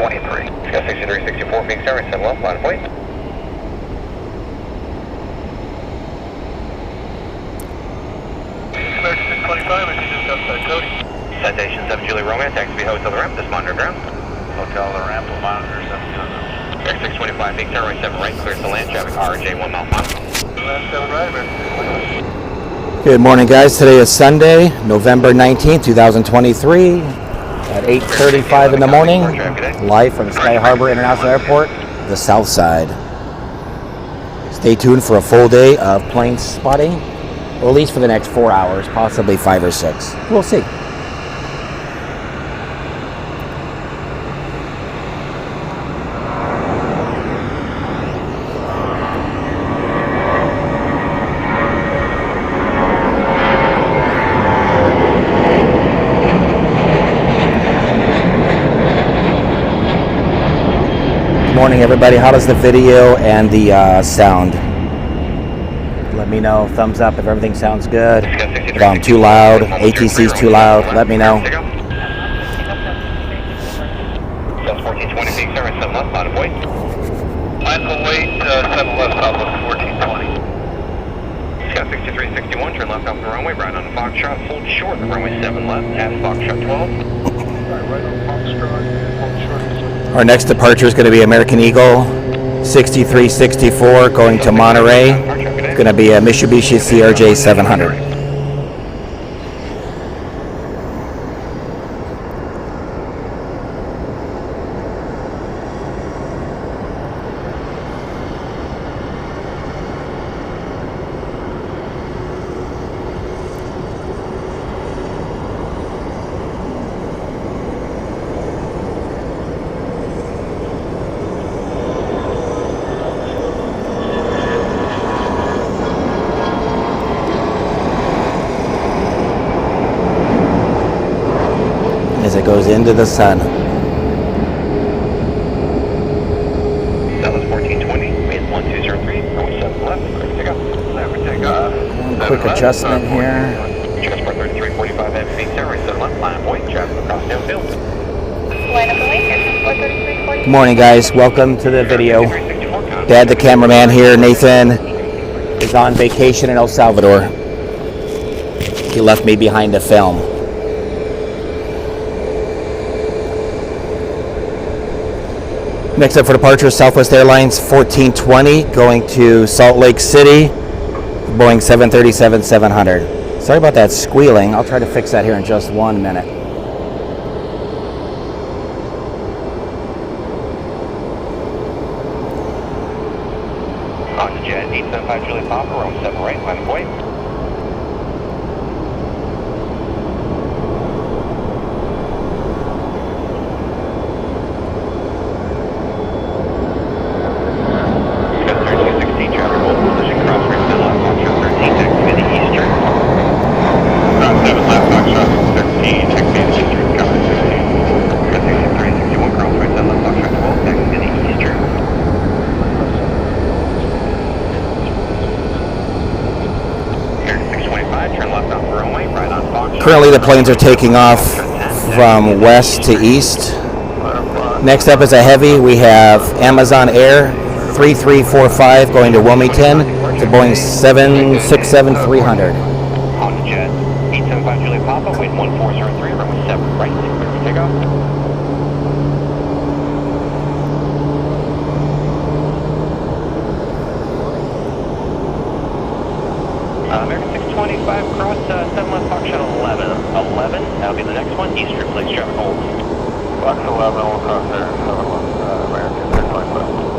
23. Got 6364, Phoenix Airways, 7 left, line of wait. American 625, I just outside Cody. Citation 7 Julie Romeo, taxi to hotel the ramp, this monitor ground. Hotel the ramp will monitor 7 Air 625, Phoenix Airways, 7 right, clear to land, traffic RJ 1 mile final. Last 7 right, American. Good morning, guys. Today is Sunday, November 19th, 2023 at 8:35 in the morning, live from Sky Harbor International Airport, the south side. Stay tuned for a full day of plane spotting, or at least for the next 4 hours, possibly 5 or 6. We'll see. Morning, everybody. How does the video and the sound? Let me know. Thumbs up if everything sounds good. If I'm too loud, ATC's too loud, let me know. That's 1420, Phoenix Airways, 7 left, line of wait. Line of wait, 7 left, Southwest 1420. Scott 6361, turn left off the runway, right on the Foxtrot, hold short, the runway 7 left, at Foxtrot 12. Right on Foxtrot, hold short. Our next departure is going to be American Eagle 6364 going to Monterey. It's going to be a Mitsubishi CRJ 700. As it goes into the sun. That was 1420, wind 1203, runway 7 left, clear to take off. Never take off. One quick adjustment here. Transport 3345 at Phoenix Airways, 7 left, line of wait, traffic across downfield. Line up the wait, transport 3345. Good morning, guys. Welcome to the video. Dad, the cameraman here. Nathan is on vacation in El Salvador. He left me behind to film. Next up for departure, Southwest Airlines 1420 going to Salt Lake City, Boeing 737-700. Sorry about that squealing. I'll try to fix that here in just 1 minute. On to jet 875 Julie Papa, row 7 right, line of wait. Currently the planes are taking off from west to east. Next up is a heavy. We have Amazon Air 3345 going to Wilmington to Boeing 767-300. On to jet 875 Julie Papa, wind 1403, runway 7 right, clear for takeoff. American 625, cross 7 left, Foxtrot 11. 11, that'll be the next one, Eastern, please, traffic hold. Fox 11, we'll cross there, 7 left, American 625.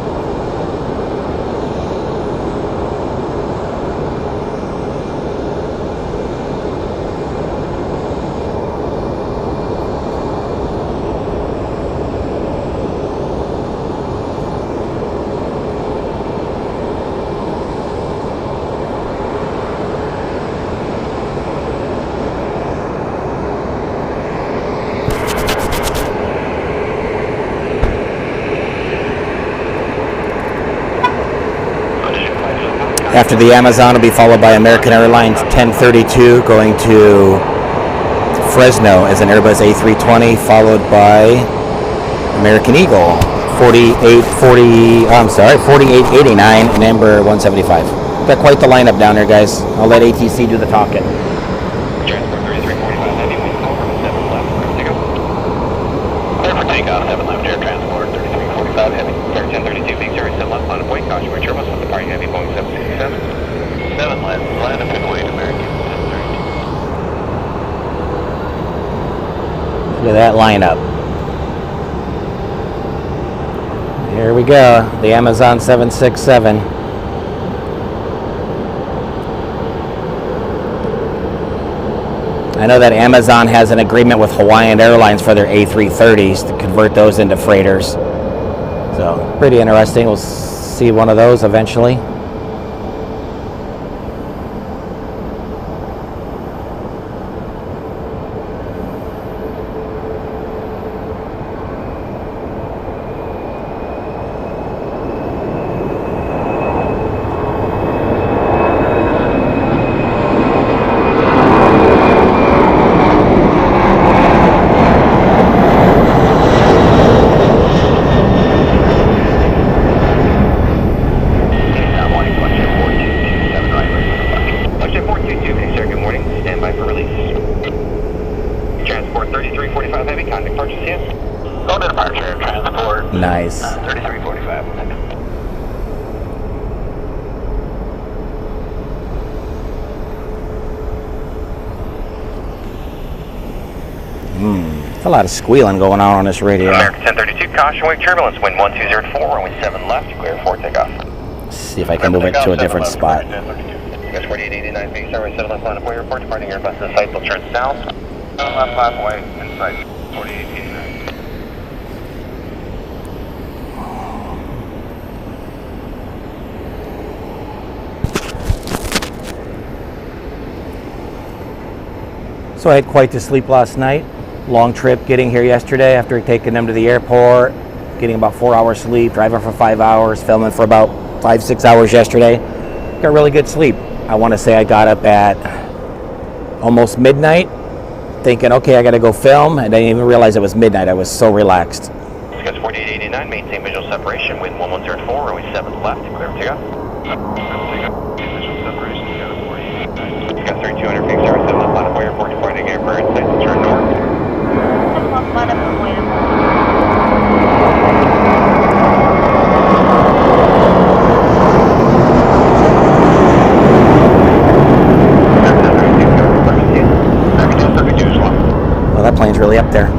After the Amazon will be followed by American Airlines 1032 going to Fresno as an Airbus A320, followed by American Eagle, 4889 and Ember 175. Got quite the lineup down there, guys. I'll let ATC do the talking. Transport 3345 heavy, wind over, 7 left, clear to go. Clear for takeoff, 7 left, air transport 3345 heavy. Clear 1032, being service 7 left, line of weight, caution, we're turbos with the party heavy, Boeing 767. 7 left, line up and wait, American 1032. Look at that lineup. Here we go, the Amazon 767. I know that Amazon has an agreement with Hawaiian Airlines for their A330s to convert those into freighters. So, pretty interesting. We'll see one of those eventually. Nice. 3345. There's a lot of squealing going on this radio. American 1032, caution wave turbulence, wind 1204, runway 7 left, clear for takeoff. Let's see if I can move it to a different spot. Yes, 4889, base airway 7 left, line of way, report, departing Airbus to the site, will turn south. 7 left, line of way, inside, 4889. So I had quite the sleep last night. Long trip getting here yesterday after taking them to the airport, getting about 4 hours sleep, driving for 5 hours, filming for about 5-6 hours yesterday. Got really good sleep. I want to say I got up at almost midnight thinking, okay, I got to go film, and I didn't even realize it was midnight. I was so relaxed. Discuss 4889, maintain visual separation, wind 1104, runway 7 left, clear to go. Visual separation, Discuss 3200, fix service 7 left, line of way, report, departing Airburn, site will turn north. 7 left, line up and wait. Well, that plane's really up there.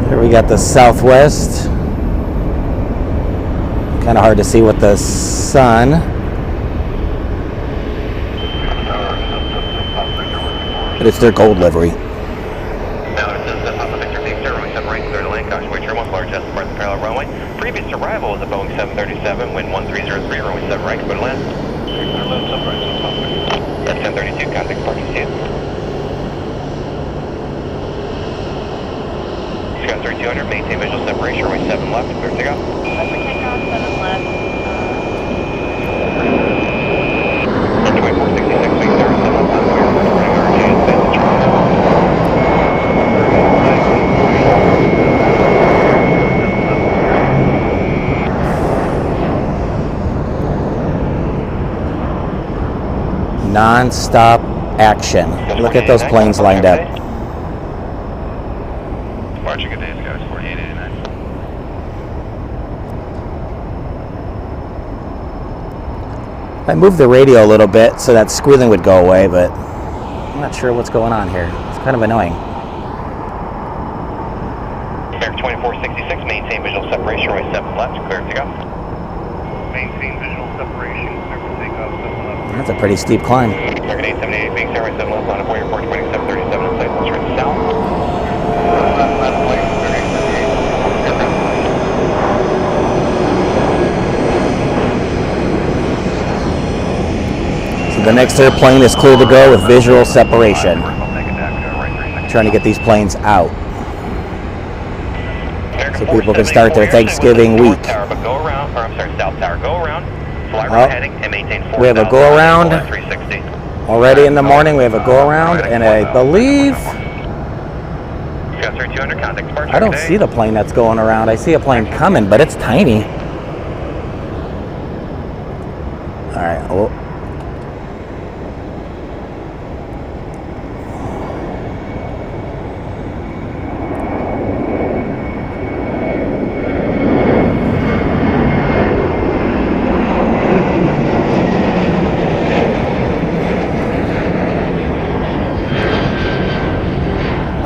Here we got the Southwest. Kind of hard to see with the sun. But it's their gold livery. Previous arrival was a Boeing 737, wind 1303, runway 7 right, clear to land. That's 1032, contact departure, see you. Discuss 3200, maintain visual separation, runway 7 left, clear to go. Let me take off 7 left. Runway 466, wing 07, on way, reporting RJ, and send the turn. Non-stop action. Look at those planes lined up. Watching good days, guys. 4889. I moved the radio a little bit so that squealing would go away, but I'm not sure what's going on here. It's kind of annoying. American 2466, maintain visual separation, runway 7 left, clear to go. Maintain visual separation, clear for takeoff, 7 left. That's a pretty steep climb. American 878, being airway 7 left, line of way, report 2737, and site will turn south. So the next airplane is clear to go with visual separation. Trying to get these planes out so people can start their Thanksgiving week. South Tower, go around, fly right heading, and maintain 4,000. We have a go around 360. already in the morning. We have a go around, and I believe 200, contact departure. I don't see the plane that's going around. I see a plane coming, but it's tiny. All right. Oh.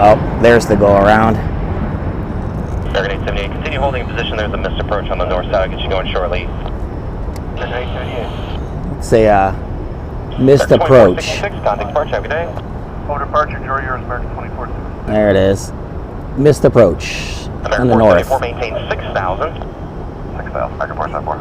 Oh, there's the go around. American 878, continue holding position. There's a missed approach on the north side. I'll get you going shortly. It's a missed approach. 2466, contact departure. Have a good day. Over departure, enjoy yours, American 24. There it is. Missed approach on the north. 474, maintain 6,000. 6,000, American 474.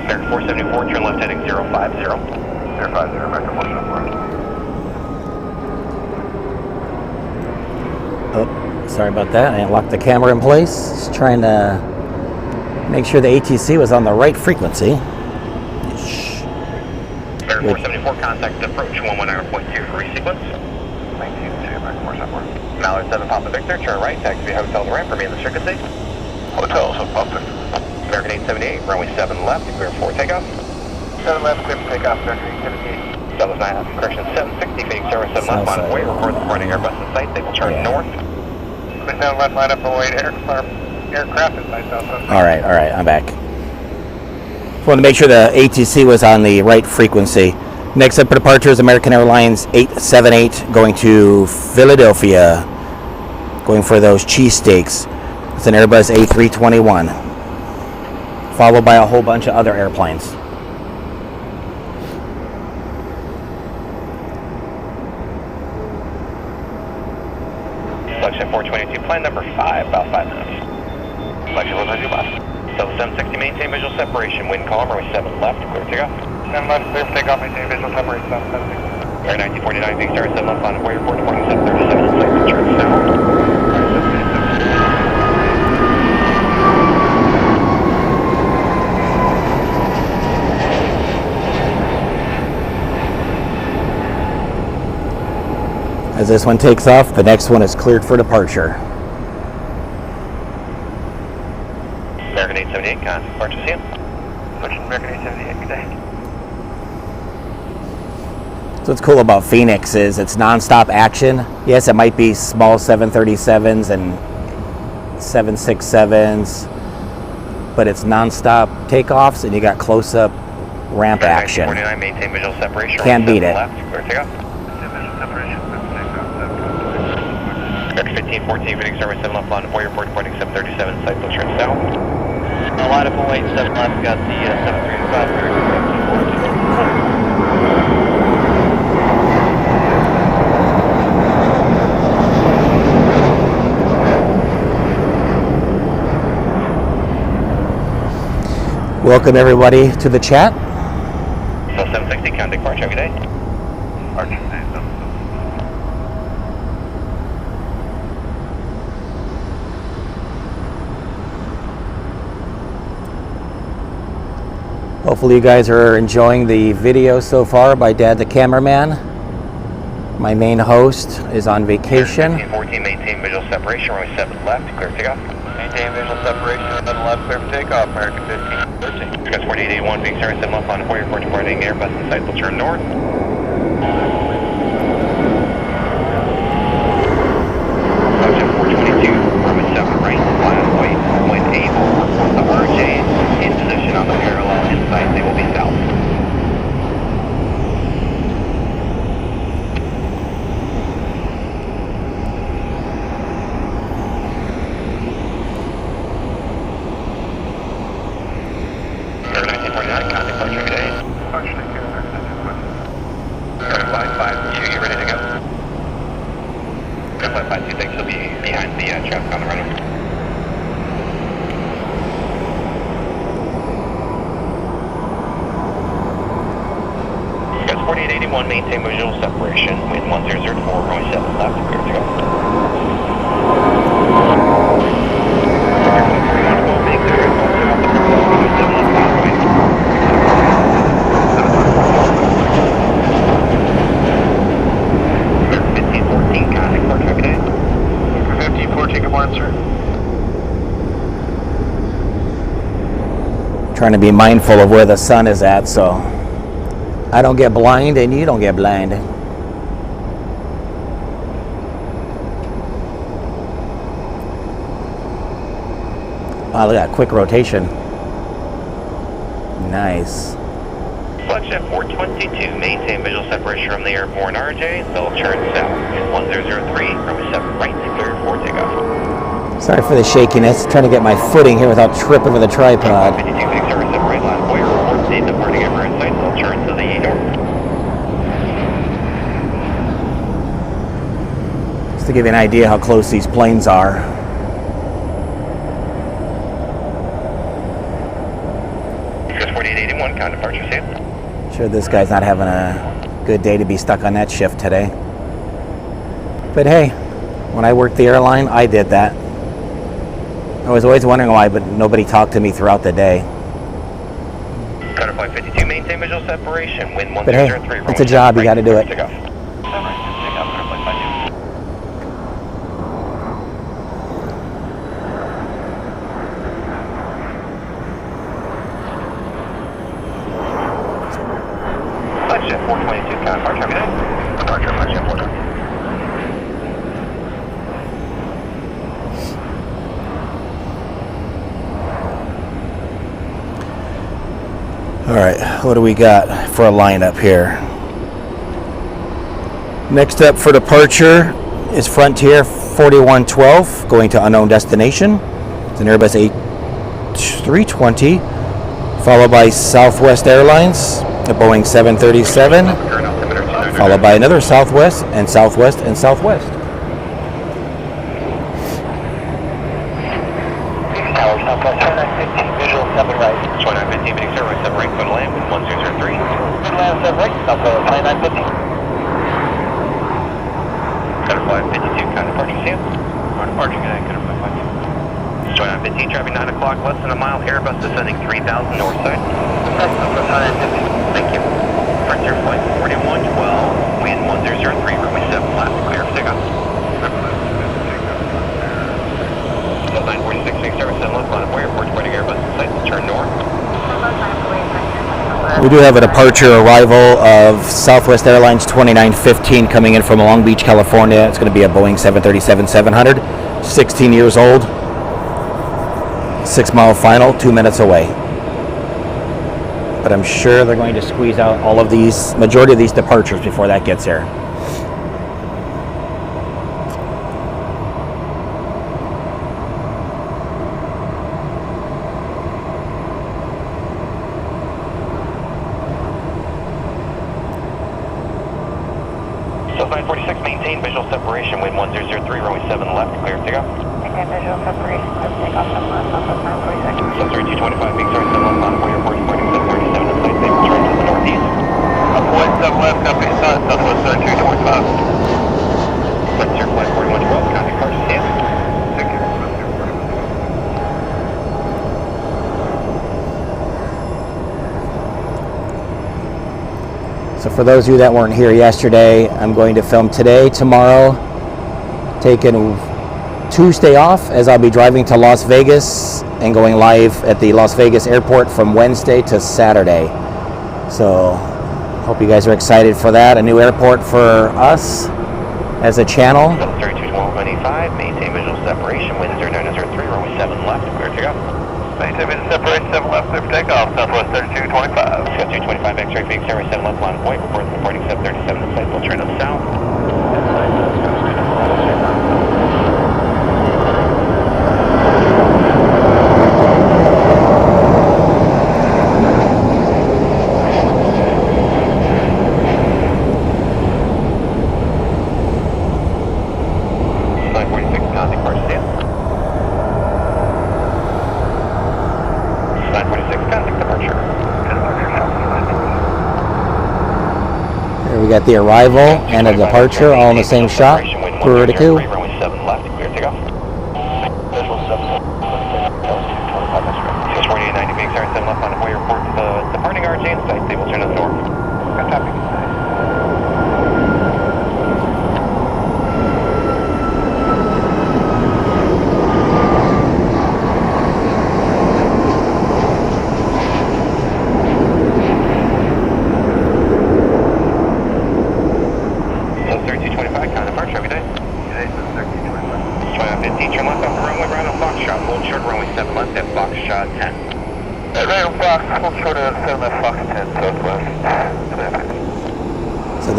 American 474, turn left heading 050. 050, American 474. Oh, sorry about that. I didn't lock the camera in place. Just trying to make sure the ATC was on the right frequency. American 474, contact approach 119.2 for resequence. 19-2, American 474. Mallard 7, Papa Victor, turn right, taxi hotel to ramp, remain in the frequency. Hotel, so Papa. American 878, runway 7 left, clear for takeoff. 7 left, clear for takeoff, American 878. Southwest 9, correction 760, Phoenix Service 7 left, on way, record the running Airbus in sight, they will turn north. 7 left, line up for Wade aircraft in sight, southwest. All right, I'm back. Just wanted to make sure the ATC was on the right frequency. Next up for departure is American Airlines 878 going to Philadelphia, going for those cheesesteaks. It's an Airbus A321, followed by a whole bunch of other airplanes. Selection 422, plane number 5, about 5 minutes. Selection 122 left. So 760, maintain visual separation, wind calm, runway 7 left, clear to go. 7 left, clear for takeoff, maintain visual separation, 760. Air 1949, Phoenix Service 7 left, on way, report to 4737, on site, to turn south. As this one takes off, the next one is cleared for departure. American 878, contact departure, see you. Selection American 878, good day. So what's cool about Phoenix is it's non-stop action. Yes, it might be small 737s and 767s, but it's non-stop takeoffs and you got close-up ramp action. 1949, maintain visual separation. Can't beat it. Left, clear to go. Visual separation, 1514, Phoenix Service 7 left, on way, report to 737, site, to turn south. A lot of 087 left, got the 735, American 1514. Welcome everybody to the chat. So 760, contact departure, have a good day. Archer, day, Hopefully you guys are enjoying the video so far by Dad the cameraman. My main host is on vacation. 1514, maintain visual separation, runway 7 left, clear to go. Maintain visual separation, 7 left, clear for takeoff, American 1513. Discuss 4881, Phoenix Service 7 left, on way, report to boarding Airbus in sight, will turn north. Selection 422, runway 7 right, flat white, wind 8 over, report the RJs in position on the parallel in sight, they will be south. Air 1949, contact departure, good day. Archer, take care, American 1942. Air 552, you ready to go? Air 552, thanks, you'll be behind the traffic on the runway. Discuss 4881, maintain visual separation, wind 1004, runway 7 left, clear to go. Air 141, make clear, runway 7 left, 1, sir. Trying to be mindful of where the sun is at, so I don't get blind and you don't get blind. Wow, look at that quick rotation. Nice. Flagship 422, maintain visual separation from the airborne RJ. They'll turn south. 1003, runway 7 right, clear for takeoff. Sorry for the shakiness. Trying to get my footing here without tripping over the tripod. 52, big service at right line. Boyer, report the departing Airlines site. They'll turn to the north. Just to give you an idea how close these planes are. Departure safe. Sure, this guy's not having a good day to be stuck on that shift today. But hey, when I worked the airline, I did that. I was always wondering why, but nobody talked to me throughout the day. Counterflight 52, maintain visual separation. Wind 1003. But hey, it's a job, you got to do it. Flagship 422, count departure, good day. Departure, flagship 422. All right, what do we got for a lineup here? Next up for departure is Frontier 4112 going to unknown destination. It's an Airbus A320, followed by Southwest Airlines, a Boeing 737, followed by another Southwest and Southwest and Southwest. Tower Southwest 2915, visual 7 right. 2915, big service 7 right, clear to land, wind 1003. Good land 7 right, Southwest 2915. Counterflight 52, count departure, see you. Departure, good day, counterflight 52. 2915, traffic 9 o'clock, less than a mile, Airbus descending 3000 north side. Southwest 2915. Thank you. Frontier flight 4112, wind 1003, runway 7 left, clear for takeoff. 946, big service 7 left, line of way, report departing Airbus site, turn north. We do have a departure arrival of Southwest Airlines 2915 coming in from Long Beach, California. It's going to be a Boeing 737-700, 16 years old, 6 mile final, 2 minutes away. But I'm sure they're going to squeeze out all of these, majority of these departures before that gets here. So 946, maintain visual separation, wind 1003, runway 7 left, clear for takeoff. Maintain visual separation, clear for takeoff, Southwest 946. So 3225, big service 7 left, line of way, report departing 737 to site, they will turn to the northeast. Point 7 left, company sun, Southwest 3225. Frontier flight 4112, count departure, see you. Thank you. So for those of you that weren't here yesterday, I'm going to film today, tomorrow, taking Tuesday off as I'll be driving to Las Vegas and going live at the Las Vegas airport from Wednesday to Saturday. So hope you guys are excited for that. A new airport for us as a channel. 321295, maintain visual separation, wind 0903, runway 7 left, clear to go. Maintain visual separation 7 left, clear for takeoff, Southwest 3225. 3225, X-ray, big service 7 left, line of point, report departing 737 to site, we'll turn to the south. We got the arrival and a departure all in the same shot. Pretty cool. Runway 7 left, clear to go. Visual 7 64890, big service 7 left, line of way, report to the departing RJ and site, they will turn to the north. Good copy.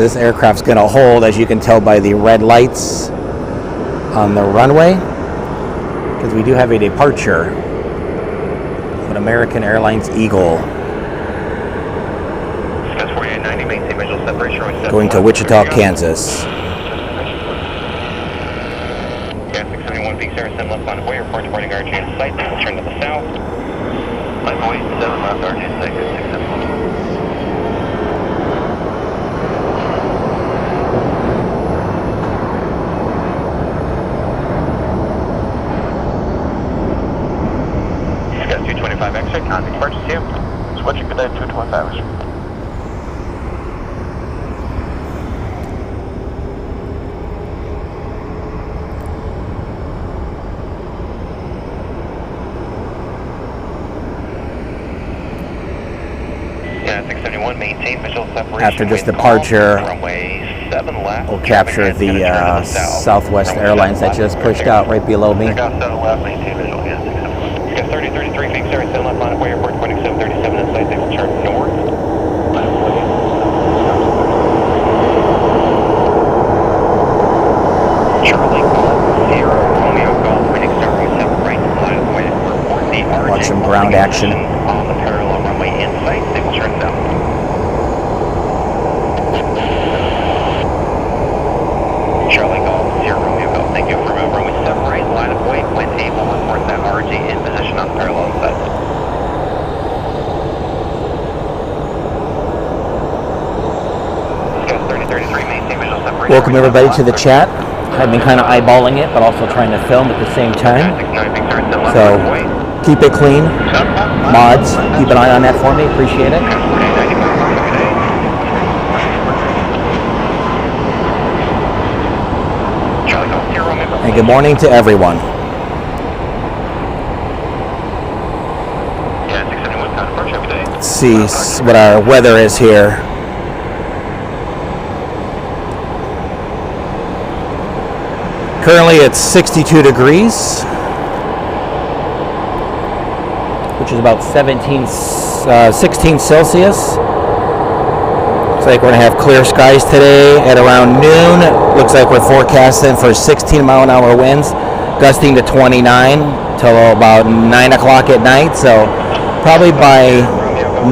this aircraft's going to hold, as you can tell by the red lights on the runway, because we do have a departure of an American Airlines Eagle going to Wichita, Kansas. Yeah, 671 peak service and left on the way. Reports boarding RJ in sight. We'll turn to the south. Runway 7 left RJ in sight. 671. Got 225 exit. Contact purchase here. Switching good day 225. After this departure, we'll capture the Southwest Airlines that just pushed out right below me. 3033 peak service and left line of way. Airport 2737 inside. They will turn north. Charlie Golf 0 Romeo Golf. Winning star 7 right line of way. Report the RJ. Watch some ground action on the parallel runway inside. They will turn south. Charlie Golf 0 Romeo Golf. Thank you for moving runway 7 right line of way. When able, report that RJ in position on the parallel side. Welcome everybody to the chat. I've been kind of eyeballing it, but also trying to film at the same time. So keep it clean. Mods, keep an eye on that for me. Appreciate it. And good morning to everyone. Let's see what our weather is here. Currently it's 62 degrees, which is about 16 Celsius. Looks like we're going to have clear skies today at around noon. Looks like we're forecasting for 16-mile-an-hour winds, gusting to 29 till about 9 o'clock at night. So probably by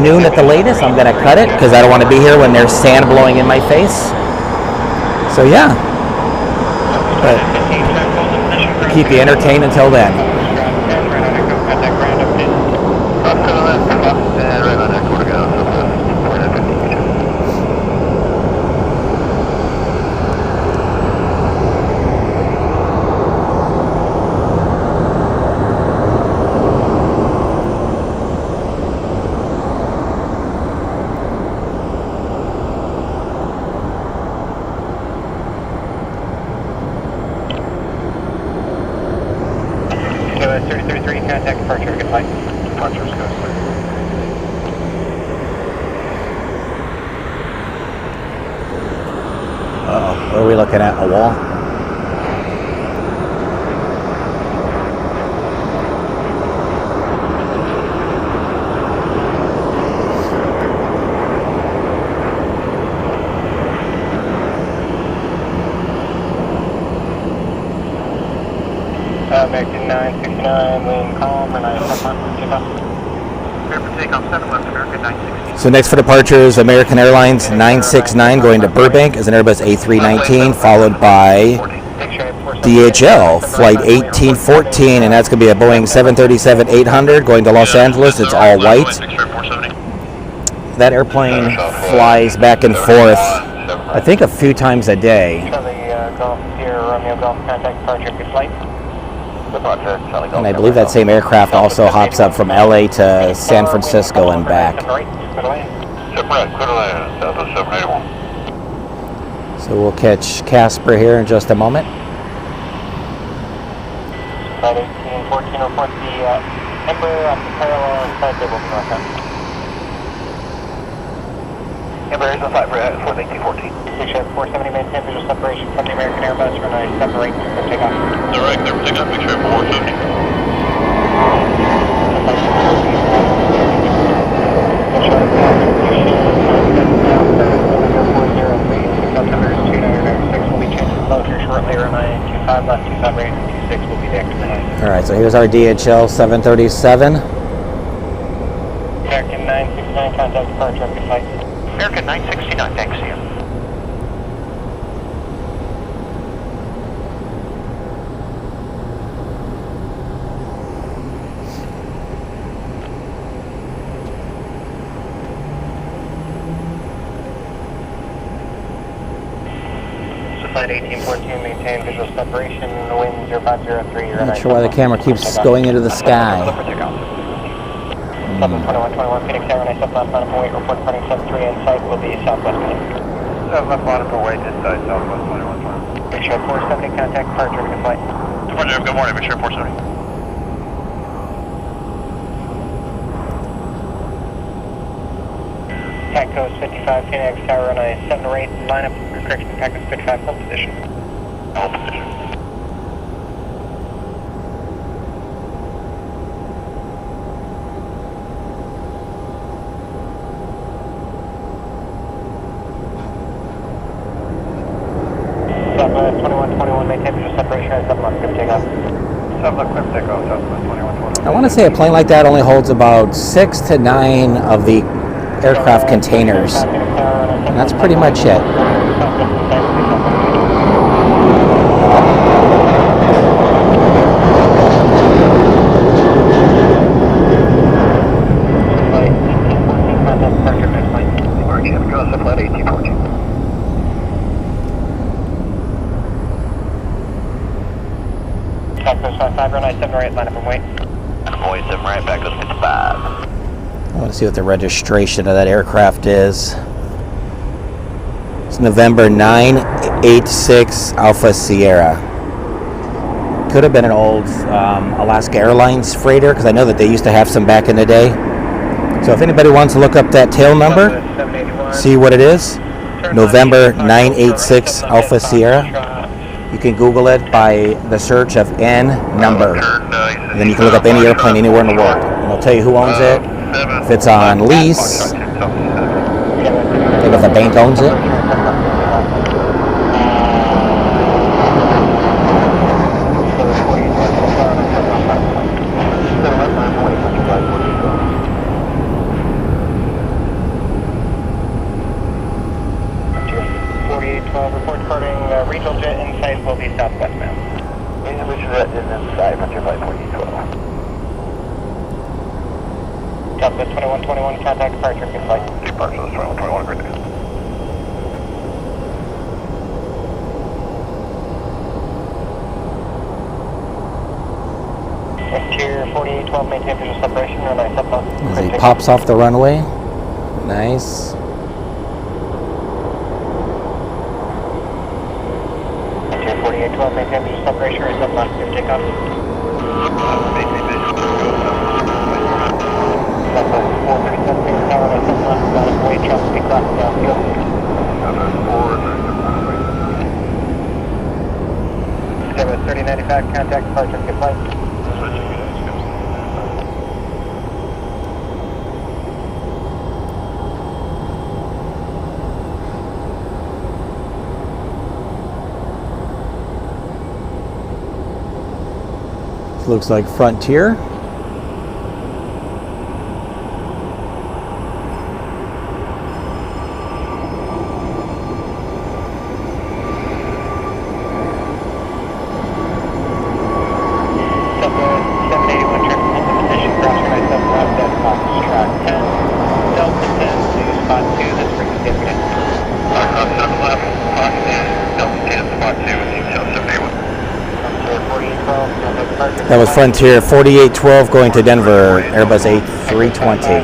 noon at the latest, I'm going to cut it because I don't want to be here when there's sand blowing in my face. So yeah, but keep you entertained until then. What are we looking at? A wall? American 969, wind calm, and takeoff 7 left, American 960. So next for departure is American Airlines 969 going to Burbank as an Airbus A319, followed by DHL Flight 1814, and that's going to be a Boeing 737-800 going to Los Angeles. It's all white. That airplane flies back and forth, I think, a few times a day. And I believe that same aircraft also hops up from LA to San Francisco and back. So we'll catch Casper here in just a moment. Flight 1814 report the Embraer on the parallel inside table to northbound. Embraer is on flight for 1814. 470 maintain visual separation from the American Airbus runway 7 right for takeoff. Direct, there for takeoff, make sure 470. Here's our DHL 737. American 969, contact departure, good flight. American 969, thanks, see you. Flight 1814, maintain visual separation, wind 0503. I'm not sure why the camera keeps going into the sky. 72121, Phoenix Airlines, southwest line of Hawaii, report departing 73 in sight will be southwest Minute. Southwest line of Hawaii, inside Southwest 2120. Make sure 470, contact departure, good flight. Departure, good morning, make sure 470. Cat coast 55, Phoenix Tower, runway 7 or 8, line up, correction, cat coast 55, hold position. Hold position. Southwest 2121, maintain visual separation at 7 left, clear takeoff. Southwest clear takeoff, Southwest 2120. I want to say a plane like that only holds about 6 to 9 of the aircraft containers. And that's pretty much it. I want to see what the registration of that aircraft is. It's November 986 Alpha Sierra. Could have been an old Alaska Airlines freighter, because I know that they used to have some back in the day. So if anybody wants to look up that tail number, see what it is, November 986 Alpha Sierra, you can Google it by the search of N number. And then you can look up any airplane anywhere in the world. And it'll tell you who owns it, if it's on lease, maybe if the bank owns it. Report departing regional jet inside will be southwest bound. Regional jet is inside, what's your flight 4812? Southwest 2121, contact departure, good flight. Departure is 2121, great day. Interior 4812, maintain visual separation, runway 7 left. As he pops off the runway. Nice. Interior 4812, maintain visual separation, runway 7 left, clear takeoff. Southwest 437, Phoenix Tower, runway 7 left, line of Hawaii, traffic speed cross downfield. Southwest 3095, contact departure, good flight. Looks like Frontier. That was Frontier 4812 going to Denver, Airbus A320.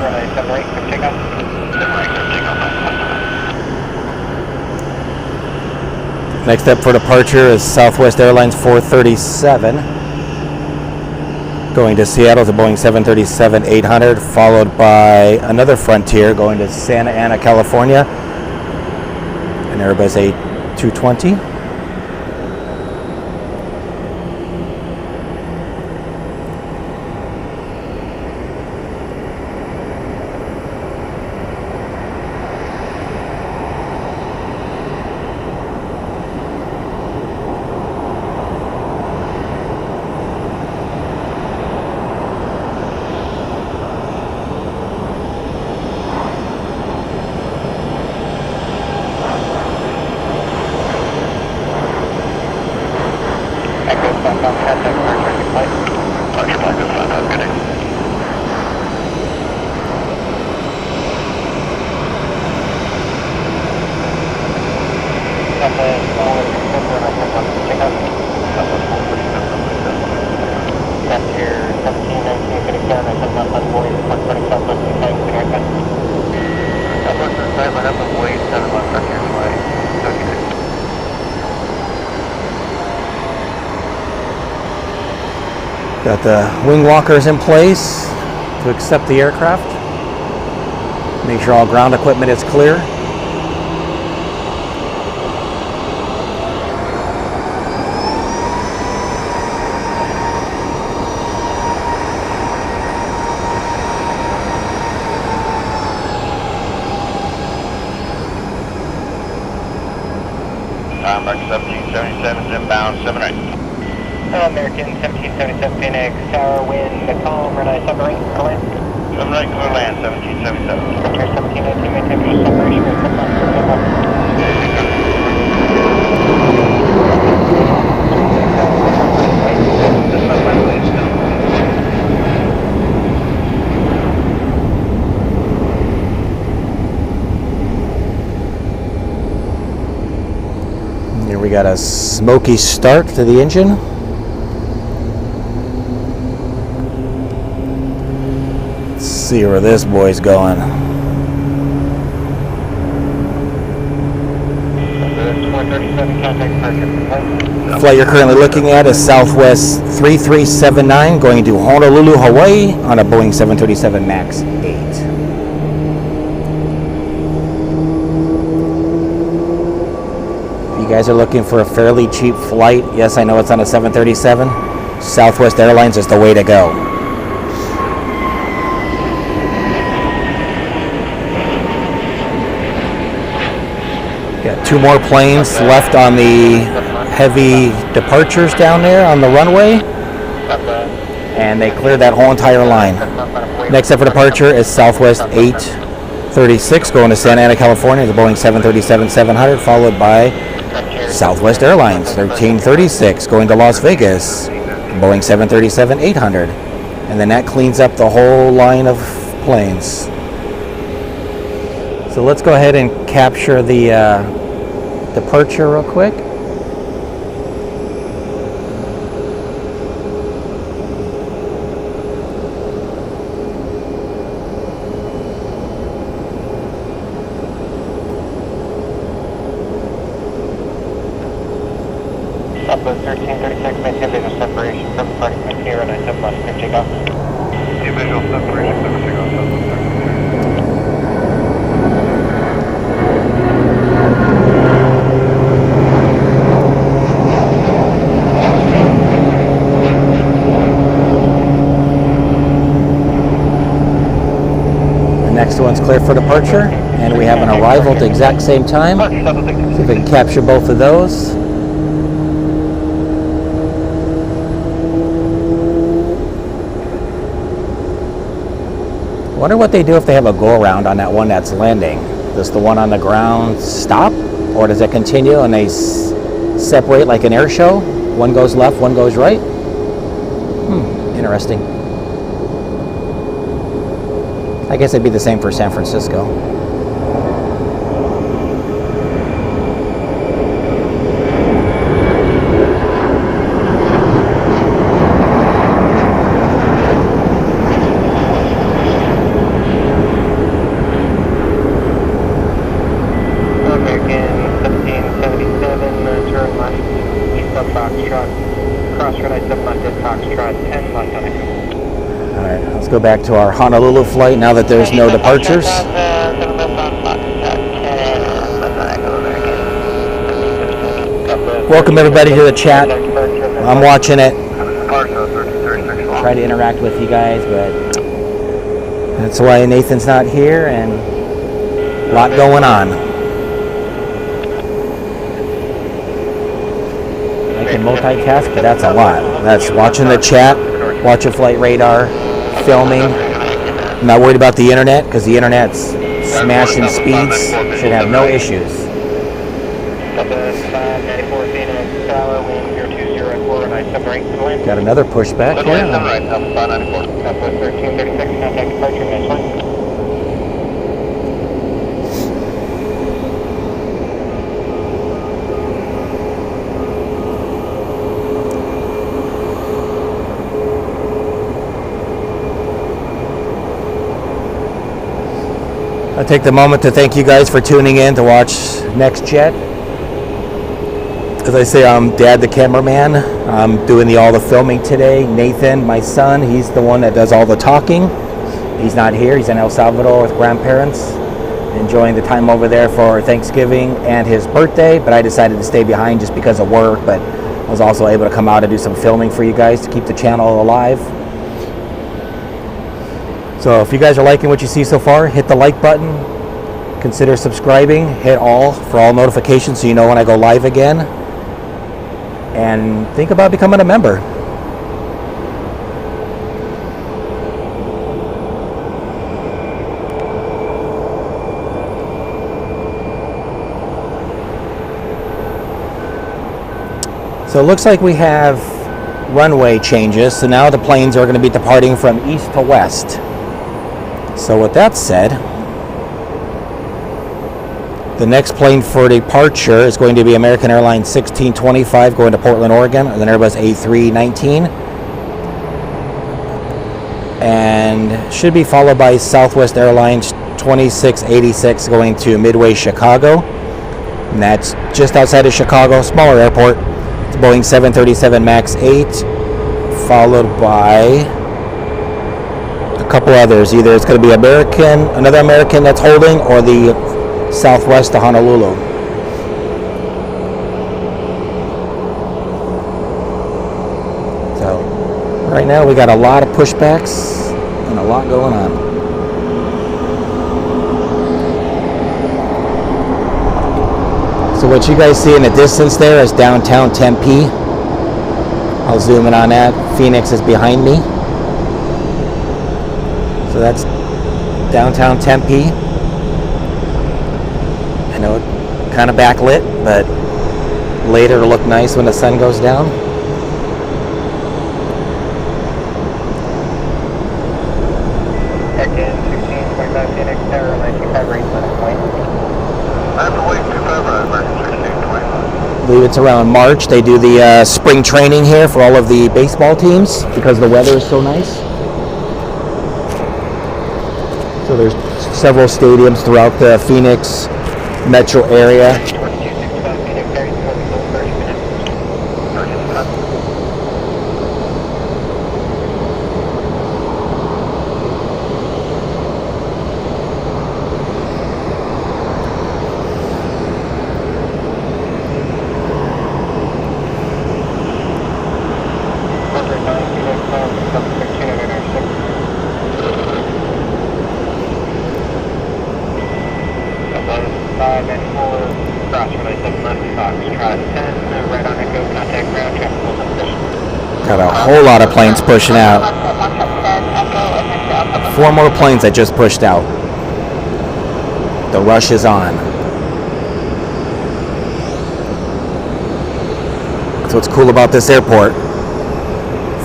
Next up for departure is Southwest Airlines 437 going to Seattle to Boeing 737-800, followed by another Frontier going to Santa Ana, California, an Airbus A220. Air, and I said not on Boeing 120 Southwest, and flying to Northwest. Southwest and side, line up on Boeing 7 left, back here, flying. Okay. Got the wing walkers in place to accept the aircraft. Make sure all ground equipment is clear. American 1777 inbound 7 right. American 1777 Phoenix, tower, wind, calm, red eye submarine, clear land. 7 right, clear land, 1777. Clear 1719, maintain visual separation, we're coming up, we're coming up. Here we got a smoky start to the engine. Let's see where this boy's going. The flight you're currently looking at is Southwest 3379 going to Honolulu, Hawaii on a Boeing 737 MAX 8. You guys are looking for a fairly cheap flight. Yes, I know it's on a 737. Southwest Airlines is the way to go. Got 2 more planes left on the heavy departures down there on the runway. And they cleared that whole entire line. Next up for departure is Southwest 836 going to Santa Ana, California, the Boeing 737-700, followed by Southwest Airlines 1336 going to Las Vegas, Boeing 737-800, and then that cleans up the whole line of planes. So let's go ahead and capture the departure real quick. Southwest 1336, maintain visual separation from parking here, and I said left, clear takeoff. Yeah, visual separation, clear takeoff, Southwest 1336. The next one's clear for departure, and we have an arrival at the exact same time. See if we can capture both of those. I wonder what they do if they have a go-around on that one that's landing. Does the one on the ground stop? Or does it continue and they separate like an air show? One goes left, one goes right? Interesting. I guess it'd be the same for San Francisco. Let's go back to our Honolulu flight now that there's no departures. Welcome everybody to the chat. I'm watching it. Try to interact with you guys, but that's why Nathan's not here and a lot going on. I can multitask, but that's a lot. That's watching the chat, watching flight radar, filming. I'm not worried about the internet because the internet's smashing speeds. Should have no issues. Got another pushback here. I'll take the moment to thank you guys for tuning in to watch NextJet. As I say, I'm Dad, the cameraman. I'm doing all the filming today. Nathan, my son, he's the one that does all the talking. He's not here. He's in El Salvador with grandparents, enjoying the time over there for Thanksgiving and his birthday. But I decided to stay behind just because of work. But I was also able to come out and do some filming for you guys to keep the channel alive. So if you guys are liking what you see so far, hit the like button. Consider subscribing. Hit all for all notifications so you know when I go live again. And think about becoming a member. So it looks like we have runway changes. So now the planes are going to be departing from east to west. So with that said, the next plane for departure is going to be American Airlines 1625 going to Portland, Oregon, and then Airbus A319. And should be followed by Southwest Airlines 2686 going to Midway, Chicago. And that's just outside of Chicago, smaller airport. It's Boeing 737 MAX 8, followed by a couple others. Either it's going to be another American that's holding, or the Southwest to Honolulu. So right now we got a lot of pushbacks and a lot going on. So what you guys see in the distance there is downtown Tempe. I'll zoom in on that. Phoenix is behind me. So that's downtown Tempe. I know it kind of backlit, but later it'll look nice when the sun goes down. Check in 1625 Phoenix Tower, 95 rate point. I have to wait 25 on 1625. I believe it's around March. They do the spring training here for all of the baseball teams because the weather is so nice. So there's several stadiums throughout the Phoenix metro area. Got a whole lot of planes pushing out. 4 more planes that just pushed out. The rush is on. That's what's cool about this airport.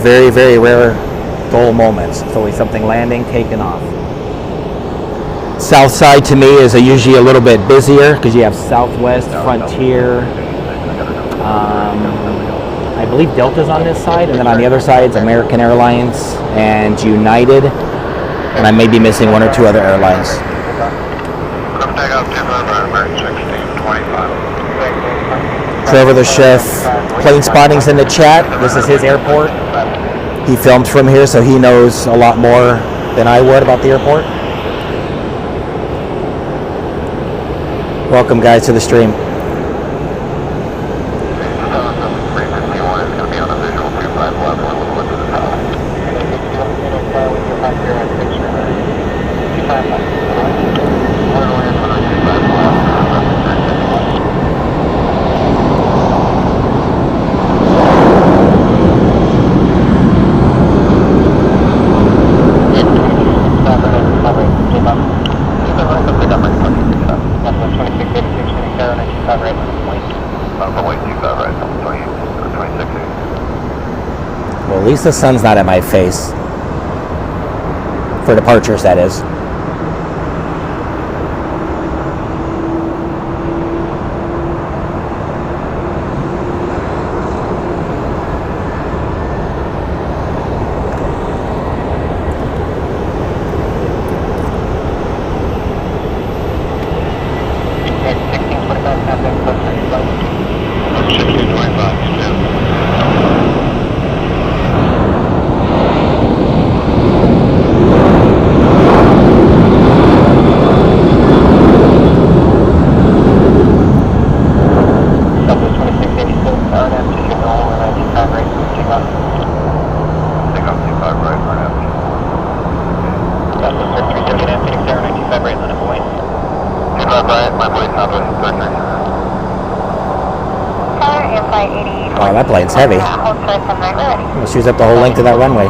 Very, very rare dull moments. It's always something landing, taking off. South side to me is usually a little bit busier because you have Southwest, Frontier. I believe Delta's on this side, and then on the other side is American Airlines and United, and I may be missing 1 or 2 other airlines. Trevor the chef, plane spotting's in the chat. This is his airport. He films from here, so he knows a lot more than I would about the airport. Welcome, guys, to the stream. Well, at least the sun's not in my face. For departures, that is. Oh, that plane's heavy. Let's use up the whole length of that runway.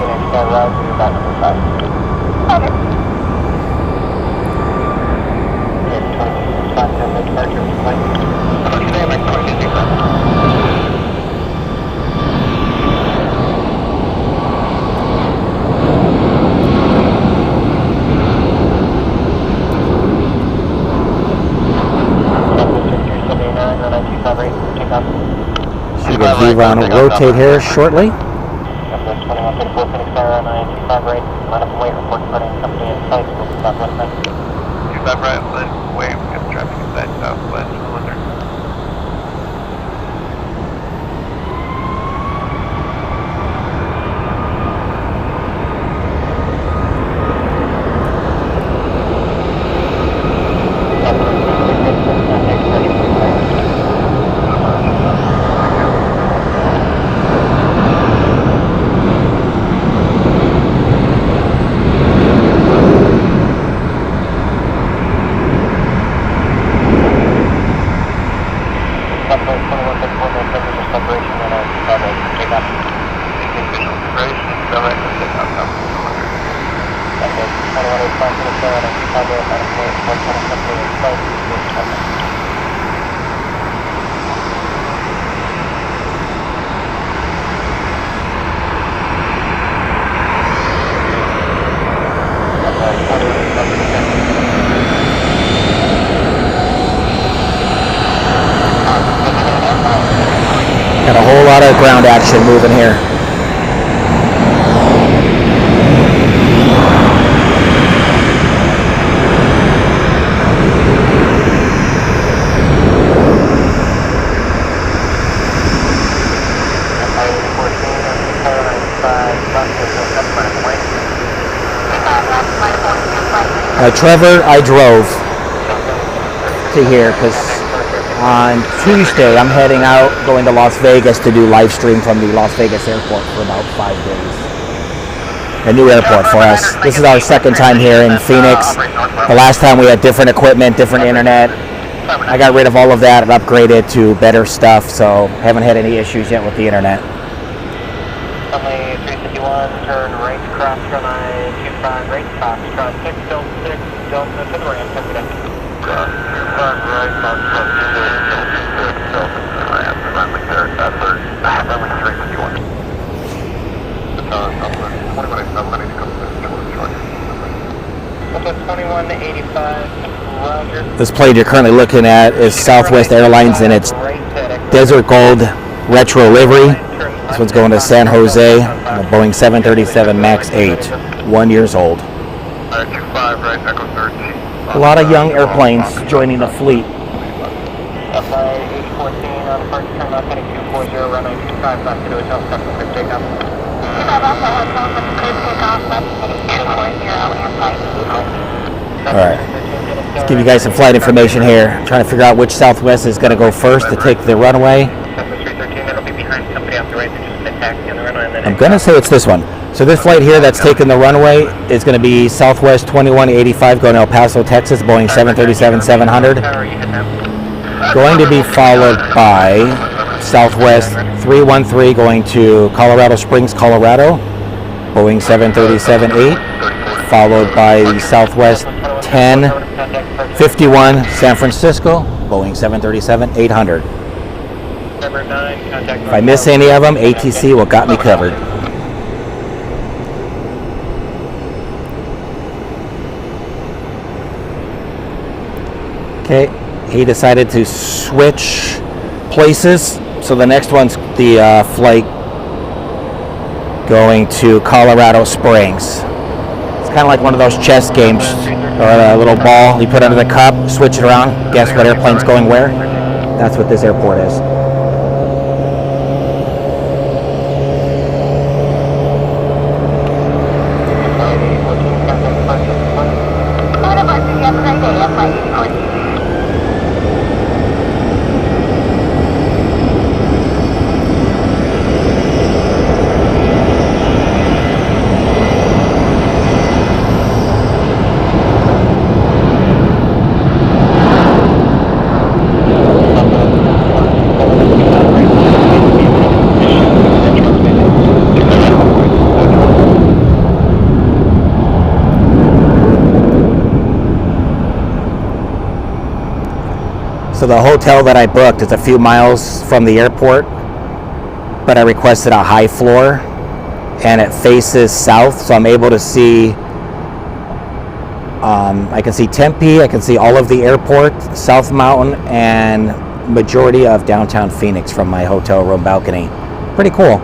Should get Viva on rotate here shortly. Got a whole lot of ground action moving here. Trevor, I drove to here because on Tuesday I'm heading out, going to Las Vegas to do live stream from the Las Vegas airport for about 5 days. A new airport for us. This is our second time here in Phoenix. The last time we had different equipment, different internet. I got rid of all of that and upgraded to better stuff, so haven't had any issues yet with the internet. Runway 351, turn right cross runway 25, right cross 6, Delta 6, Delta to the ramp, check it out. 25 right cross 6, Delta to the ramp, runway 351. Delta 2185, Roger. This plane you're currently looking at is Southwest Airlines in its Desert Gold retro livery. This one's going to San Jose on a Boeing 737 MAX 8, 1 year old. A lot of young airplanes joining the fleet. Fly 814 on approach turn off heading 240, runway 25 left to the hotel, step for quick takeoff. Alright, let's give you guys some flight information here. I'm trying to figure out which Southwest is going to go first to take the runway. I'm going to say it's this one. So this flight here that's taking the runway is going to be Southwest 2185 going to El Paso, Texas, Boeing 737-700. Going to be followed by Southwest 313 going to Colorado Springs, Colorado, Boeing 737-8, followed by the Southwest 1051 San Francisco, Boeing 737-800. If I miss any of them, ATC will got me covered. Okay, he decided to switch places, so the next one's the flight going to Colorado Springs. It's kind of like one of those chess games, or a little ball you put under the cup, switch it around, guess what airplane's going where. That's what this airport is. So the hotel that I booked is a few miles from the airport, but I requested a high floor, and it faces south, so I'm able to see, I can see Tempe, I can see all of the airport, South Mountain, and majority of downtown Phoenix from my hotel room balcony. Pretty cool.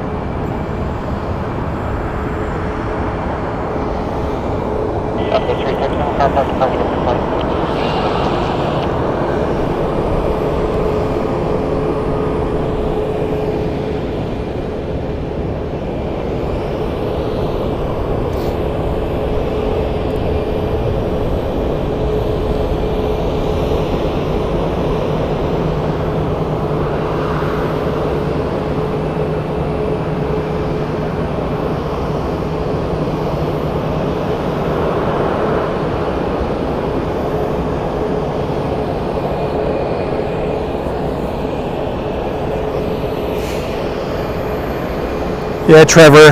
Yeah, Trevor,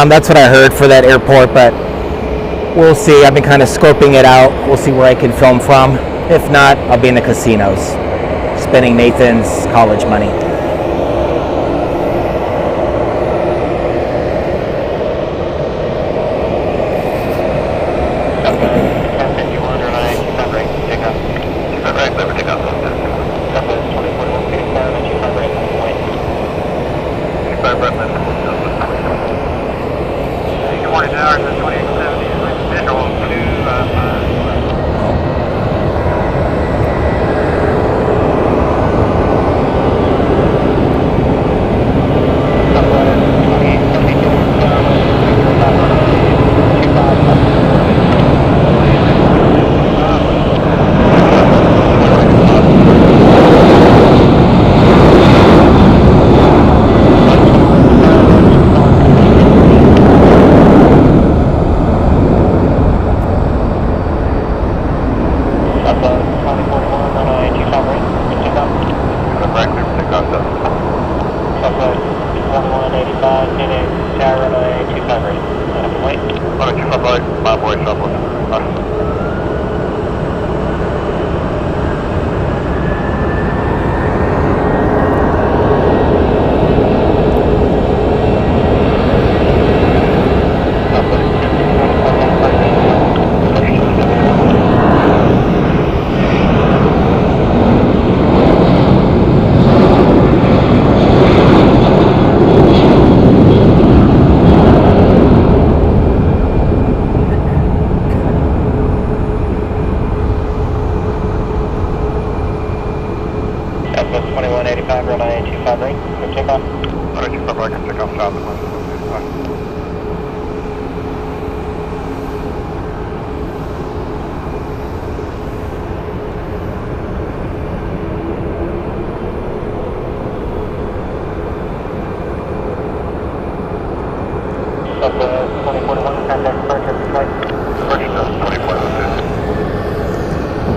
that's what I heard for that airport, but we'll see. I've been kind of scoping it out. We'll see where I can film from. If not, I'll be in the casinos, spending Nathan's college money.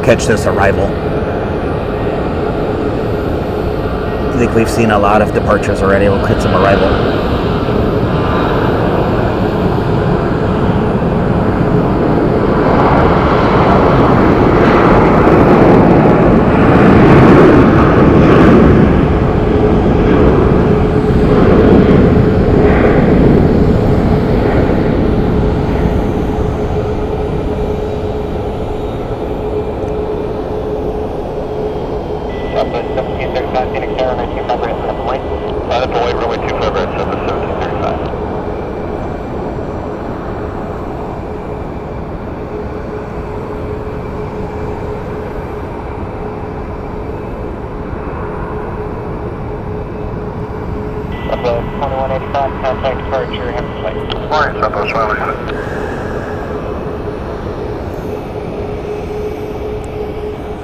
Catch this arrival. I think we've seen a lot of departures already. We'll catch some arrival.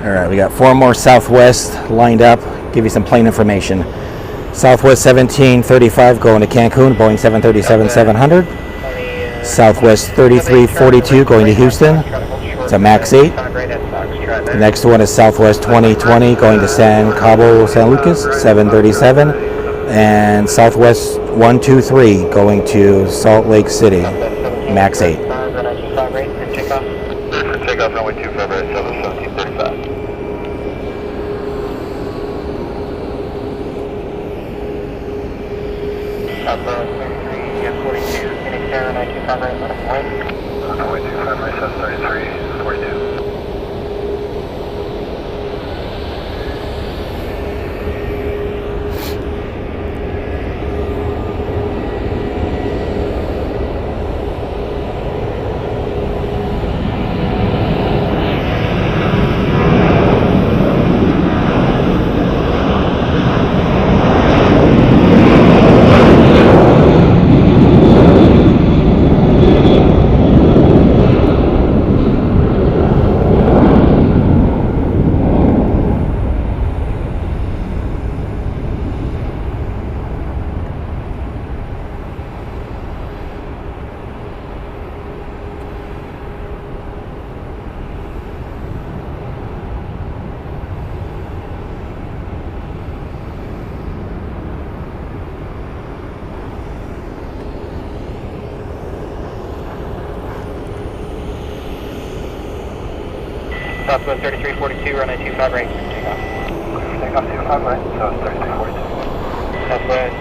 Alright, we got 4 more Southwest lined up. Give you some plane information. Southwest 1735 going to Cancun, Boeing 737-700. Southwest 3342 going to Houston. It's a MAX 8. The next one is Southwest 2020 going to Cabo, San Lucas, 737. And Southwest 123 going to Salt Lake City, MAX 8. Takeoff runway 25 right, 1735. Southwest 3342, Phoenix Air 925 right, let us wait. 925 right, South 3342. Southwest 3342, runway 25 right, takeoff. Takeoff 25 right, South 3342. Southwest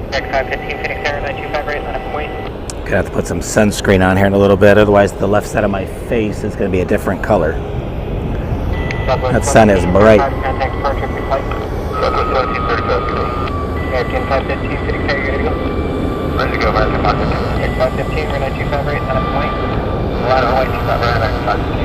X515, Phoenix Air 925 right, let us wait. Gonna have to put some sunscreen on here in a little bit, otherwise the left side of my face is gonna be a different color. That sun is bright. Contact departure for flight. Southwest 1735. Air 10515, Phoenix Air, you ready to go? Ready to go, American 515. X515, runway 25 right, let us wait. Line of white, 25 right, American 515.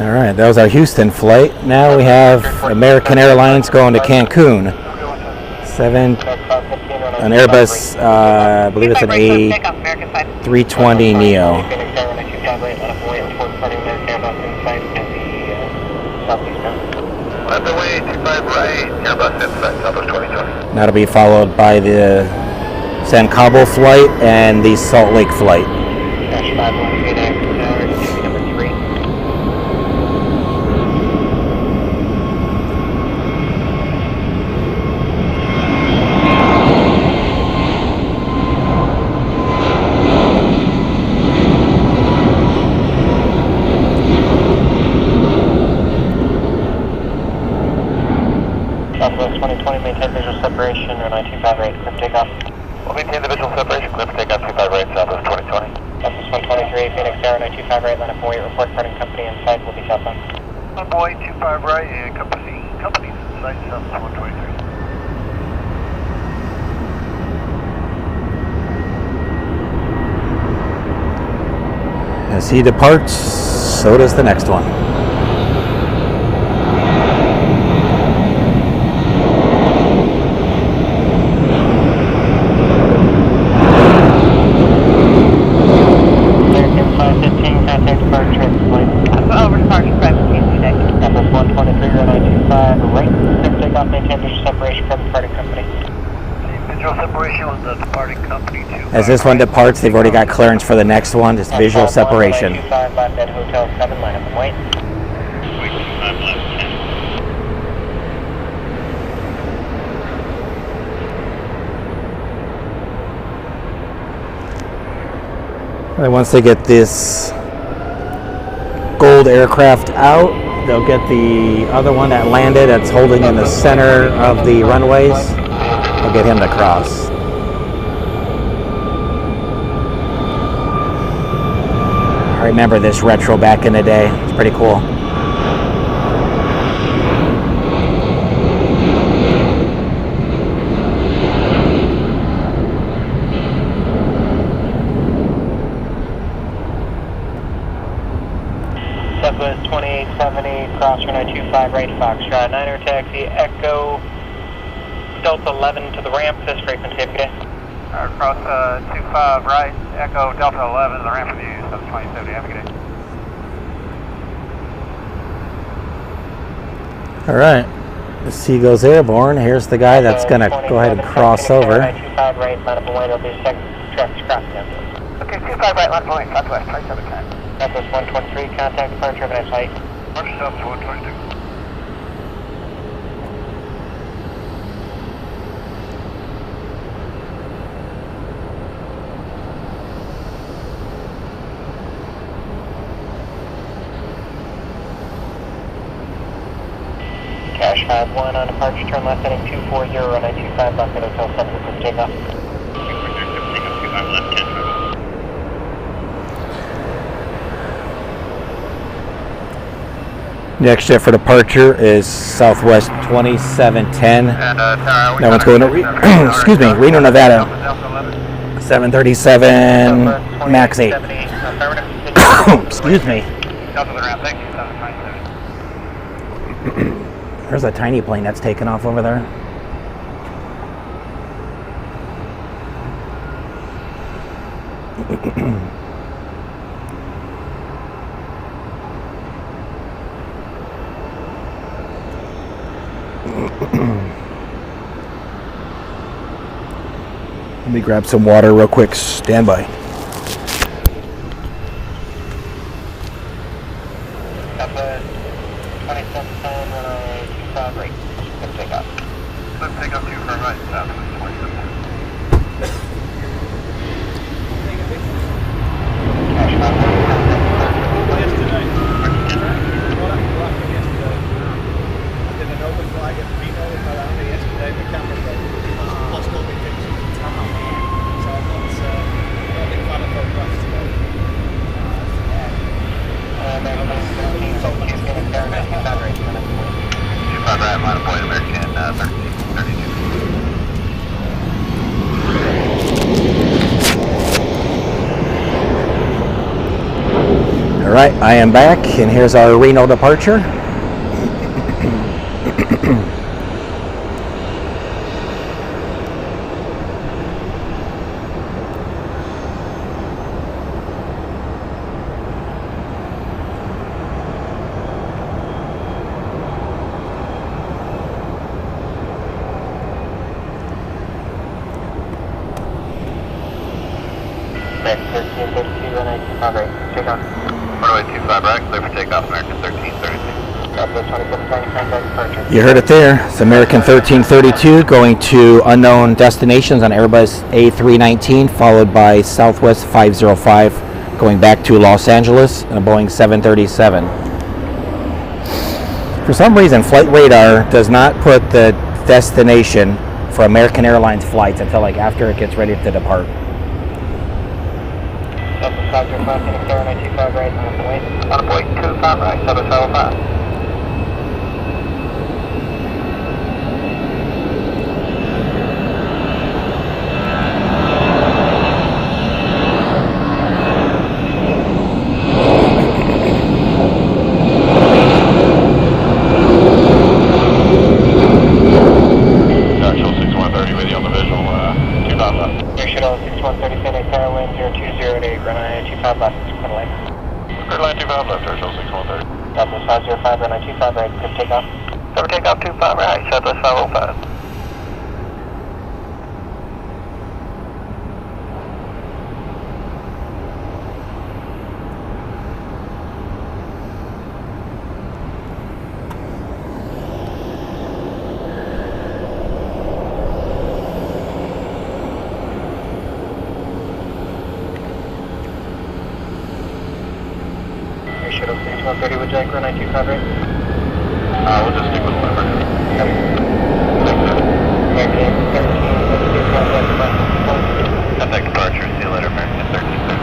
All right, that was our Houston flight. Now we have American Airlines going to Cancun. An Airbus, I believe it's an A320 Neo. Left away, 25 right, Airbus inside, Southwest 2020. That'll be followed by the San Cabo flight and the Salt Lake flight. Dash 51 Phoenix, number 3. Southwest 2020, maintain visual separation, runway 25 right, clear takeoff. We'll maintain the visual separation, clear for takeoff 25 right, Southwest 2020. Southwest 123, Phoenix Air 925 right, line up and wait, report parting company inside, will be southbound. Runway 25 right, and companies inside, Southwest 123. As he departs, so does the next one. American 515, contact departure flight. Over departure, 515, midday. Southwest 123, runway 25 right, clear for takeoff, maintain visual separation from departing company. Visual separation with the departing company too. As this one departs, they've already got clearance for the next one, just visual separation. 25 Bobcat Hotel 7, line up and wait. Wait, 25 left 10. And once they get this gold aircraft out, they'll get the other one that landed that's holding in the center of the runways. They'll get him to cross. I remember this retro back in the day. It's pretty cool. Southwest 2870, cross runway 25 right, Foxtrot 9er taxi, Echo Delta 11 to the ramp, this frequency, have a good day. Cross 25 right, Echo Delta 11 to the ramp for you, Southwest 2070, have a good day. All right. The Seago's airborne. Here's the guy that's going to go ahead and cross over. 25 right, line up away, there'll be second trucks crossing them. Okay, 25 right, line up away, southwest, 2710. Southwest 123, contact departure of an flight. Departure southwest 122. Cash 5-1 on departure, turn left heading 240, runway 25, Bucket Hotel 7 for takeoff. Next jet for departure is Southwest 2710. That one's going to excuse me, Reno, Nevada. 737 Max 8. Excuse me. There's a tiny plane that's taking off over there. Let me grab some water real quick. Stand by. Southwest 2710, runway 25 right, let's take off. Let's take off 2 for right, southwest 27. Cash 5-1, All right, I am back, and here's our Reno departure. Back 1332, runway 25 right, take off. Runway 25 right, clear for takeoff, American 1332. Southwest 2710, contact departure. You heard it there. It's American 1332 going to unknown destinations on Airbus A319, followed by Southwest 505 going back to Los Angeles and a Boeing 737. For some reason, Flight Radar does not put the destination for American Airlines flights until like after it gets ready to depart. Southwest 505, heading clear, runway 25 right, line up away. On a point 25 right, southwest 505. Southwest 505, runway 25 right, good takeoff. Cover takeoff 25 right, southwest 505. Shuttle 6130, would you like runway 25 right? We'll just stick with whatever. Yep. American 1332, contact departure. Contact departure, see you later, American 1332.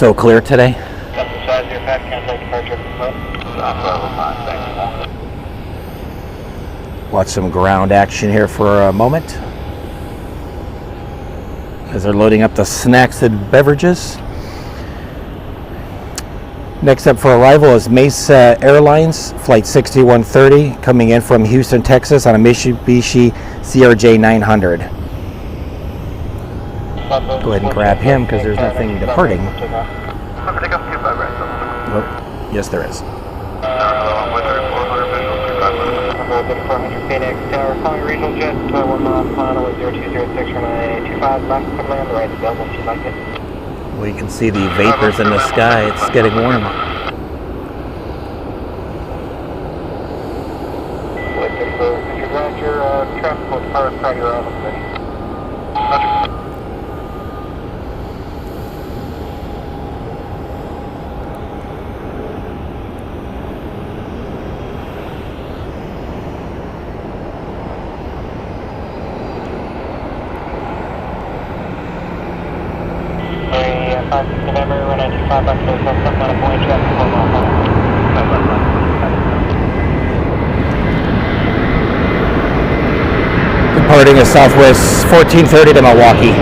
so clear today. That's the size of your pack, cancel departure complete. Watch some ground action here for a moment as they're loading up the snacks and beverages. Next up for arrival is Mesa Airlines, flight 6130, coming in from Houston, Texas on a Mitsubishi CRJ 900. Go ahead and grab him because there's nothing departing. Oh, yes, there is. 400 Phoenix Tower, calling regional jet, 1 mile final with 0206 runway 25, left could land, the right is available if you'd like it. Well, you can see the vapors in the sky. It's getting warm. With the Richard Roger, traffic will depart prior to your arrival. November 195 back to the front line of point traffic 1 mile final. Departing at Southwest 1430 to Milwaukee.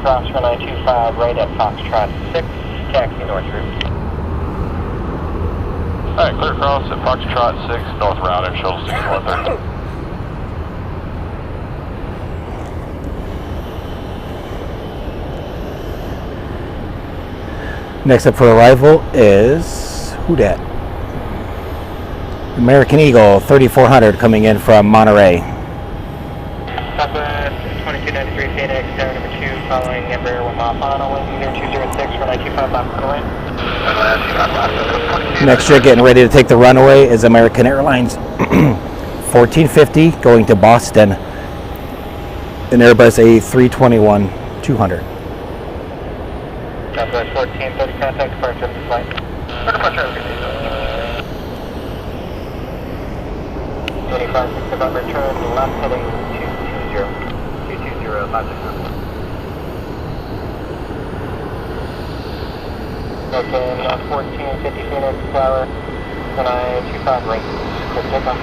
Cross runway 25, right at Foxtrot 6, taxi north route. Alright, clear cross at Foxtrot 6, north route at shuttle 6130. Next up for arrival is, who dat? American Eagle 3400 coming in from Monterey. Southwest 2293 Phoenix, tower number 2, following Embraer 1 mile final, wind 0206, runway 25, left runway. Next year, getting ready to take the runway is American Airlines 1450 going to Boston, an Airbus A321-200. Southwest 1430, contact departure of the flight. Departure of the 25, 6 November, turn left heading 220, 560. Okay, now 1450 Phoenix Tower, runway 25 right, quick takeoff.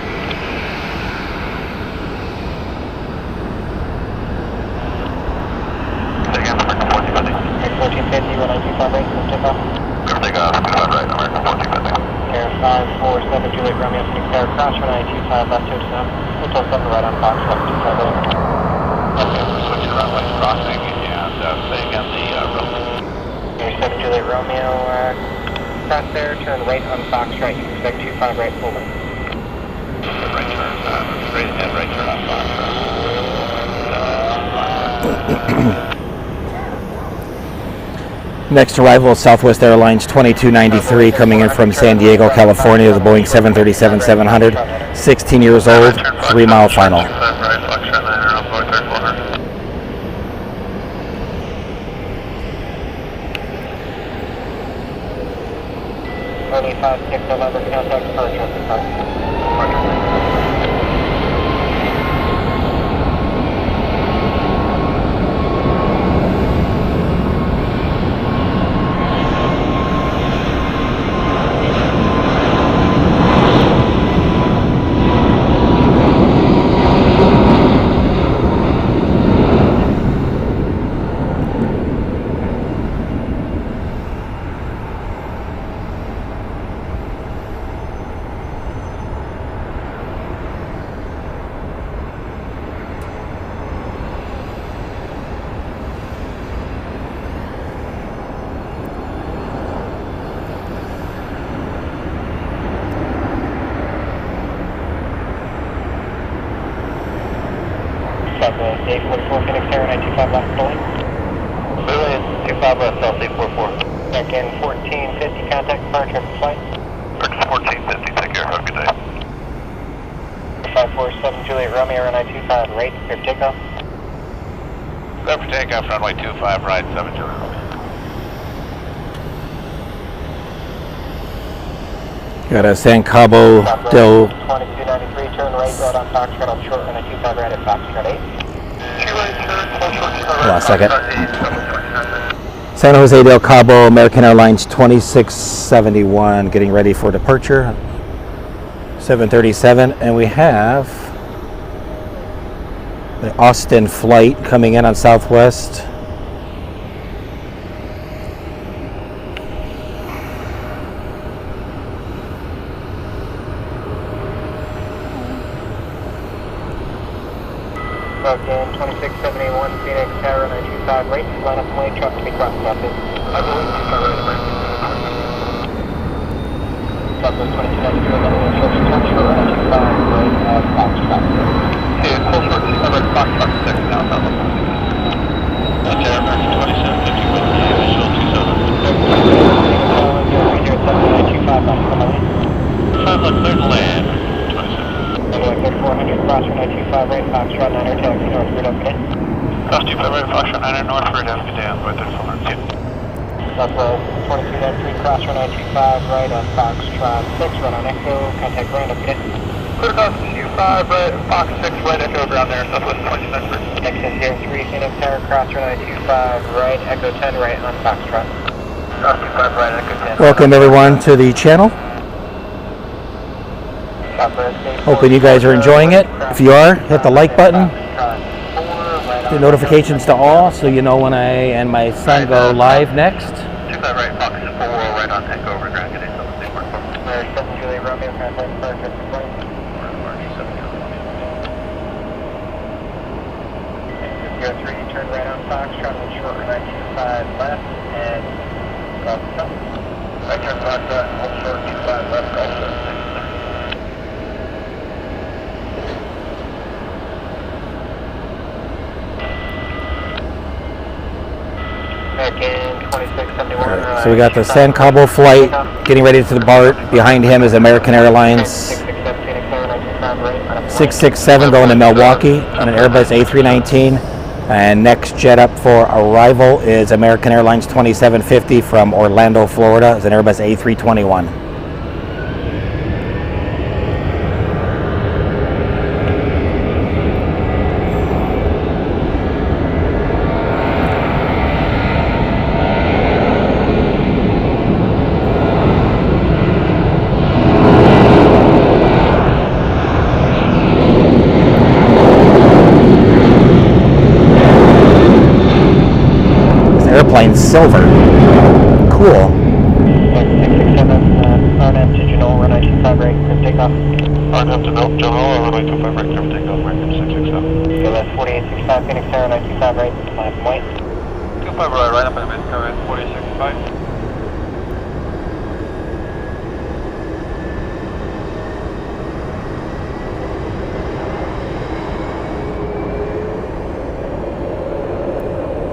Again, American 1450. 1450, runway 25 right, quick takeoff. Clear takeoff, 25 right, American 1450. Air 547 Juliet Romeo, Phoenix Tower, cross runway 25 left to south, hotel 7 right on Fox, left 25 right. Okay, we're switching runways, crossing, and say again the runway. Air 7 Juliet Romeo, cross there, turn right on Foxtrot, you expect 25 right, full length. Right turn, straight ahead, right turn on Foxtrot. Next arrival is Southwest Airlines 2293 coming in from San Diego, California, the Boeing 737-700, 16 years old, 3 mile final. 25, 6 November, contact departure of the flight. Southwest 844 Phoenix Air 925 left delay. Busiest 25 left, South 844. Check in 1450, contact departure of the flight. 1450, take care, have a good day. 547 Juliet Romeo Air 925, right, clear for takeoff. Clear for takeoff, runway 25, right, 7 Juliet Romeo. Got a San Cabo del 2293, turn right, right on Foxtrot, on short runway 25 right at Foxtrot 8. Hold on a second. San Jose del Cabo, American Airlines 2671, getting ready for departure. 737, and we have the Austin flight coming in on Southwest. Again, 2671 Phoenix Tower 925 right, line up and wait, truck to be crossed up. I believe Southwest 2293, level instruction, turn short 925 right at Foxtrot. Okay, full short, right, Foxtrot 6 now, Southwest 2293. That's Air American 2750 with the initial 27. 5 left, clear to land, 27. Runway 3400, cross runway 25 right, Foxtrot 9er, taxi northward, open it. Cross 25 right, Foxtrot 9er, northward, have a good day on board 3400. Southwest 2293, cross runway 25 right on Foxtrot 6, run on Echo, contact ground, open it. Clear cross 25 right, Fox 6 right, Echo ground there, Southwest 2293. Exit 03, Phoenix Tower, cross runway 25 right, Echo 10 right on Foxtrot. Cross 25 right, Echo 10. Welcome everyone to the channel. Hoping you guys are enjoying it. If you are, hit the like button. The notifications to all so you know when I and my son go live next. 25 right, Fox 4 right on Echo over ground, good day, Southwest 844. 7 Juliet Romeo, contact departure for flight. Exit 03, turn right on Foxtrot, and short runway 25 left, and cross the top. Right turn Foxtrot, hold short 25 left, cross the American 2671. So we got the San Cabo flight getting ready to depart. Behind him is American Airlines 667 going to Milwaukee on an Airbus A319. And next jet up for arrival is American Airlines 2750 from Orlando, Florida. It's an Airbus A321. Airplane silver. Cool. 667, RNF to Genoa, runway 25 right, clear takeoff. RNF to Genoa, runway 25 right, clear takeoff, American 667. Okay, that's 4865 Phoenix Air, 925 right, line up and wait. 25 right up in the mid, cover 4865.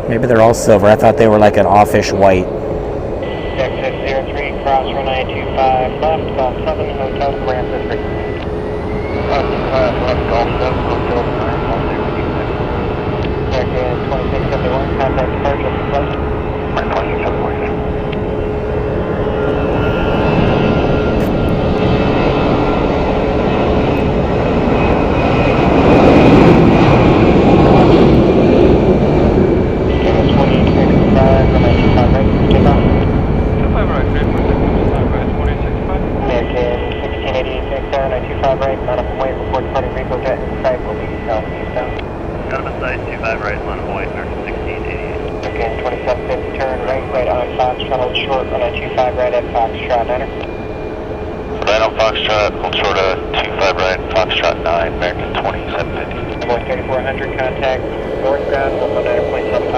Maybe they're all silver. I thought they were like an offish white. Exit 03, cross runway 25 left, Golf 7, Hotel Grand District. Cross 25 left, Golf 7, Hotel Grand American 2671, contact departure for flight. Right, 2671. Short runway 25 right at Foxtrot 9er. Right on Foxtrot, hold short 25 right, Foxtrot 9, American 2750. Runway 3400, contact northbound 119.75.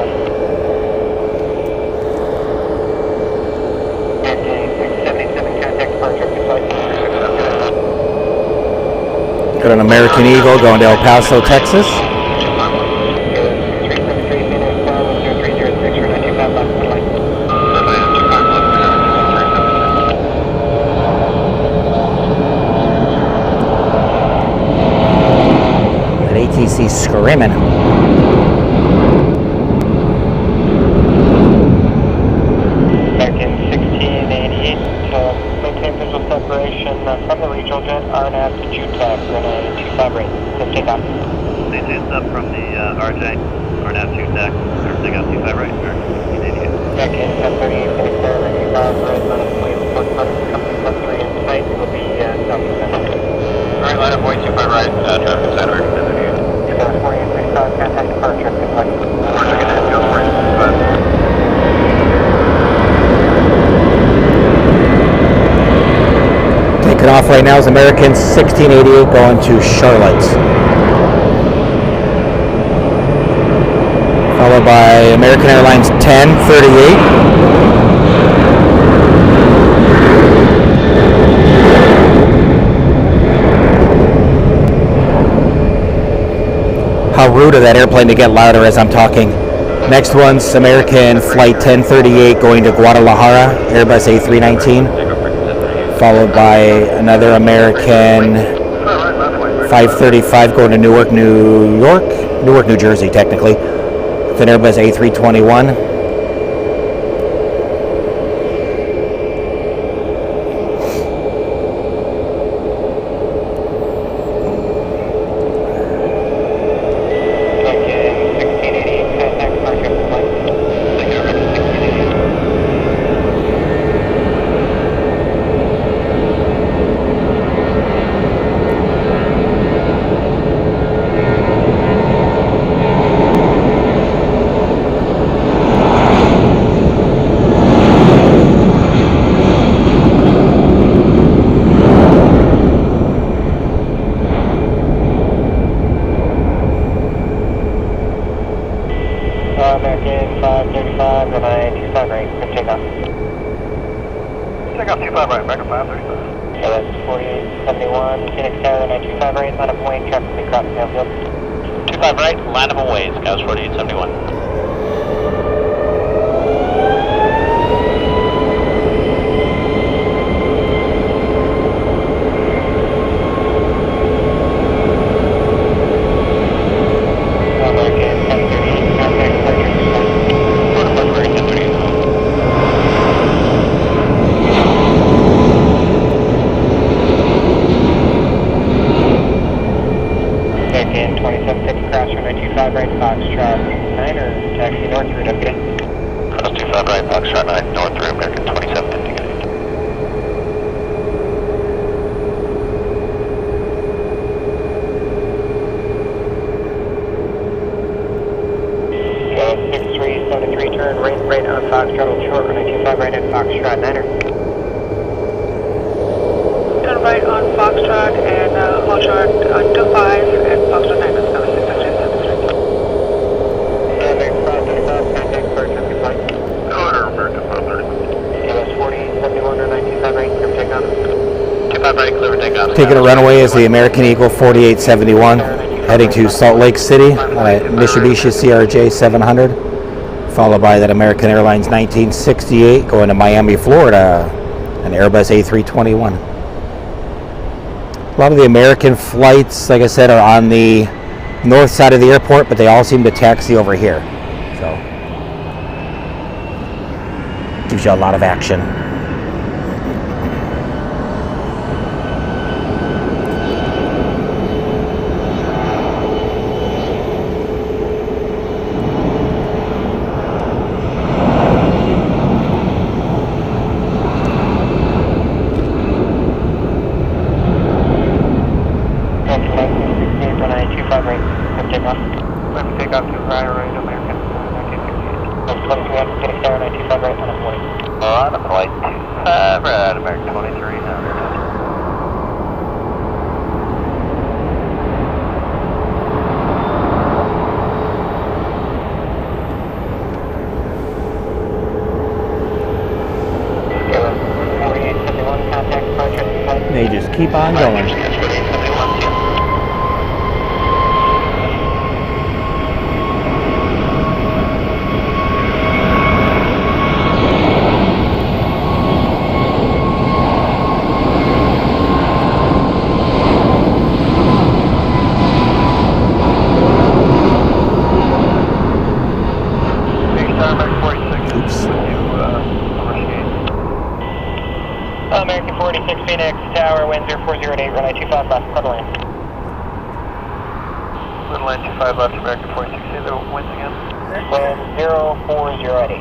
American 677, contact departure for flight. Got an American Eagle going to El Paso, Texas. ATC screaming. American 1688, maintain visual separation from the regional jet, RNAV to JUTAC, runway 25 right, so take off. Maintain sub from the RJ, RNAV 2 TAC, takeoff 25 right, American 1688. American 1038, Phoenix Air, 95 right, line up way, report company plus 3 in sight, will be south of center. Alright, line up way 25 right, traffic inside American 1038. Square 4835, contact departure, good luck. Departure good ahead, go 4835. Taking off right now is American 1688 going to Charlotte. Followed by American Airlines 1038. How rude of that airplane to get louder as I'm talking. Next one's American Flight 1038 going to Guadalajara, Airbus A319. Followed by another American 535 going to Newark, New Jersey technically. It's an Airbus A321. American 535, runway 25 right, good takeoff. Takeoff 25 right, American 535. So that's 4871, Phoenix Air, runway 25 right, line up away, traffic big crowd, downfield. 25 right, line up away, Scouts 4871. American 1038, contact departure. American 27-6, cross runway 25 right, Foxtrot 9er, taxi north route, upgrade. Cross 25 right, Foxtrot 9, north through American 2750, good. Go 6373, turn right on Foxtrot, hold short, runway 25 right at Foxtrot 9er. Turn right on Foxtrot and hold short on 25 and Foxtrot 9 is coming 6373. American 535, contact departure, good flight. Order, American 535. US 4071 or 925 right, clear takeoff. 25 right, clear takeoff. Taking a runaway is the American Eagle 4871 heading to Salt Lake City on a Mitsubishi CRJ 700. Followed by that American Airlines 1968 going to Miami, Florida, an Airbus A321. A lot of the American flights, like I said, are on the north side of the airport, but they all seem to taxi over here. So, gives you a lot of action. Takeoff to right, American 1968. 23 Phoenix Air, 925 right, on a flight. On a flight 25 right, American 2300. They just keep on going. wind 0408, runway 25 left, clear to land. Runway 25 left, American 46, the winds again. Wind 0408.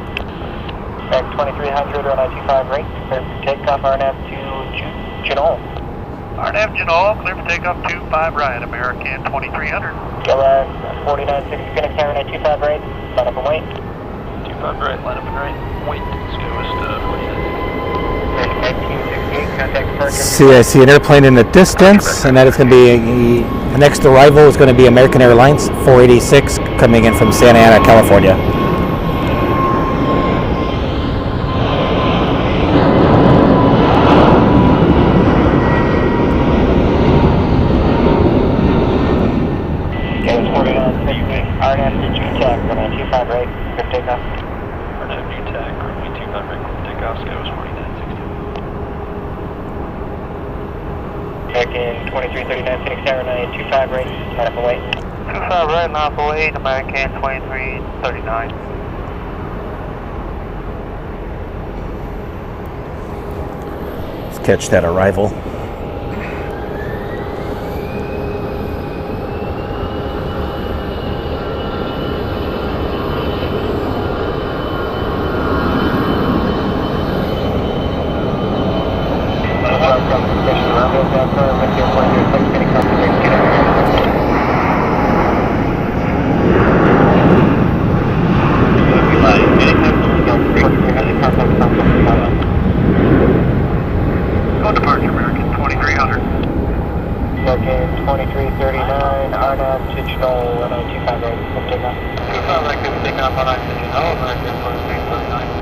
Back 2300, runway 25 right, clear for takeoff, RNAV to Genoa. RNAV Genoa, clear for takeoff 25 right, American 2300. Go ahead, 4960, Phoenix Tower, runway 25 right, line up and wait. 25 right, line up and right, wait, Busiest 1968, contact departure. See, I see an airplane in the distance, and that is going to be the next arrival is going to be American Airlines 486 coming in from Santa Ana, California. Okay, it's 4960, RNAV to GTAC, runway 25 right, clear for takeoff. RNAV GTAC, runway 25 right, clear for takeoff, Skywas 4960. American 2339, Phoenix Tower, runway 25 right, line up and wait. 25 right, line up and wait, American 2339. Let's catch that arrival. Go departure, American 2300. American 2339, RNAV to Genoa, runway 25 right, clear for takeoff. 25 right, clear for takeoff, RNAV to Genoa, American 2339.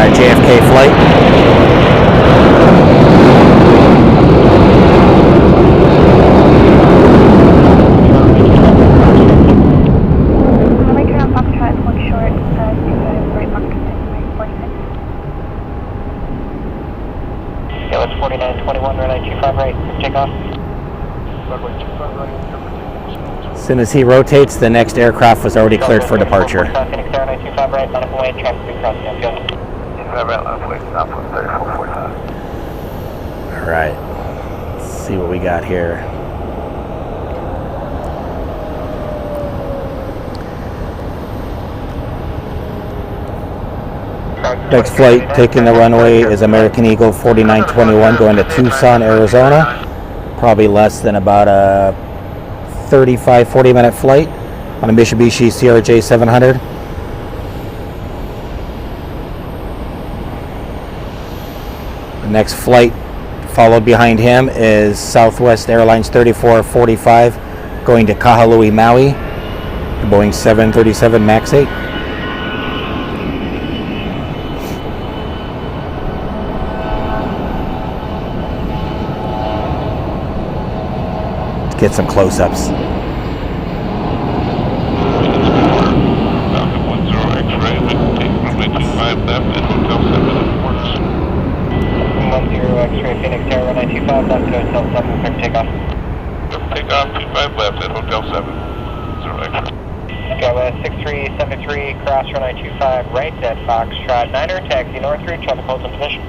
JFK flight. Runway turn on Foxtrot, one short, 25 right, Foxtrot, runway 46. Yeah, it's 4921, runway 25 right, clear for takeoff. Runway 25 right, clear for takeoff. As soon as he rotates, the next aircraft was already cleared for departure. Phoenix Tower, runway 25 right, line up and wait, traffic crossing downfield. 25 right, line up and wait, Southwest 3445. All right. Let's see what we got here. Next flight taking the runway is American Eagle 4921 going to Tucson, Arizona. Probably less than about a 35-40 minute flight on a Mitsubishi CRJ 700. The next flight followed behind him is Southwest Airlines 3445 going to Kahului, Maui, Boeing 737 MAX 8. Let's get some close-ups. X-ray, Phoenix Tower, runway 25 left at Hotel 7, clear for takeoff. Takeoff 25 left at Hotel 7, 0 X-ray. Skywest 6373, cross runway 25 right at Foxtrot 9er, taxi north route, traffic holds in position.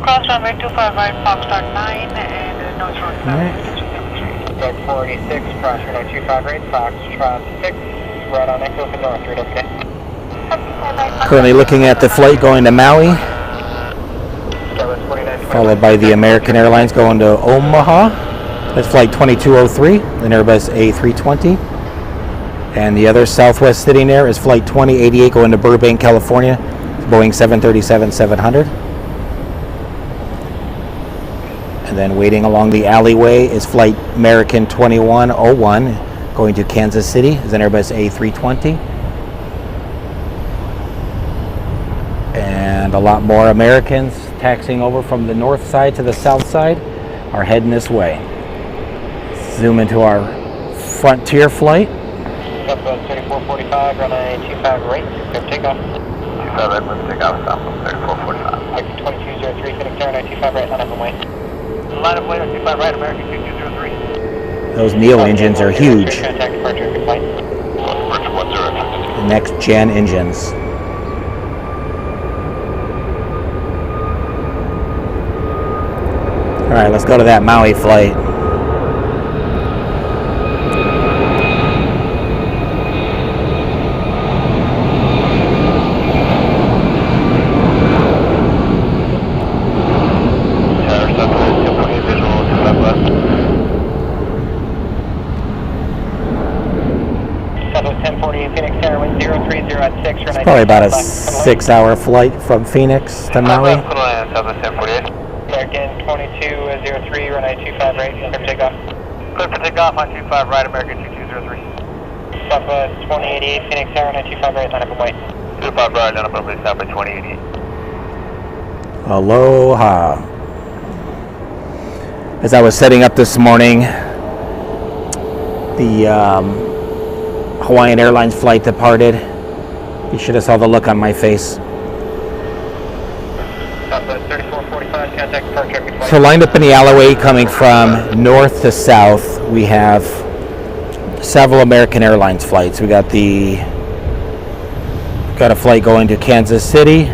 Cross runway 25 right, Foxtrot 9, and North Road 7. Deck 486, cross runway 25 right, Foxtrot 6, right on Echo for north route, okay. Currently looking at the flight going to Maui, followed by the American Airlines going to Omaha. That's flight 2203, an Airbus A320. And the other Southwest sitting there is flight 2088 going to Burbank, California, Boeing 737-700. And then waiting along the alleyway is flight American 2101 going to Kansas City, is an Airbus A320. And a lot more Americans taxiing over from the north side to the south side are heading this way. Zoom into our Frontier flight. Southwest 3445, runway 25 right, clear takeoff. 25 right, let's take off, Southwest 3445. 2203, Phoenix Air, 95 right, line up and wait. Line up, wait, 25 right, American 2203. Those Neo engines are huge. Contact departure, good flight. The next gen engines. All right, let's go to that Maui flight. It's probably about a 6-hour flight from Phoenix to Maui. American 2203, runway 25 right, clear for takeoff. Clear for takeoff on 25 right, American 2203. Southwest 2088, Phoenix Air, runway 25 right, line up and wait. 25 right, line up and wait, Southwest 2088. Aloha. As I was setting up this morning, the Hawaiian Airlines flight departed. You should have saw the look on my face. Southwest 3445, contact departure. So lined up in the alleyway coming from north to south, we have several American Airlines flights. We got a flight going to Kansas City,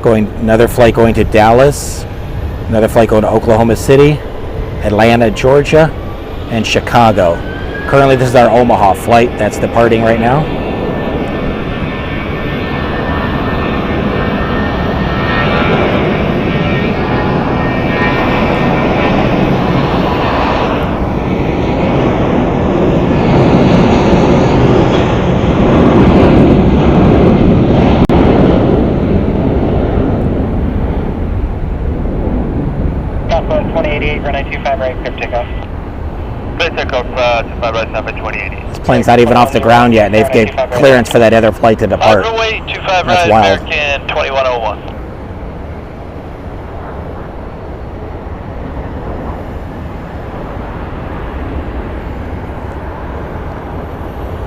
another flight going to Dallas, another flight going to Oklahoma City, Atlanta, Georgia, and Chicago. Currently, this is our Omaha flight that's departing right now. Southwest 2088, runway 25 right, clear for takeoff. Clear takeoff, 25 right, Southwest 2088. This plane's not even off the ground yet. They've gave clearance for that other flight to depart. Runway 25 That's right, wild. American 2101.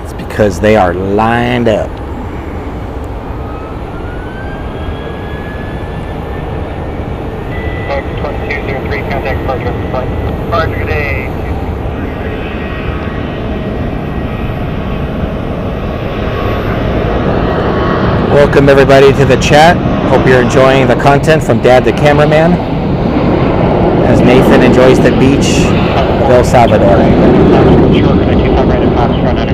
It's because they are lined up. American 2203, contact departure, flight. Departure, good day. Welcome everybody to the chat. Hope you're enjoying the content from Dad the Cameraman as Nathan enjoys the beach of El Salvador. Short, runway 25 right at Foxtrot, under.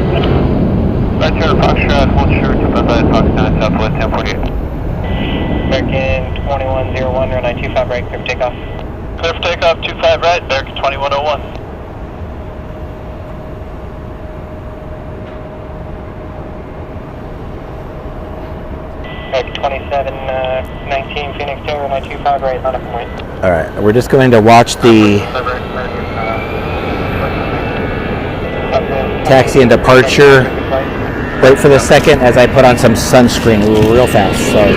Right here, Foxtrot, hold short, 25 right, Foxtrot, Southwest 1048. American 2101, runway 25 right, clear for takeoff. Clear for takeoff, 25 right, American 2101. American 2719, Phoenix Air, runway 25 right, line up and wait. All right, we're just going to watch the taxi and departure. Wait for the second as I put on some sunscreen real fast. So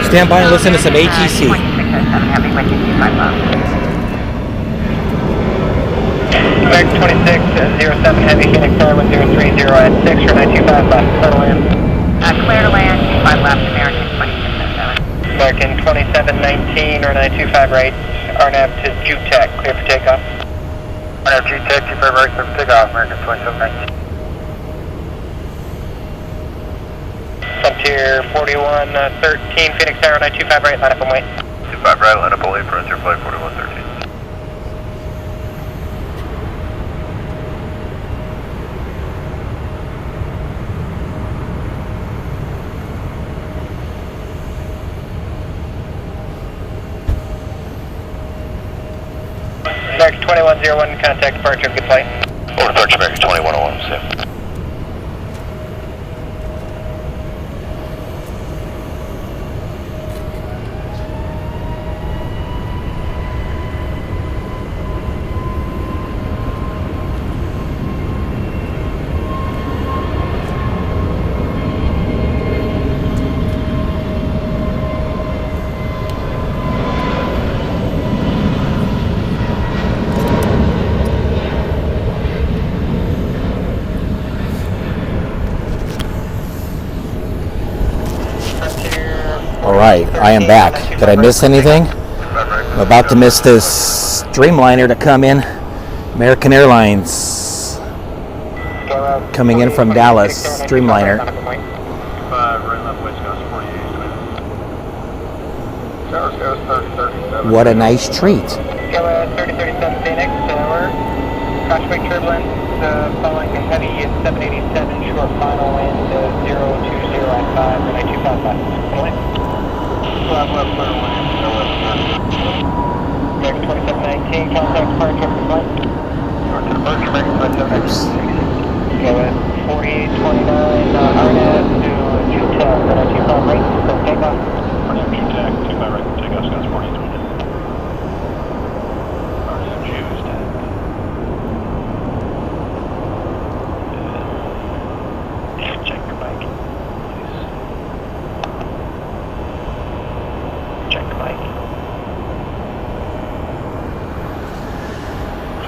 stand by and listen to some ATC. American 2607, heavy, Phoenix Air, 1030 at 6, runway 25 left, clear to land. Clear to land, 25 left, American 2607. American 2719, runway 25 right, RNAV to JUTEC, clear for takeoff. RNAV JUTEC, 25 right, clear for takeoff, American 2719. Frontier 4113, Phoenix Air, runway 25 right, line up and wait. 25 right, line up and wait, Frontier flight 4113. American 2101, contact departure, good flight. Over departure, American 2101, safe. All right, I am back. Did I miss anything? I'm about to miss this Dreamliner to come in. American Airlines coming in from Dallas. Dreamliner. What a nice treat. 3037 Phoenix, crosswind turbulence, following a heavy 787 short final wind 020 at 5, runway 25 left. Wind. Left clear wind, American 2719, contact departure from flight. Departure, American 2719. Go at 4829, RNAV to Jutel, runway 25 right, for takeoff. RNAV Jutel, 25 right, takeoff, Scott's 4829.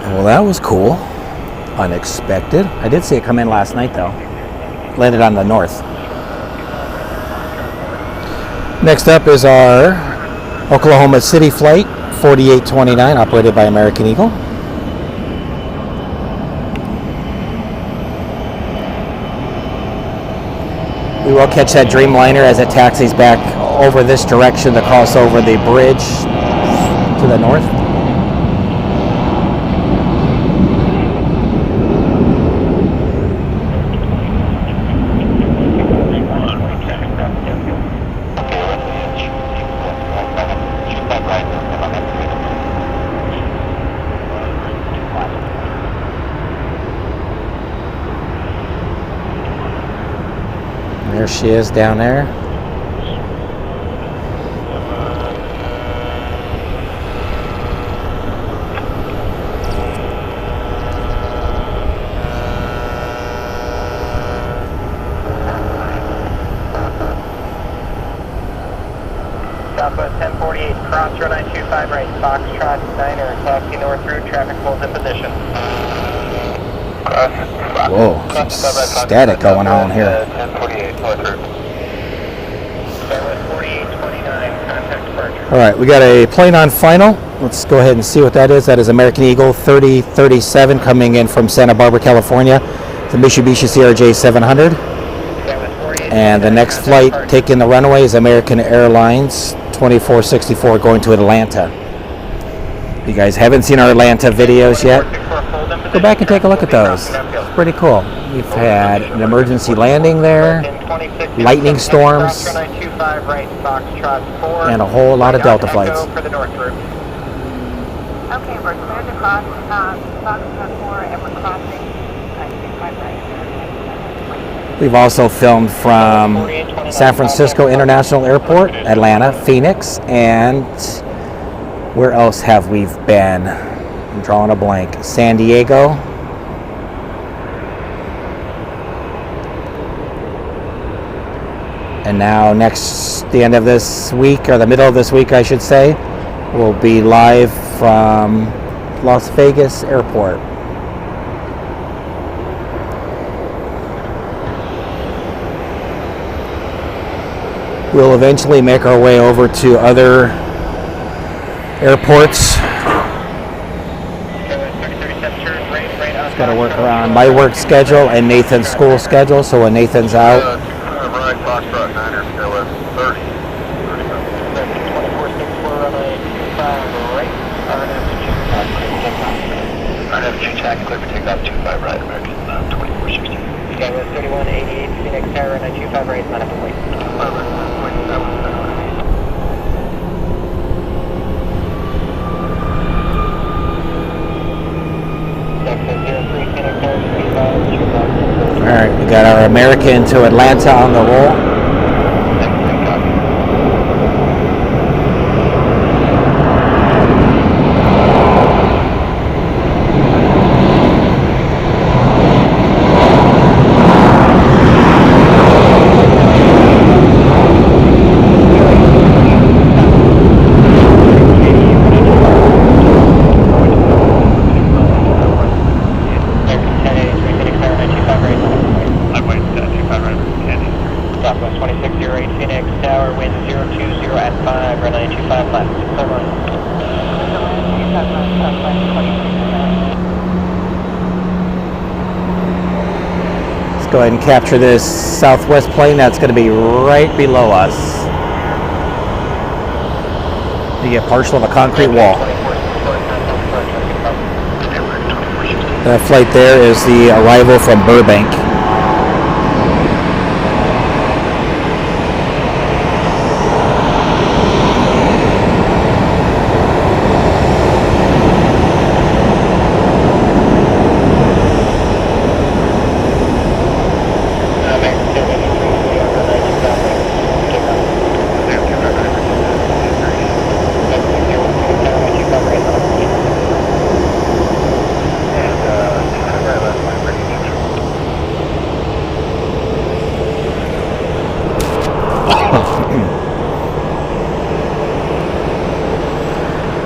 Well, that was cool. Unexpected. I did see it come in last night, though. Landed on the north. Next up is our Oklahoma City flight, 4829, operated by American Eagle. We will catch that Dreamliner as it taxis back over this direction to cross over the bridge to the north. There she is down there. Southwest 1048, cross runway 25 right, Foxtrot Niner, taxi north route, traffic holds in position. Whoa, some static going on here. 1048, north route. Southwest 4829, contact departure. All right, we got a plane on final. Let's go ahead and see what that is. That is American Eagle 3037 coming in from Santa Barbara, California. The Mitsubishi CRJ 700. And the next flight taking the runway is American Airlines 2464 going to Atlanta. If you guys haven't seen our Atlanta videos yet, go back and take a look at those. It's pretty cool. We've had an emergency landing there, lightning storms, and a whole lot of Delta flights. Okay, we're clear to cross Foxtrot 4 and we're crossing 25 right. We've also filmed from San Francisco International Airport, Atlanta, Phoenix, and where else have we been? I'm drawing a blank. San Diego. And now the end of this week, or the middle of this week I should say, we'll be live from Las Vegas Airport. We'll eventually make our way over to other airports. Just got to work around my work schedule and Nathan's school schedule, so when Nathan's out, clear for takeoff 25 right, American 2460. Skywest 3188, Phoenix Tower, 925 right, line up and wait. Alright, we got our American to Atlanta on the roll. Southwest 020 at 5, runway 25 left, 601. Let's go ahead and capture this Southwest plane that's going to be right below us. You get partial of a concrete wall. That flight there is the arrival from Burbank.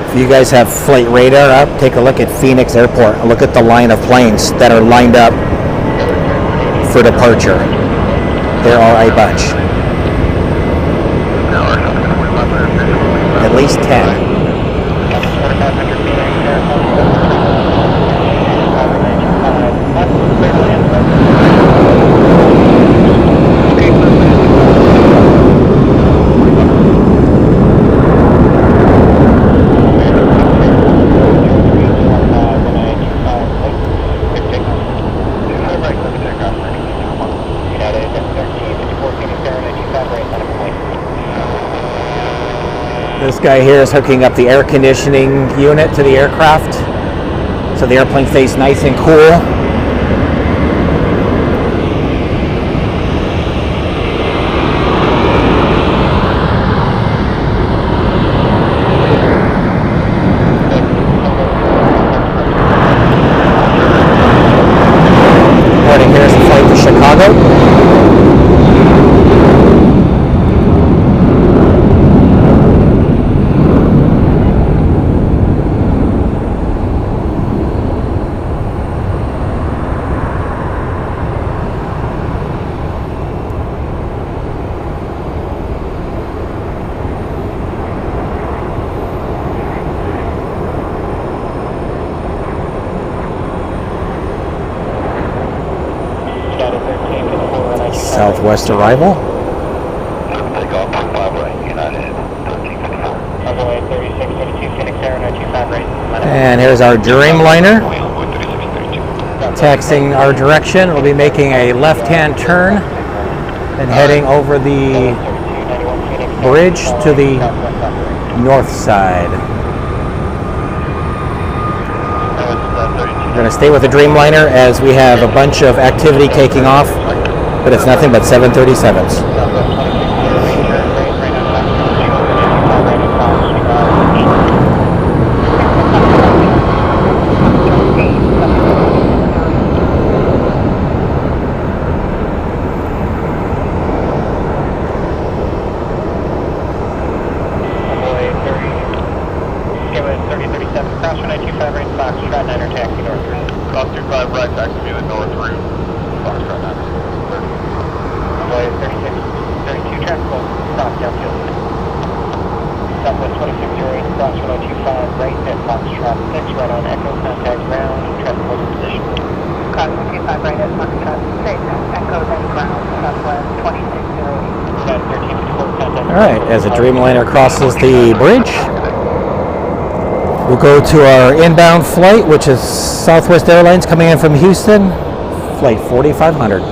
If you guys have flight radar up, take a look at Phoenix Airport. Look at the line of planes that are lined up for departure. There are a bunch. At least 10. This guy here is hooking up the air conditioning unit to the aircraft so the airplane stays nice and cool. Morning, here's the flight to Chicago. Southwest arrival. Takeoff 25 right, United 1354. Runway 3632, Phoenix Air, 925 right. And here's our Dreamliner. Taxiing our direction. We'll be making a left-hand turn and heading over the bridge to the north side. We're going to stay with the Dreamliner as we have a bunch of activity taking off, but it's nothing but 737s. Alright, as the Dreamliner crosses the bridge, we'll go to our inbound flight, which is Southwest Airlines coming in from Houston, flight 4500.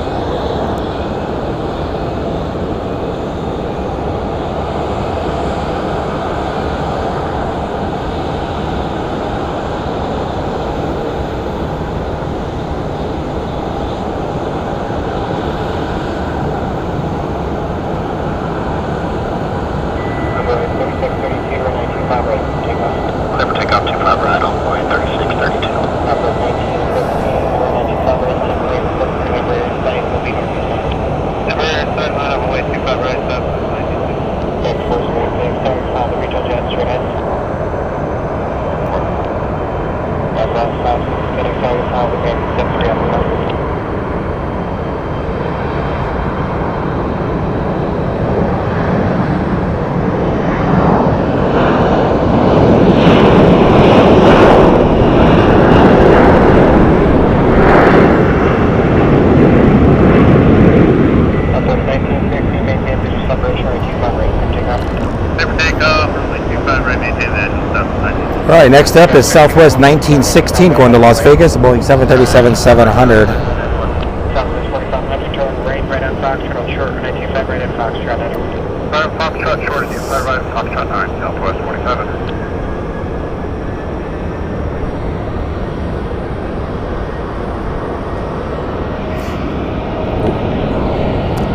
25 right, clear takeoff. Clear for takeoff, runway 25 right, maintain that. All right, next up is Southwest 1916 going to Las Vegas, Boeing 737-700. Southwest 4500, turn right on Foxtrot, short, 925 right at Foxtrot, Right on Foxtrot, short, 25 right at Foxtrot 9, Southwest 47.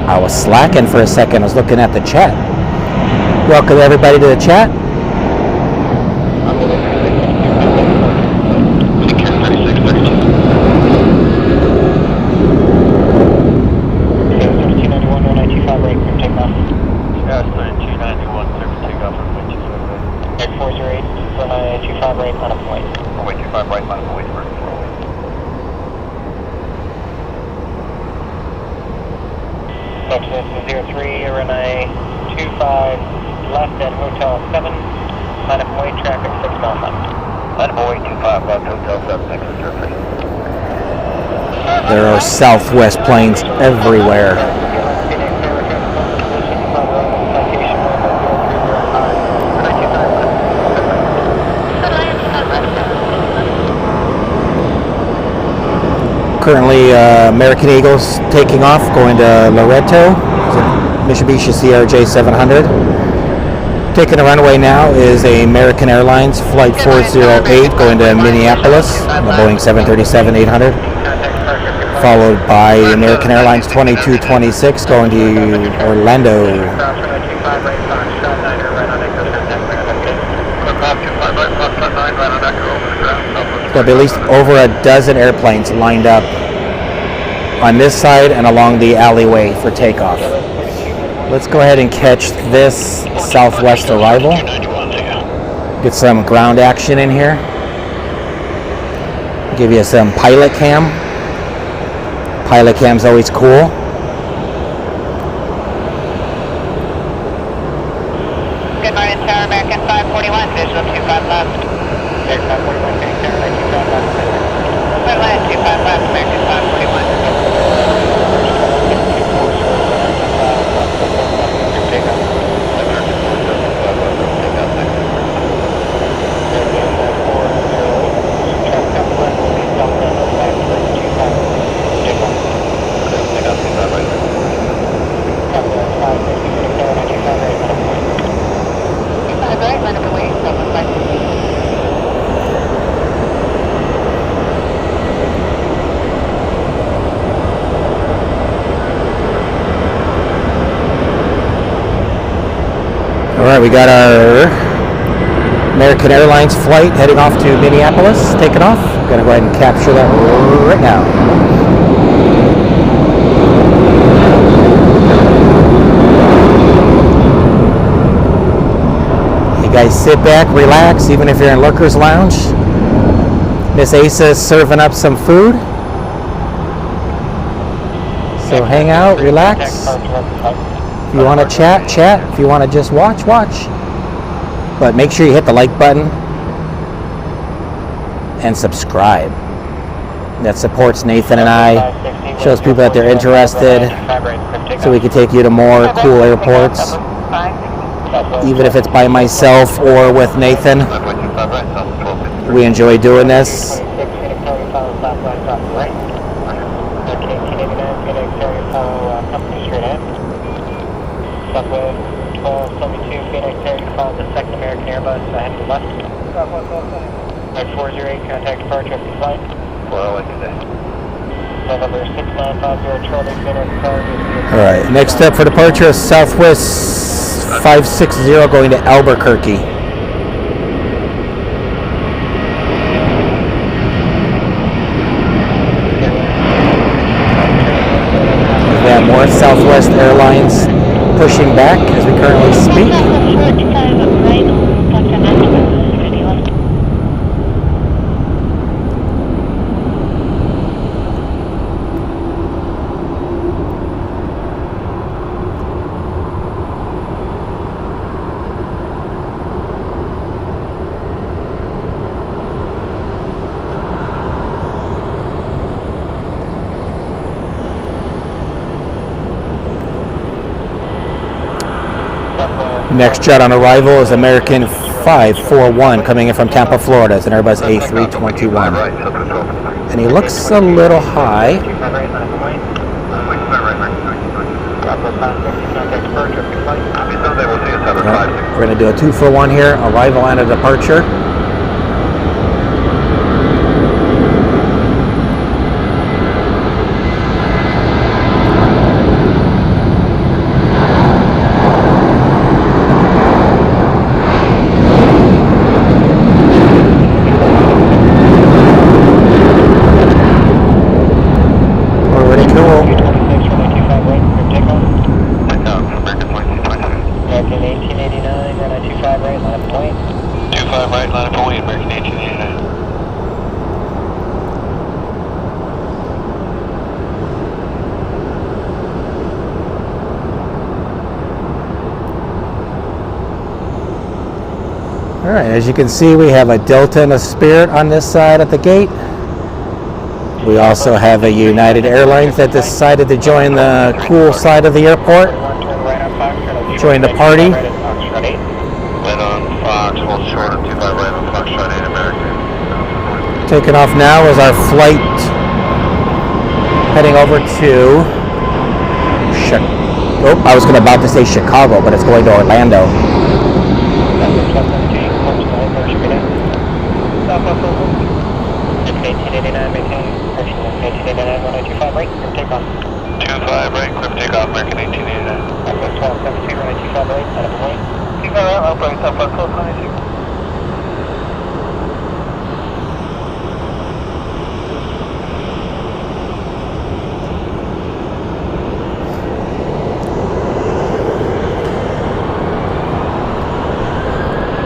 I was slacking for a second. I was looking at the chat. Welcome everybody to the chat. Secure 3632. 3291, 925 right, clear takeoff. Yes, 9291, clear for takeoff, runway 25 right. Air 408, runway 25 right, on a point. Runway 25 right, line of way for control. Texas 03, runway 25 left at Hotel 7, line of way traffic 6 miles left. Line of way 25 left, Hotel 7, Texas 03. There are Southwest planes everywhere. Currently, American Eagles taking off, going to Loreto, Mitsubishi CRJ 700. Taking the runway now is a American Airlines Flight 408 going to Minneapolis, the Boeing 737-800. Followed by American Airlines 2226 going to Orlando. There'll be at least over a dozen airplanes lined up on this side and along the alleyway for takeoff. Let's go ahead and catch this Southwest arrival. Get some ground action in here. Give you some pilot cam. Pilot cam's always cool. Good morning, Tower American 541, visual 25 left. Air 541, take care, 925 left. Atlanta 25 left, American 541. Alright, we got our American Airlines flight heading off to Minneapolis, taking off. Gonna go ahead and capture that right now. You guys sit back, relax, even if you're in Lurker's Lounge. Miss Asa's serving up some food. So hang out, relax. If you want to chat, chat. If you want to just watch, watch. But make sure you hit the like button and subscribe. That supports Nathan and I, shows people that they're interested, so we can take you to more cool airports, even if it's by myself or with Nathan. We enjoy doing this. Southwest 1272, Phoenix Air, you follow the second American Airbus ahead to the left. Flight 408, contact departure of the flight. November 6950, Charlie, Phoenix, Alright, next up for departure is Southwest 560 going to Albuquerque. We have more Southwest Airlines pushing back as we currently speak. Next jet on arrival is American 541 coming in from Tampa, Florida. It's an Airbus A321. And he looks a little high. We're going to do a 2-for-1 here, arrival and a departure. Alright, as you can see, we have a Delta and a Spirit on this side at the gate. We also have a United Airlines that decided to join the cool side of the airport. Join the party. Taking off now is our flight heading over to I was about to say Chicago, but it's going to Orlando.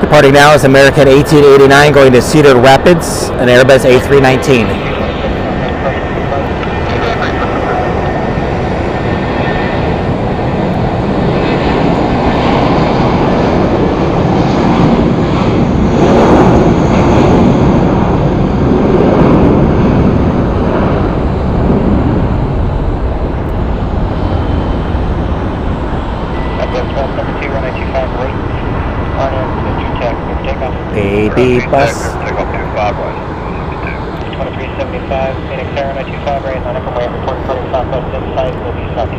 Departing now is American 1889 going to Cedar Rapids, an Airbus A319. AB bus.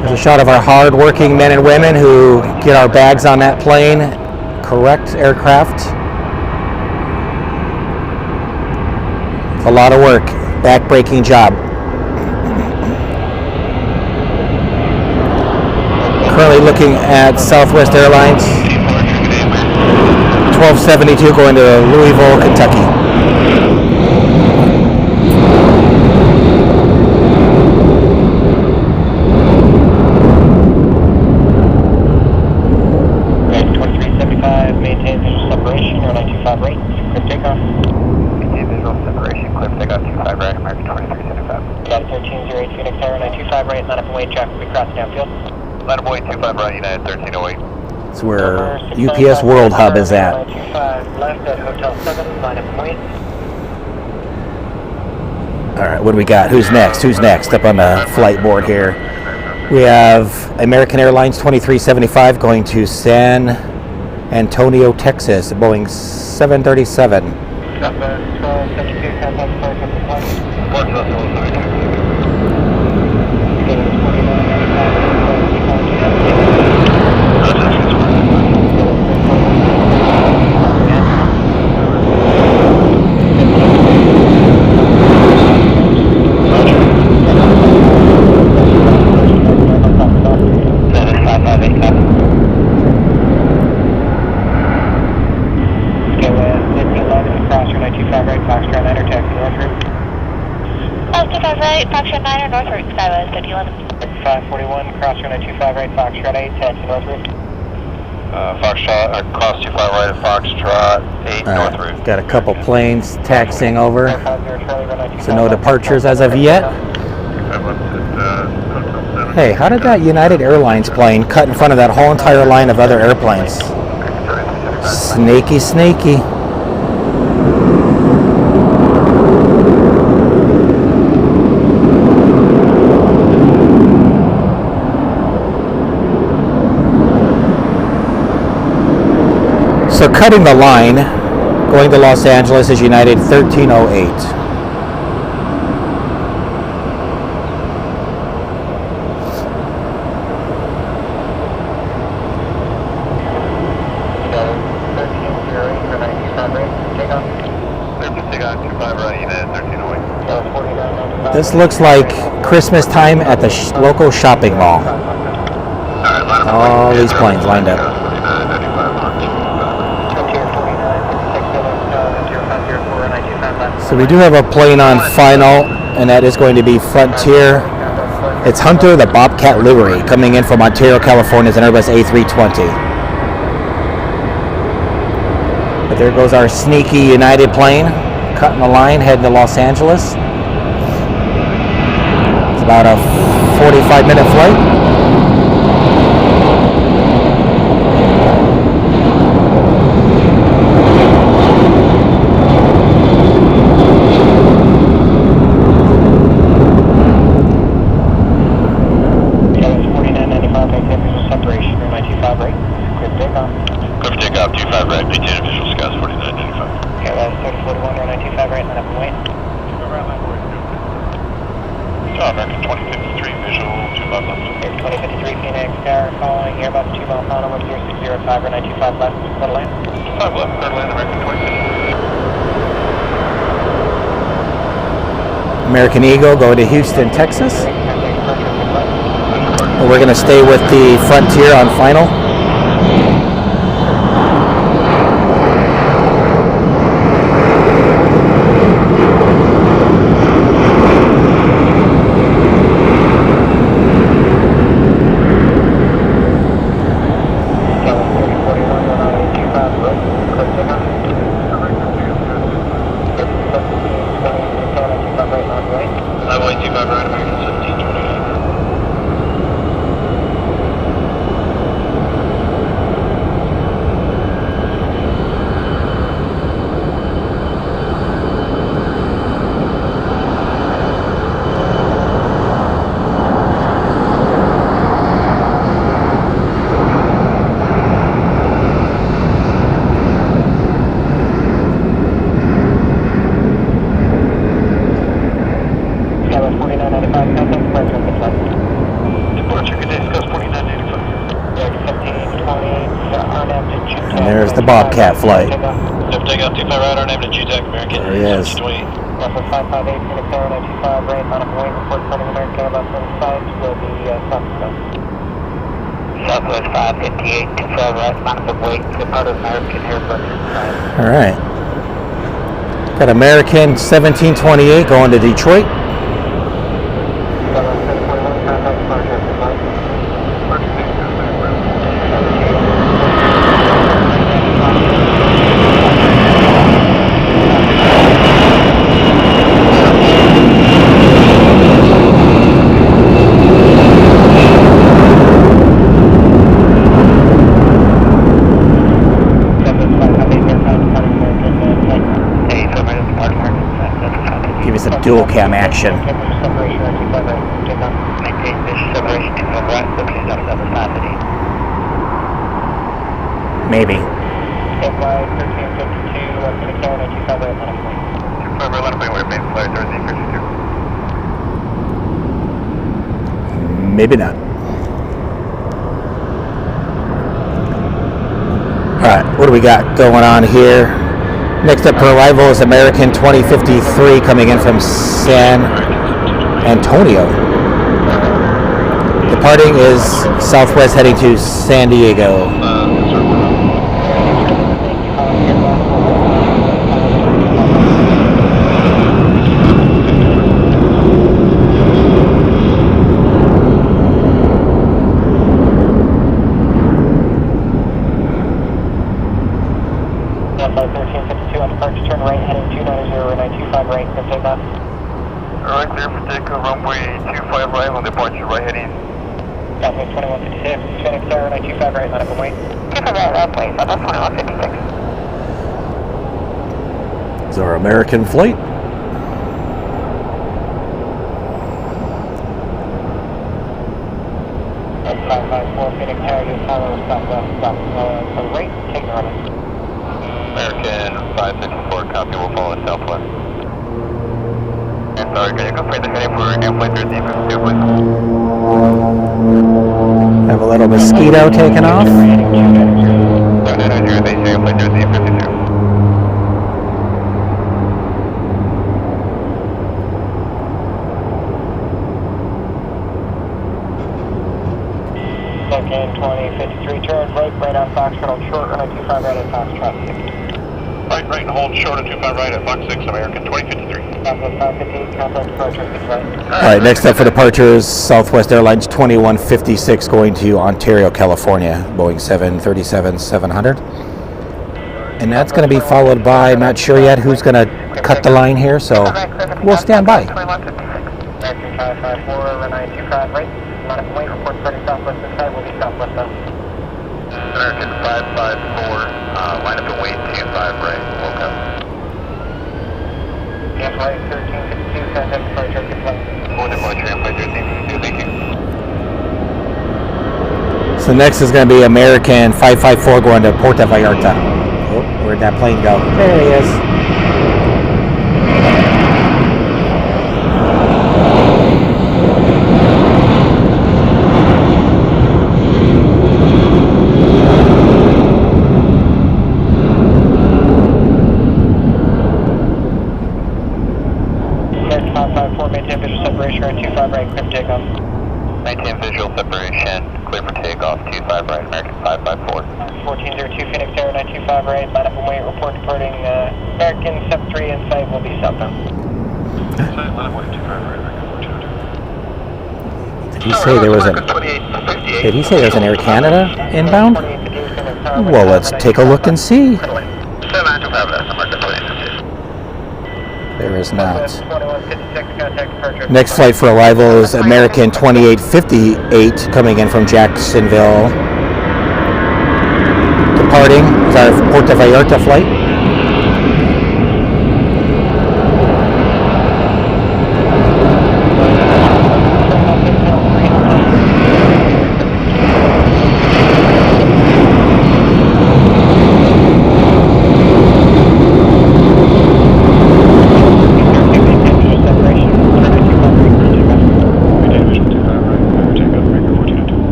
There's a shot of our hard-working men and women who get our bags on that plane. Correct aircraft. It's a lot of work. Back-breaking job. Currently looking at Southwest Airlines. 1272 going to Louisville, Kentucky. Okay, 2375, maintain visual separation, airline 25 right, clear takeoff. Maintain visual separation, clear takeoff, 25 right, American 2375. Got 1308, Phoenix airline 25 right, line up and wait, traffic, we cross downfield. Line up and wait, 25 right, United 1308. That's where UPS World Hub is at. Alright, what do we got? Who's next? Who's next up on the flight board here? We have American Airlines 2375 going to San Antonio, Texas, Boeing 737. Foxtrot 9 or North Route, Skywest 5011. 541, cross runway 25 right, Foxtrot 8, taxi North Route. Foxtrot, cross 25 right, Foxtrot 8, North Route. Got a couple planes taxiing over. So no departures as of yet. Hey, how did that United Airlines plane cut in front of that whole entire line of other airplanes? Snaky, snaky. So cutting the line, going to Los Angeles is United 1308. This looks like Christmas time at the local shopping mall. All these planes lined up. So we do have a plane on final, and that is going to be Frontier. It's Hunter, the Bobcat livery, coming in from Ontario, California. It's an Airbus A320. But there goes our sneaky United plane, cutting the line, heading to Los Angeles. It's about a 45-minute flight. American 2053, visual 25 left. 2053, Phoenix Tower, calling Airbus 2 miles final, 0605 or 925 left, clear land. 5 left, clear land, American 2053. American Eagle going to Houston, Texas. And we're going to stay with the Frontier on final. And there's the Bobcat flight. Takeoff 25 right, our name to GTAC, American. There he is. Southwest 558, Phoenix Air, 925, right, on a point, report turning American Airbus on the side, will be Southwest 558, 25 right, on the wait, depart American Airbus inside. All right. Got American 1728 going to Detroit. Dual cam action. Maybe. Maybe not. Alright, what do we got going on here? Next up for arrival is American 2053 coming in from San Antonio. Departing is Southwest heading to San Diego. Turn right, heading 290 or 925 right, for takeoff. Alright, clear for takeoff, runway 25 right, on departure right heading. Southwest 2156, Phoenix Air, 925 right, line up and wait. 25 right, runway, Southwest 2156. It's our American flight. That's 554, Phoenix Air, you follow Southwest, the right, take the runway. American 554, copy, we'll follow southwest. And sorry, can you confirm the heading for airplane 1352, please? Have a little mosquito taking off. 7990, base airplane 1352. Second 2053, turn right on Foxtrot, hold short, runway 25 right at Foxtrot 6. Right and hold short of 25 right at Fox 6, American 2053. Southwest 558, contact departure, 6 right. All right, next up for departures, Southwest Airlines 2156 going to Ontario, California, Boeing 737-700. And that's going to be followed by, I'm not sure yet who's going to cut the line here, so we'll stand by. American 554, runway 25 right. Line up wait, report starting southwest this side, will be southwest now. American 554, line up and wait 25 right, welcome. Yes, flight 1352, contact departure, good flight. Forward departure, airplane 1352, thank you. So next is going to be American 554 going to Puerto Vallarta. Oh, where'd that plane go? There he is. Maintain visual separation, right 25 right, clear for takeoff. Maintain visual separation, clear for takeoff, 25 right, American 554. 1402 Phoenix Air, 925 right, line up and wait, report departing American 73 in sight, will be southbound. Line up wait 25 right, American 1402. Did he say there was Did he say there's an Air Canada inbound? Well, let's take a look and see. There is not. Next flight for arrival is American 2858 coming in from Jacksonville. Departing is our Puerto Vallarta flight.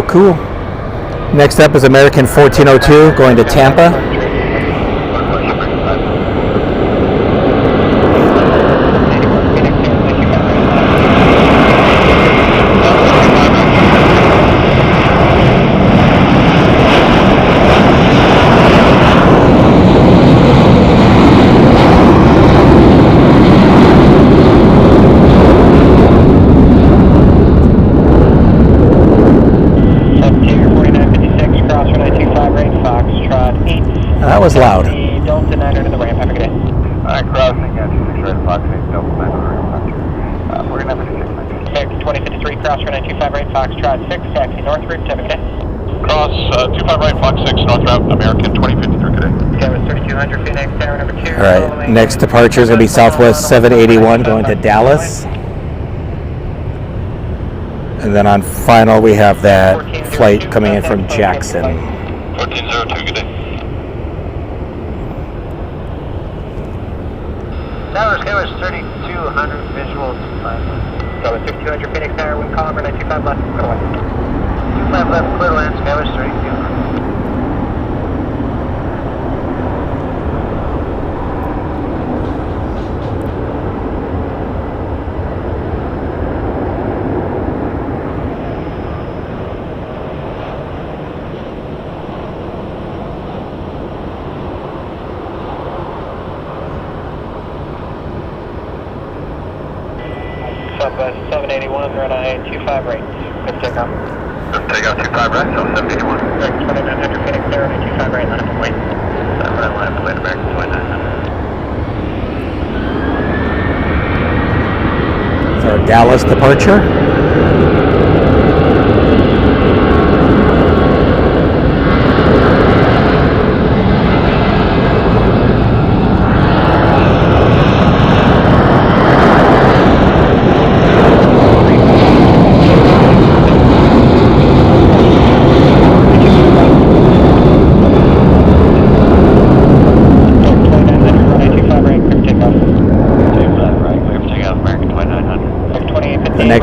Cool. Next up is American 1402 going to Tampa. That was loud. Delta 9 under the ramp, have a good day. Alright, crossing at 26 right, Fox 8, Delta 9 under ramp. We're going to have a 6 American 2053, cross runway 25 right, Foxtrot 6, taxi north route, have a good day. Cross 25 right, Fox 6, north route, American 2053, good day. Kevin 3200, Phoenix, Tower number 2. All right, next departure is going to be Southwest 781 going to Dallas. And then on final, we have that flight coming in from Jackson. 1402, good day. Towers, Kevin 3200, visual 25. Kevin 6200, Phoenix, Tower, wind column, 925 left, clear to land. 25 left, clear to land, Kevin 3200. Southwest 781, runway 25 right. Good takeoff. Just take out 25 right, so 781. Direct 2900, Phoenix, Tower, 25 right, line up and wait. Line up and wait, American 2900. It's our Dallas departure.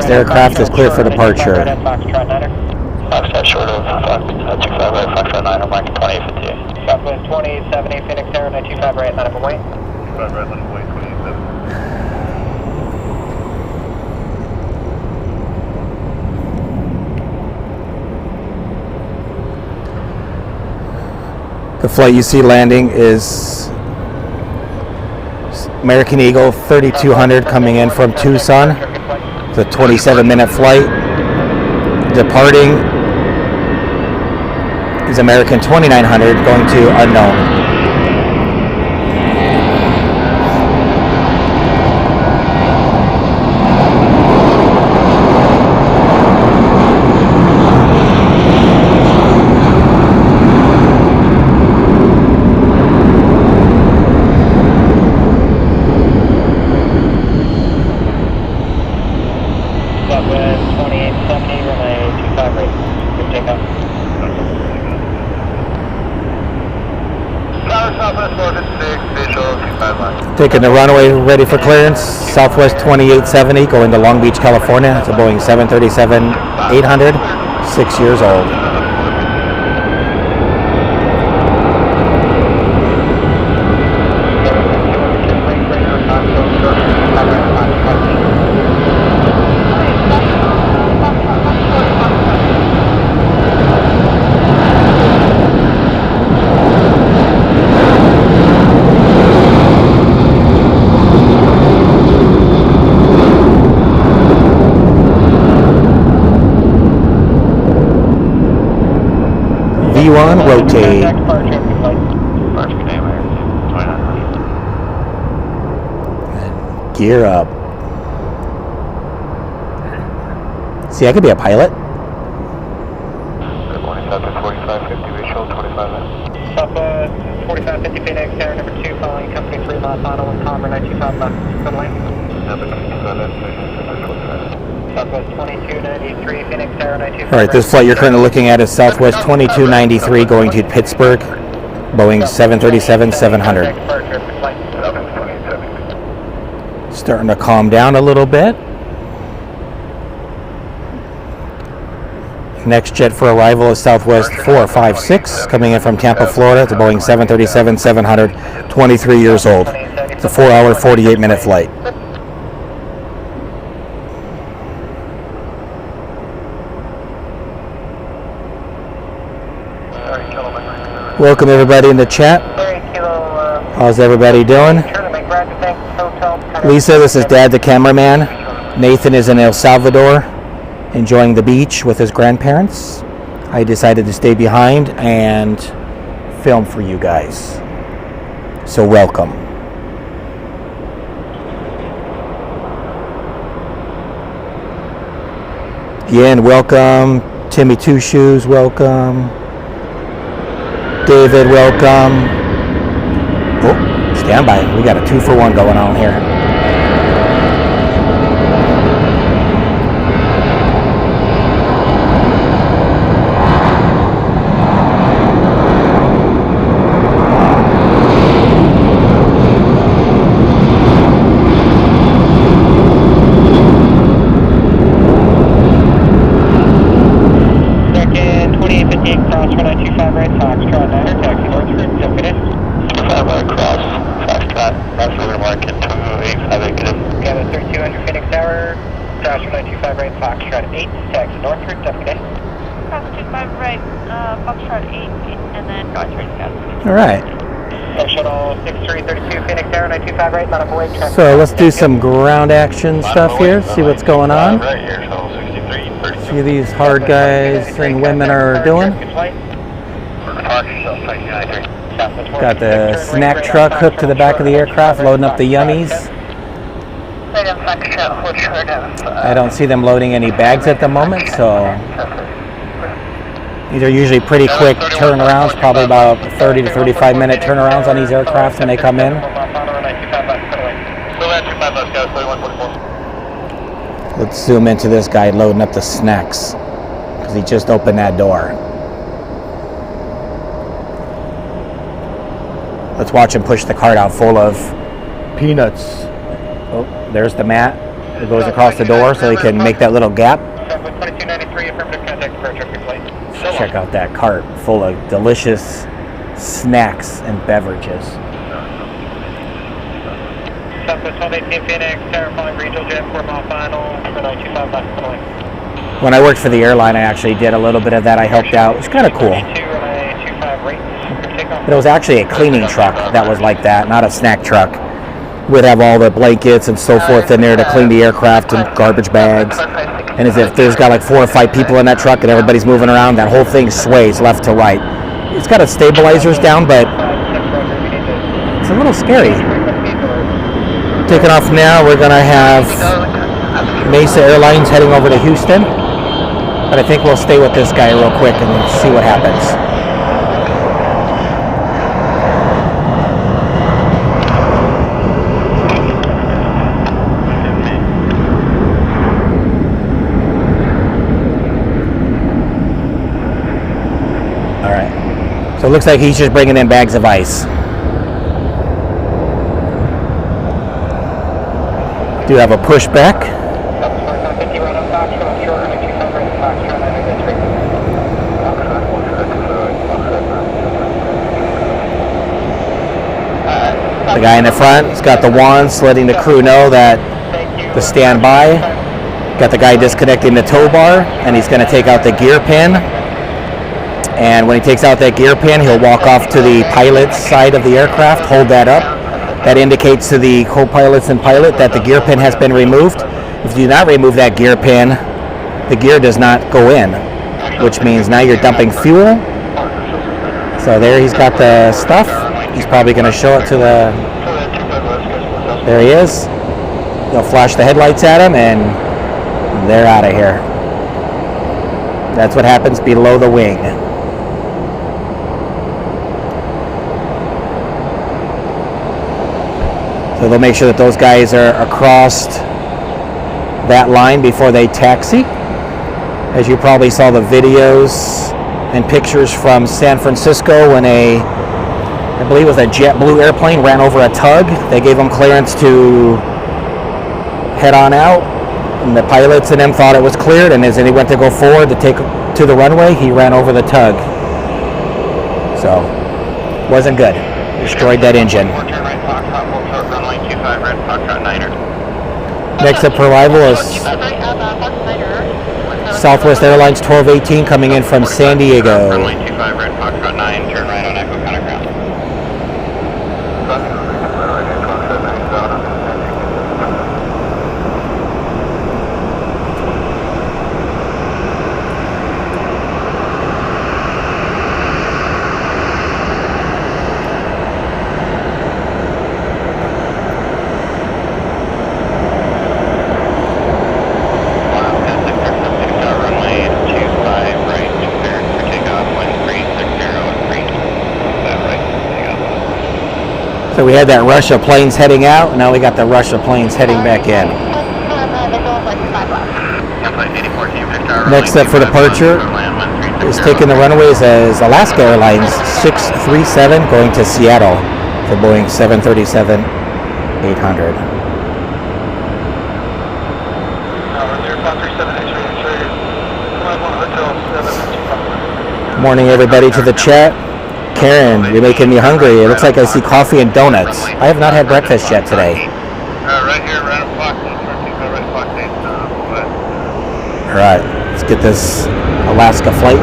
Next aircraft is clear for departure. Foxtrot short of Fox 25 right, Foxtrot 9, marking 2858. Southwest 2870, Phoenix Air, 925 right, line up and wait. 25 right, line up and wait, 2870. The flight you see landing is American Eagle 3200 coming in from Tucson. It's a 27-minute flight. Departing is American 2900 going to unknown. Taking the runway ready for clearance, Southwest 2870 going to Long Beach, California. It's a Boeing 737-800, 6 years old. V1 rotate. And gear up. See, I could be a pilot. Southwest 4550 Phoenix Air, number 2, following company 3 miles final and Comber 925 left. Good lane. Southwest 2293 Phoenix Air 925. All right, this flight you're currently looking at is Southwest 2293 going to Pittsburgh, Boeing 737-700. Starting to calm down a little bit. Next jet for arrival is Southwest 456 coming in from Tampa, Florida. It's a Boeing 737-700, 23 years old. It's a 4-hour, 48-minute flight. Welcome everybody in the chat. How's everybody doing? Lisa, this is Dad the cameraman. Nathan is in El Salvador enjoying the beach with his grandparents. I decided to stay behind and film for you guys. So welcome. Again, welcome. Timmy Two Shoes, welcome. David, welcome. Oh, stand by. We got a 2-for-1 going on here. So let's do some ground action stuff here, see what's going on. See these hard guys and women are doing. Got the snack truck hooked to the back of the aircraft, loading up the yummies. I don't see them loading any bags at the moment, so these are usually pretty quick turnarounds, probably about 30 to 35 minute turnarounds on these aircraft when they come in. Let's zoom into this guy loading up the snacks because he just opened that door. Let's watch him push the cart out full of peanuts. Oh, there's the mat. It goes across the door so he can make that little gap. 2293, affirmative contact approach, plate. Check out that cart full of delicious snacks and beverages. Southwest 1218 Phoenix, tower following regional jet, 4 mile final, 925 left runway. When I worked for the airline, I actually did a little bit of that. I helped out. It was kind of cool. But it was actually a cleaning truck that was like that, not a snack truck. We'd have all the blankets and so forth in there to clean the aircraft and garbage bags. And as if there's got like 4 or 5 people in that truck and everybody's moving around, that whole thing sways left to right. It's got its stabilizers down, but it's a little scary. Taking off now, we're going to have Mesa Airlines heading over to Houston. But I think we'll stay with this guy real quick and see what happens. So it looks like he's just bringing in bags of ice. Do have a pushback. The guy in the front has got the wands letting the crew know that to stand by. Got the guy disconnecting the tow bar, and he's going to take out the gear pin. And when he takes out that gear pin, he'll walk off to the pilot's side of the aircraft, hold that up. That indicates to the co-pilots and pilot that the gear pin has been removed. If you do not remove that gear pin, the gear does not go in, which means now you're dumping fuel. So there he's got the stuff. He's probably going to show it to the... There he is. They'll flash the headlights at him, and they're out of here. That's what happens below the wing. So they'll make sure that those guys are across that line before they taxi. As you probably saw the videos and pictures from San Francisco when I believe it was a JetBlue airplane ran over a tug. They gave them clearance to head on out, and the pilots and them thought it was cleared, and as he went to go forward to take to the runway, he ran over the tug. So, wasn't good. Destroyed that engine. Next up for arrival is Southwest Airlines 1218 coming in from San Diego. Runway 25 red, Foxtrot 9, turn right on Echo, counter ground. So we had that rush of planes heading out, and now we got the rush of planes heading back in. Next up for departure is taking the runways as Alaska Airlines 637 going to Seattle for Boeing 737-800. Morning everybody to the chat. Karen, you're making me hungry. It looks like I see coffee and donuts. I have not had breakfast yet today. Right here, right on Fox 8. All right, let's get this Alaska flight.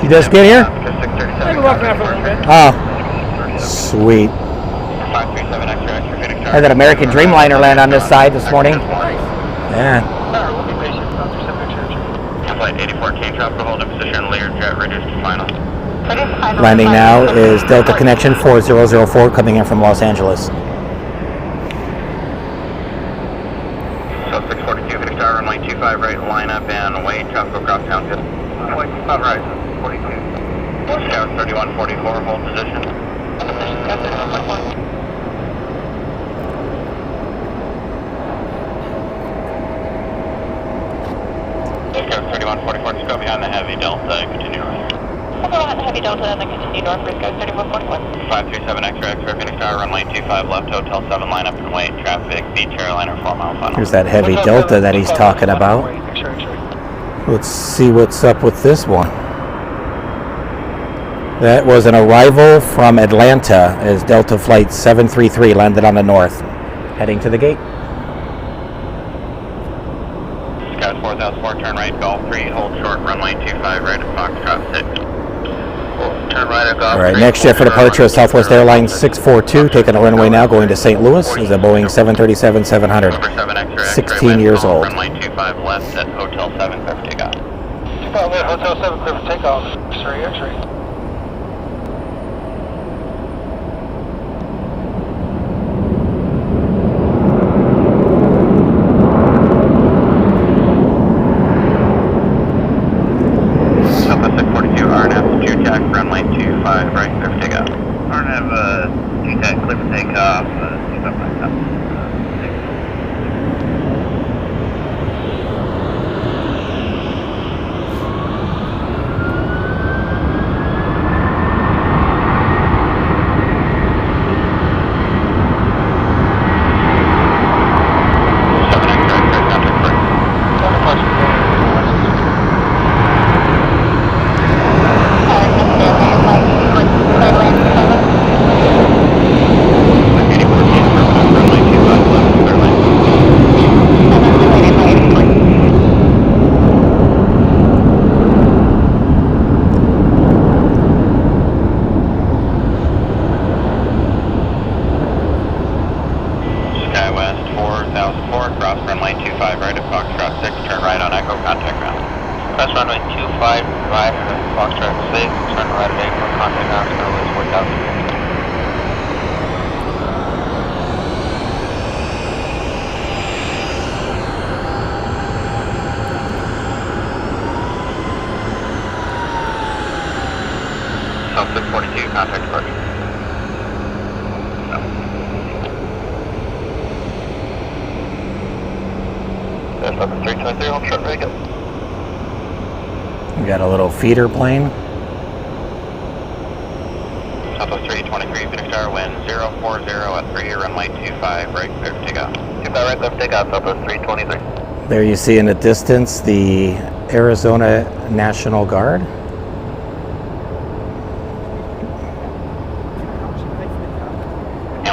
You just get here? Oh, sweet. Had that American Dreamliner land on this side this morning. Yeah. We'll be patient. Flight 84K, drop the hold in position, Learjet, reduced to final. Landing now is Delta Connection 4004 coming in from Los Angeles. So 642, Phoenix Tower, runway 25 right, line up and wait, traffic across town, good. Runway 25 right, 42. Scout 3144, hold position. Scout 3144, just go behind the heavy Delta and continue north. We'll go behind the heavy Delta and then continue north for Scout 3144. 537 X-ray, X-ray, Phoenix Tower, runway 25 left, Hotel 7, line up and wait, traffic, beach airliner, 4 mile final. Here's that heavy Delta that he's talking about. Let's see what's up with this one. That was an arrival from Atlanta as Delta Flight 733 landed on the north, heading to the gate. Scout 4004, turn right, Golf 3, hold short, runway 25 right at Foxtrot 6. Turn right at Golf 3. All right, next jet for departure is Southwest Airlines 642, taking the runway now, going to St. Louis, is a Boeing 737-700. 16 years old. Runway 25 left at Hotel 7, clear for takeoff. 25 left, Hotel 7, clear for takeoff. X-ray, X-ray. Runway 25 right, clear for takeoff. RNAV, GTAC, clear for takeoff, 25 right top. South 642, contact departure. That's up 323, home short, very good. We got a little feeder plane. Southwest 323, Phoenix Tower, wind 040 at 3, runway 25, right, clear for takeoff. 25 right, clear for takeoff, Southwest 323. There you see in the distance the Arizona National Guard.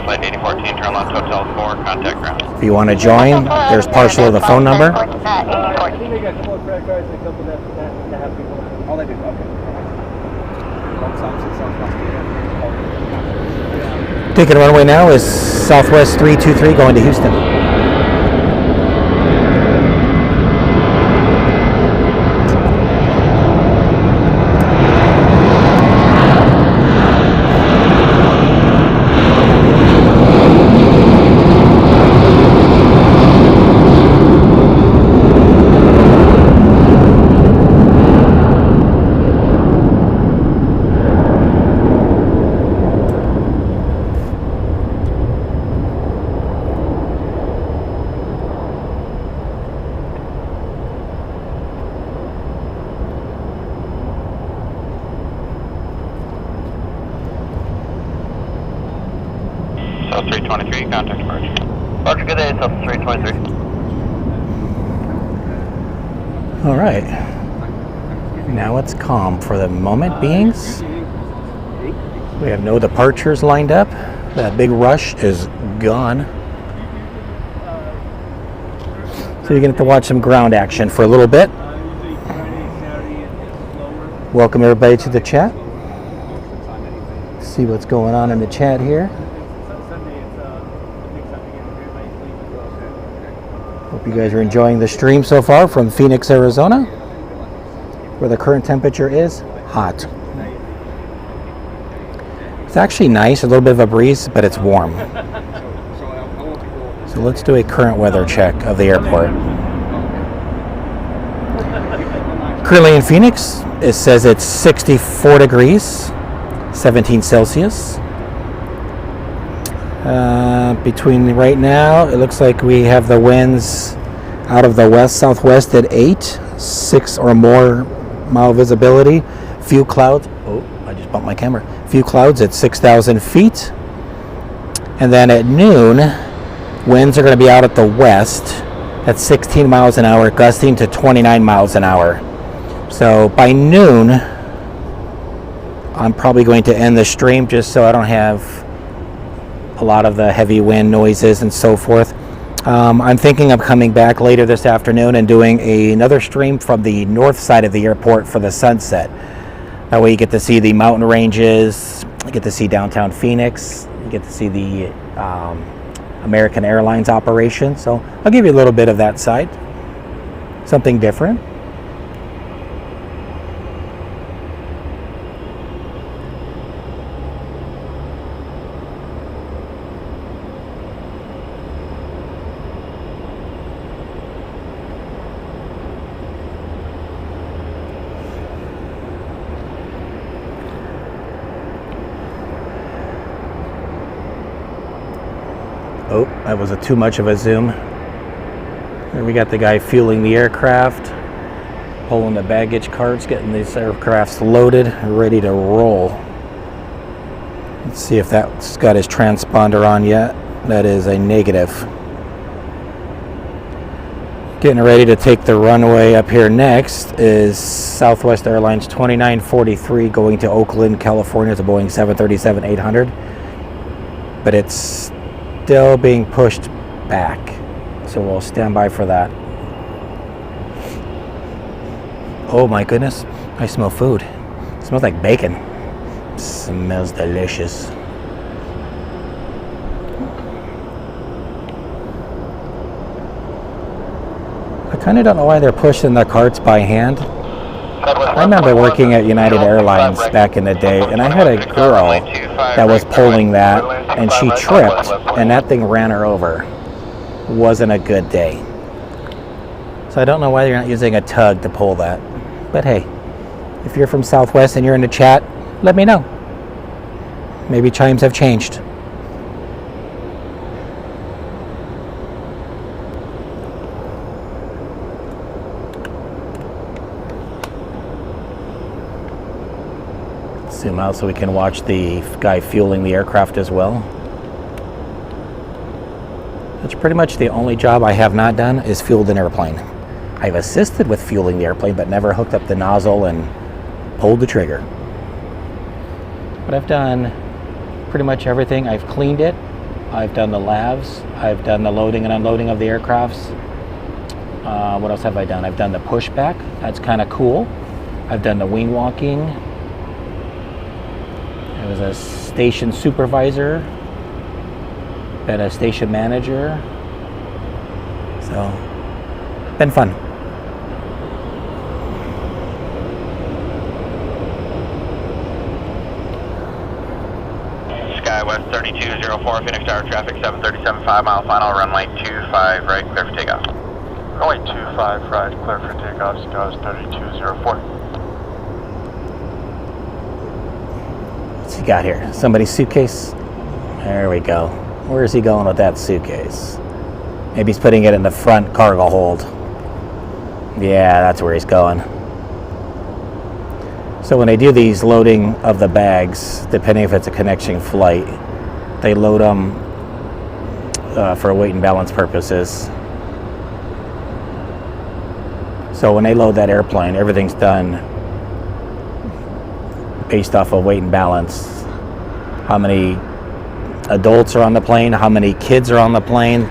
Flight 8014, turn left, Hotel 4, contact ground. If you want to join, there's partial of the phone number. I think they got a couple of credit cards and a couple that have people. All they do, okay. Taking runway now is Southwest 323 going to Houston. South 323, contact departure. Roger, good day, South 323. All right. Now it's calm for the moment beings. We have no departures lined up. That big rush is gone. So you're going to have to watch some ground action for a little bit. Welcome everybody to the chat. See what's going on in the chat here. Hope you guys are enjoying the stream so far from Phoenix, Arizona, where the current temperature is hot. It's actually nice, a little bit of a breeze, but it's warm. So let's do a current weather check of the airport. Currently in Phoenix, it says it's 64 degrees, 17 Celsius. Between right now, it looks like we have the winds out of the west-southwest at 8, 6 or more mile visibility. Few clouds. Oh, I just bumped my camera. Few clouds at 6,000 feet. And then at noon, winds are going to be out at the west at 16 miles an hour, gusting to 29 miles an hour. So by noon, I'm probably going to end the stream just so I don't have a lot of the heavy wind noises and so forth. I'm thinking of coming back later this afternoon and doing another stream from the north side of the airport for the sunset. That way you get to see the mountain ranges, you get to see downtown Phoenix, you get to see the American Airlines operation. So I'll give you a little bit of that side, something different. Oh, that was too much of a zoom. There we got the guy fueling the aircraft, pulling the baggage carts, getting these aircrafts loaded, ready to roll. Let's see if that's got his transponder on yet. That is a negative. Getting ready to take the runway up here next is Southwest Airlines 2943 going to Oakland, California. It's a Boeing 737-800. But it's still being pushed back, so we'll stand by for that. Oh my goodness, I smell food. It smells like bacon. It smells delicious. I kind of don't know why they're pushing the carts by hand. I remember working at United Airlines back in the day, and I had a girl that was pulling that, and she tripped, and that thing ran her over. Wasn't a good day. So I don't know why you're not using a tug to pull that. But hey, if you're from Southwest and you're in the chat, let me know. Maybe chimes have changed. Zoom out so we can watch the guy fueling the aircraft as well. That's pretty much the only job I have not done is fueled an airplane. I've assisted with fueling the airplane, but never hooked up the nozzle and pulled the trigger. But I've done pretty much everything. I've cleaned it. I've done the lavs. I've done the loading and unloading of the aircrafts. What else have I done? I've done the pushback. That's kind of cool. I've done the wing walking. I was a station supervisor, been a station manager, so been fun. Skywest 3204, Phoenix Tower traffic, 737, 5 mile final, runway 25 right, clear for takeoff. Runway 25 right, clear for takeoff, Skywest 3204. What's he got here? Somebody's suitcase? There we go. Where is he going with that suitcase? Maybe he's putting it in the front cargo hold. Yeah, that's where he's going. So when they do these loading of the bags, depending if it's a connecting flight, they load them for weight and balance purposes. So when they load that airplane, everything's done based off of weight and balance. How many adults are on the plane, how many kids are on the plane.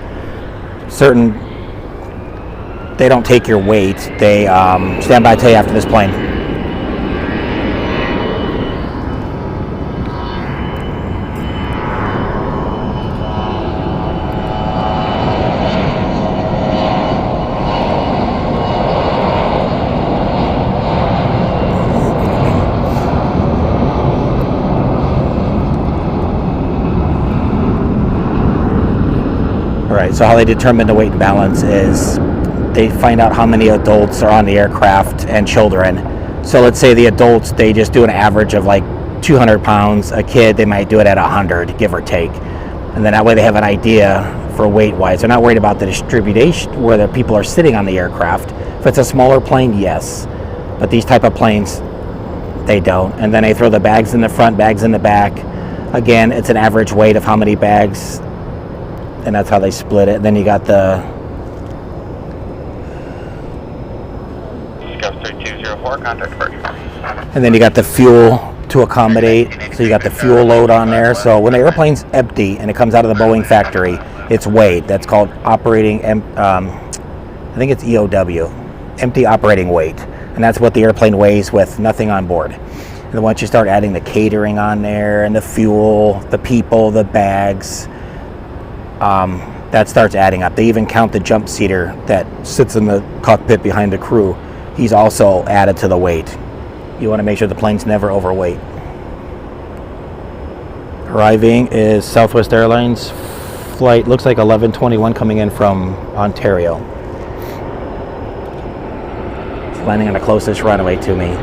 They don't take your weight. They stand by, tell you after this plane. right, so how they determine the weight and balance is they find out how many adults are on the aircraft and children. So let's say the adults, they just do an average of like 200 pounds. A kid, they might do it at 100, give or take. And then that way they have an idea for weight-wise. They're not worried about the distribution where the people are sitting on the aircraft. If it's a smaller plane, yes. But these type of planes, they don't. And then they throw the bags in the front, bags in the back. Again, it's an average weight of how many bags, and that's how they split it. And then you got the... Scout 3204, contact departure. And then you got the fuel to accommodate. So you got the fuel load on there. So when the airplane's empty and it comes out of the Boeing factory, it's weighed. That's called operating, I think it's EOW, empty operating weight. And that's what the airplane weighs with nothing on board. And then once you start adding the catering on there and the fuel, the people, the bags, that starts adding up. They even count the jump seater that sits in the cockpit behind the crew. He's also added to the weight. You want to make sure the plane's never overweight. Arriving is Southwest Airlines flight, looks like 1121 coming in from Ontario. It's landing on the closest runway to me.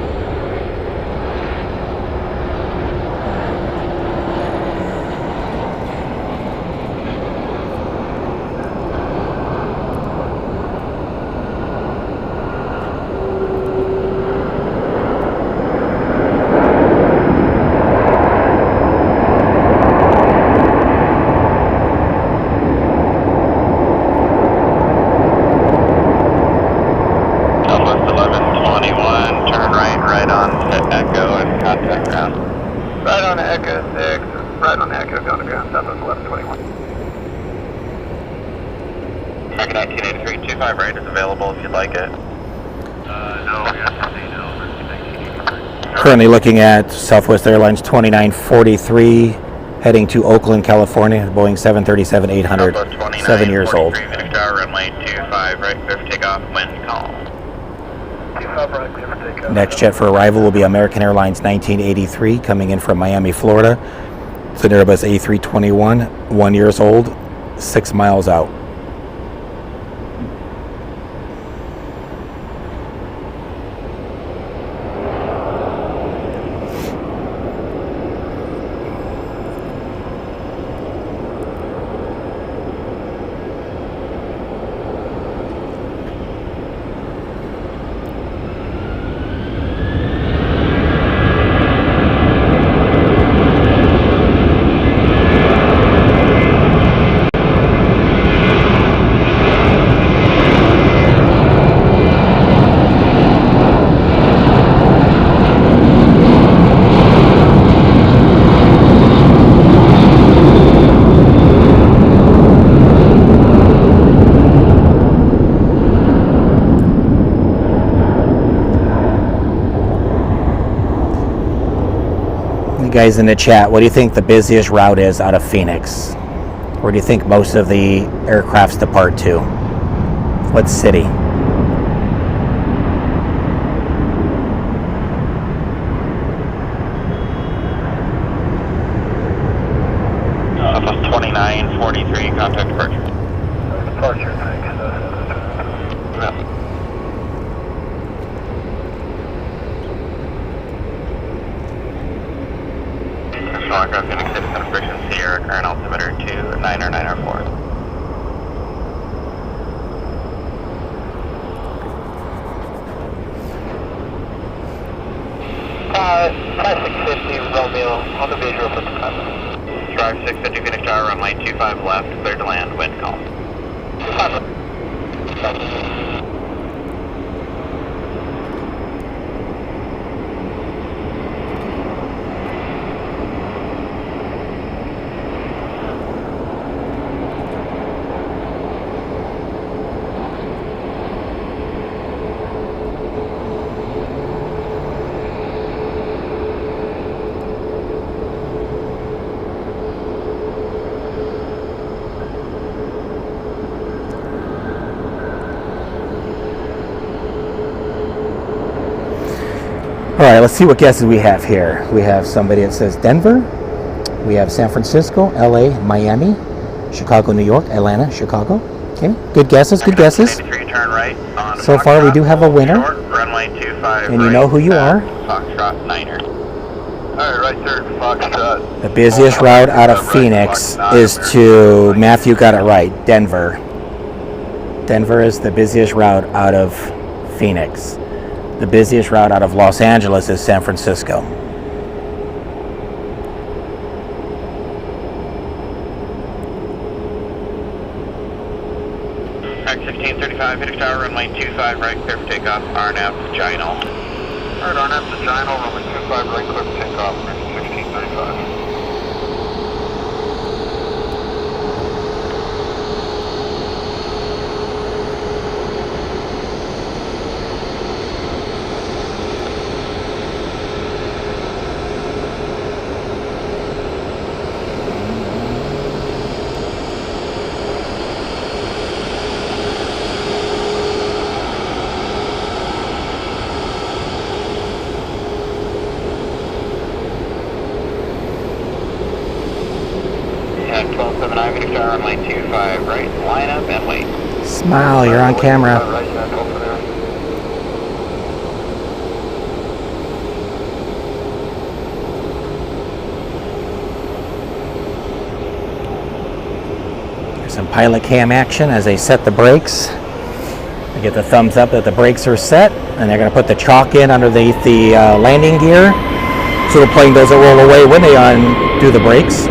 Currently looking at Southwest Airlines 2943 heading to Oakland, California, Boeing 737-800, 7 years old. Runway 25 right, clear for takeoff, wind calm. Next jet for arrival will be American Airlines 1983 coming in from Miami, Florida. It's an Airbus A321, 1 year old, 6 miles out. Guys in the chat, what do you think the busiest route is out of Phoenix? Where do you think most of the aircrafts depart to? What city? Southwest 2943, contact departure. Departure, thanks. Aircraft Phoenix Citizen Friction Sierra, current altimeter 29904. 5650 Romeo on the visual for the time. Drive 650 Phoenix Tower, runway 25 left, clear to land, wind calm. 25. All right, let's see what guesses we have here. We have somebody that says Denver. We have San Francisco, LA, Miami, Chicago, New York, Atlanta, Chicago. Okay, good guesses, good guesses. 83, turn right on So far we do have a winner. short, runway 25 And you know who you are. Foxtrot Niner. Alright, right there, Foxtrot. The busiest route out of Phoenix is to, Matthew got it right, Denver. Denver is the busiest route out of Phoenix. The busiest route out of Los Angeles is San Francisco. Alright, 1635, Phoenix Tower, runway 25 right, clear for takeoff, RNAV, Vaginal. Alright, RNAV, Vaginal, runway 25 right, clear for takeoff, 1635. Runway 25 right, line up and wait. Smile, you're on camera. There's some pilot cam action as they set the brakes. They get the thumbs up that the brakes are set, and they're going to put the chalk in underneath the landing gear so the plane doesn't roll away when they undo the brakes.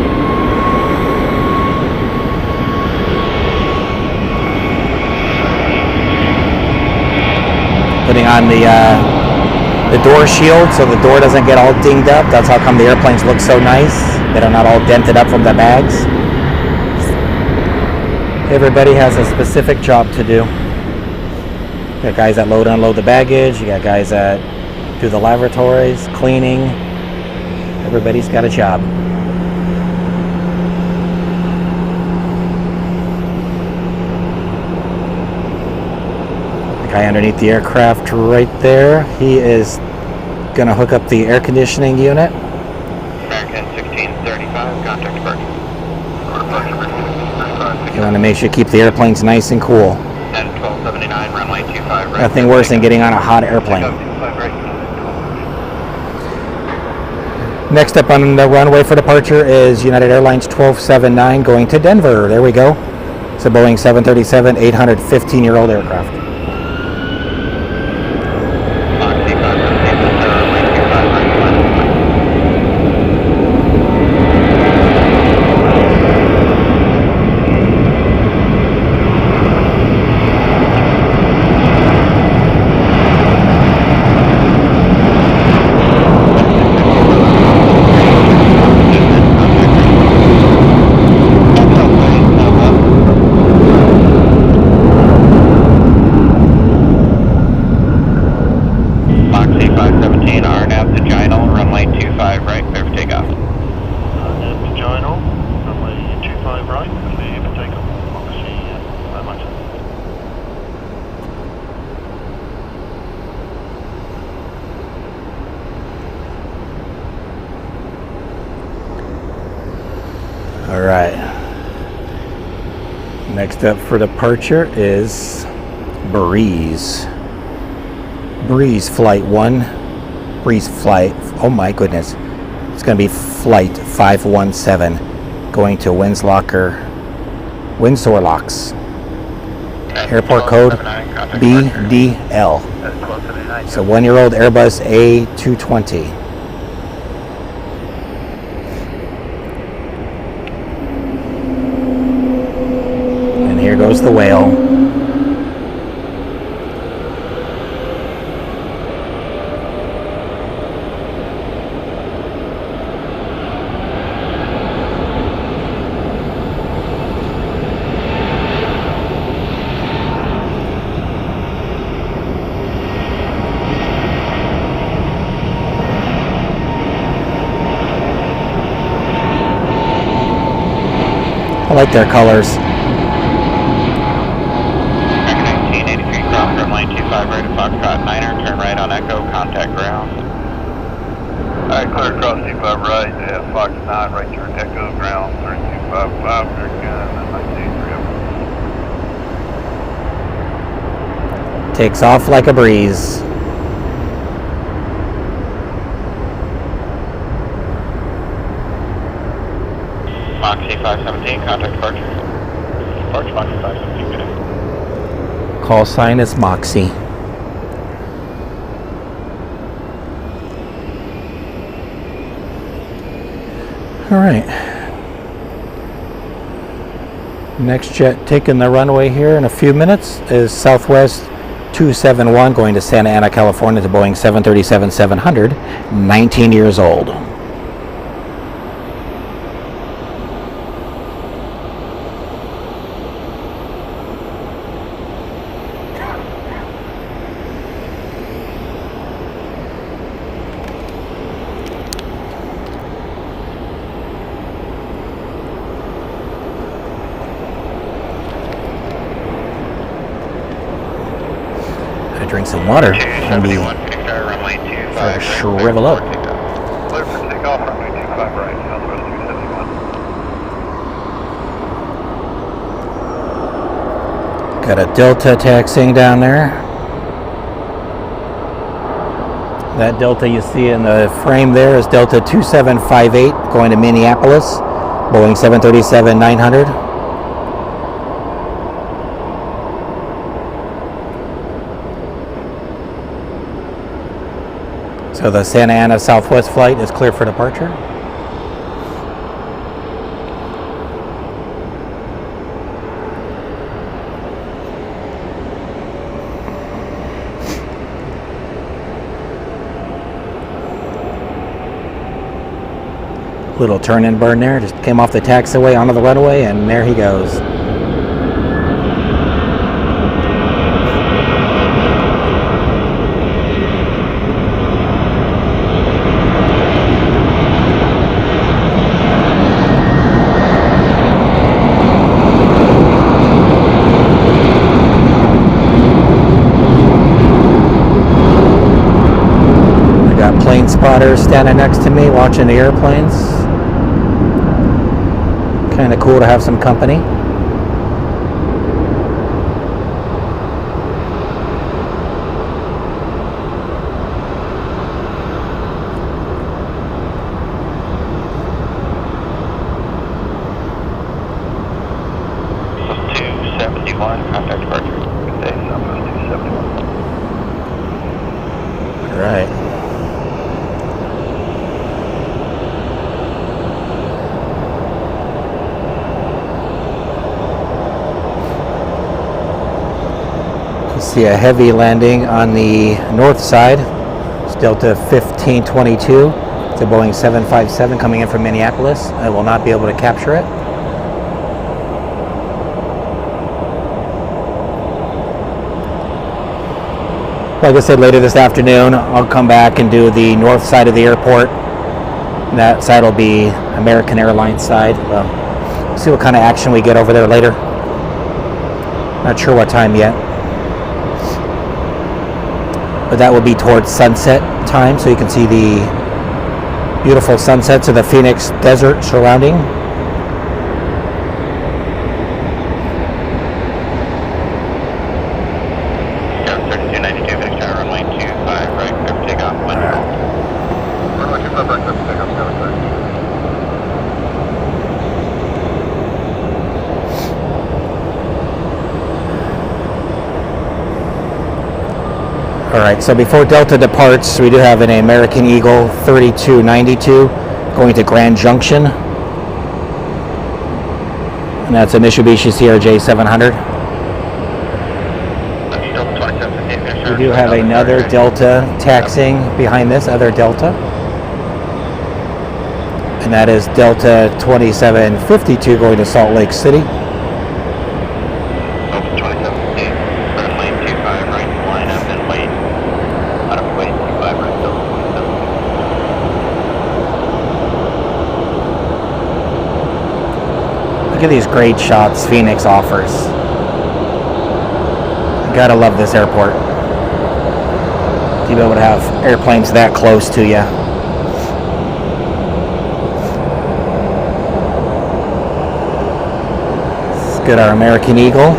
Putting on the door shield so the door doesn't get all dinged up. That's how come the airplanes look so nice. They're not all dented up from the bags. Everybody has a specific job to do. You got guys that load and unload the baggage. You got guys that do the lavatories, cleaning. Everybody's got a job. Guy underneath the aircraft right there, he is going to hook up the air conditioning unit. American 1635, contact departure. You want to make sure you keep the airplanes nice and cool. And 1279, runway 25 right. Nothing worse than getting on a hot airplane. Next up on the runway for departure is United Airlines 1279 going to Denver. There we go. It's a Boeing 737, 815-year-old aircraft. All right. Next up for departure is Breeze. Breeze Flight 1. Breeze Flight, oh my goodness. It's going to be Flight 517 going to Windsor Locks. Airport code BDL. It's a 1-year-old Airbus A220. And here goes the whale. I like their colors. 1983 cross runway 25 right at Foxtrot Niner, turn right on Echo, contact ground. Alright, clear across 25 right, Fox 9, right turn Echo, ground 3255, very good, and 1983. Takes off like a breeze. Moxie 517, contact departure. Departure Moxie 517, good day. Call sign is Moxie. All right. Next jet taking the runway here in a few minutes is Southwest 271 going to Santa Ana, California to Boeing 737-700, 19 years old. Drink some water and be shrivel up. Clear for takeoff, runway 25 right, Southwest 271. Got a Delta taxiing down there. That Delta you see in the frame there is Delta 2758 going to Minneapolis, Boeing 737-900. So the Santa Ana Southwest flight is clear for departure. Little turn and burn there, just came off the taxiway onto the runway and there he goes. Plane spotters standing next to me watching the airplanes. Kind of cool to have some company. This is 271, contact departure. Good day, Southwest 271. All right. See a heavy landing on the north side. It's Delta 1522. It's a Boeing 757 coming in from Minneapolis. I will not be able to capture it. Like I said, later this afternoon, I'll come back and do the north side of the airport. That side will be American Airlines side. Well, see what kind of action we get over there later. Not sure what time yet. But that will be towards sunset time, so you can see the beautiful sunsets of the Phoenix Desert surrounding. Air 3292, Phoenix Tower, runway 25 right, clear for takeoff, wind control. Runway 25 right, clear for takeoff, clear. All right, so before Delta departs, we do have an American Eagle 3292 going to Grand Junction. And that's a Mitsubishi CRJ 700. We do have another Delta taxiing behind this other Delta. And that is Delta 2752 going to Salt Lake City. Look at these great shots Phoenix offers. You gotta love this airport. To be able to have airplanes that close to you. Look at our American Eagle.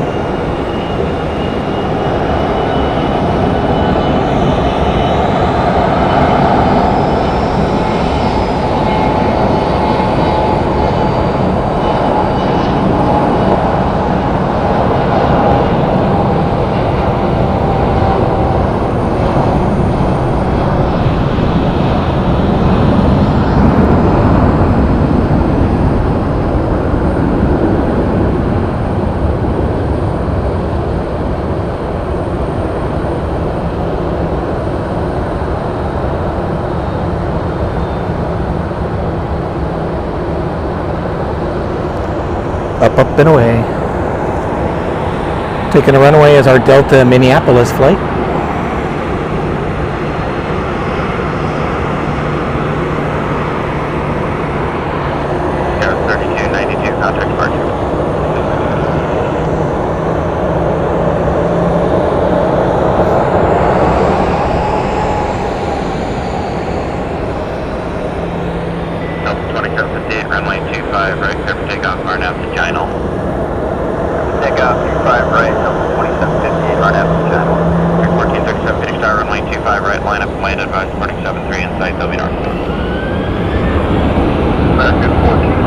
Up and away. Taking a runway as our Delta Minneapolis flight. Air 3292, contact departure. Delta 2758, runway 25, right, clear for takeoff, far now to Chino. Takeoff 25 right, Delta 2758, right after channel. Air 1437, finish star, runway 25, right, line up and land, advise departing 73, inside, they'll be north. American 14.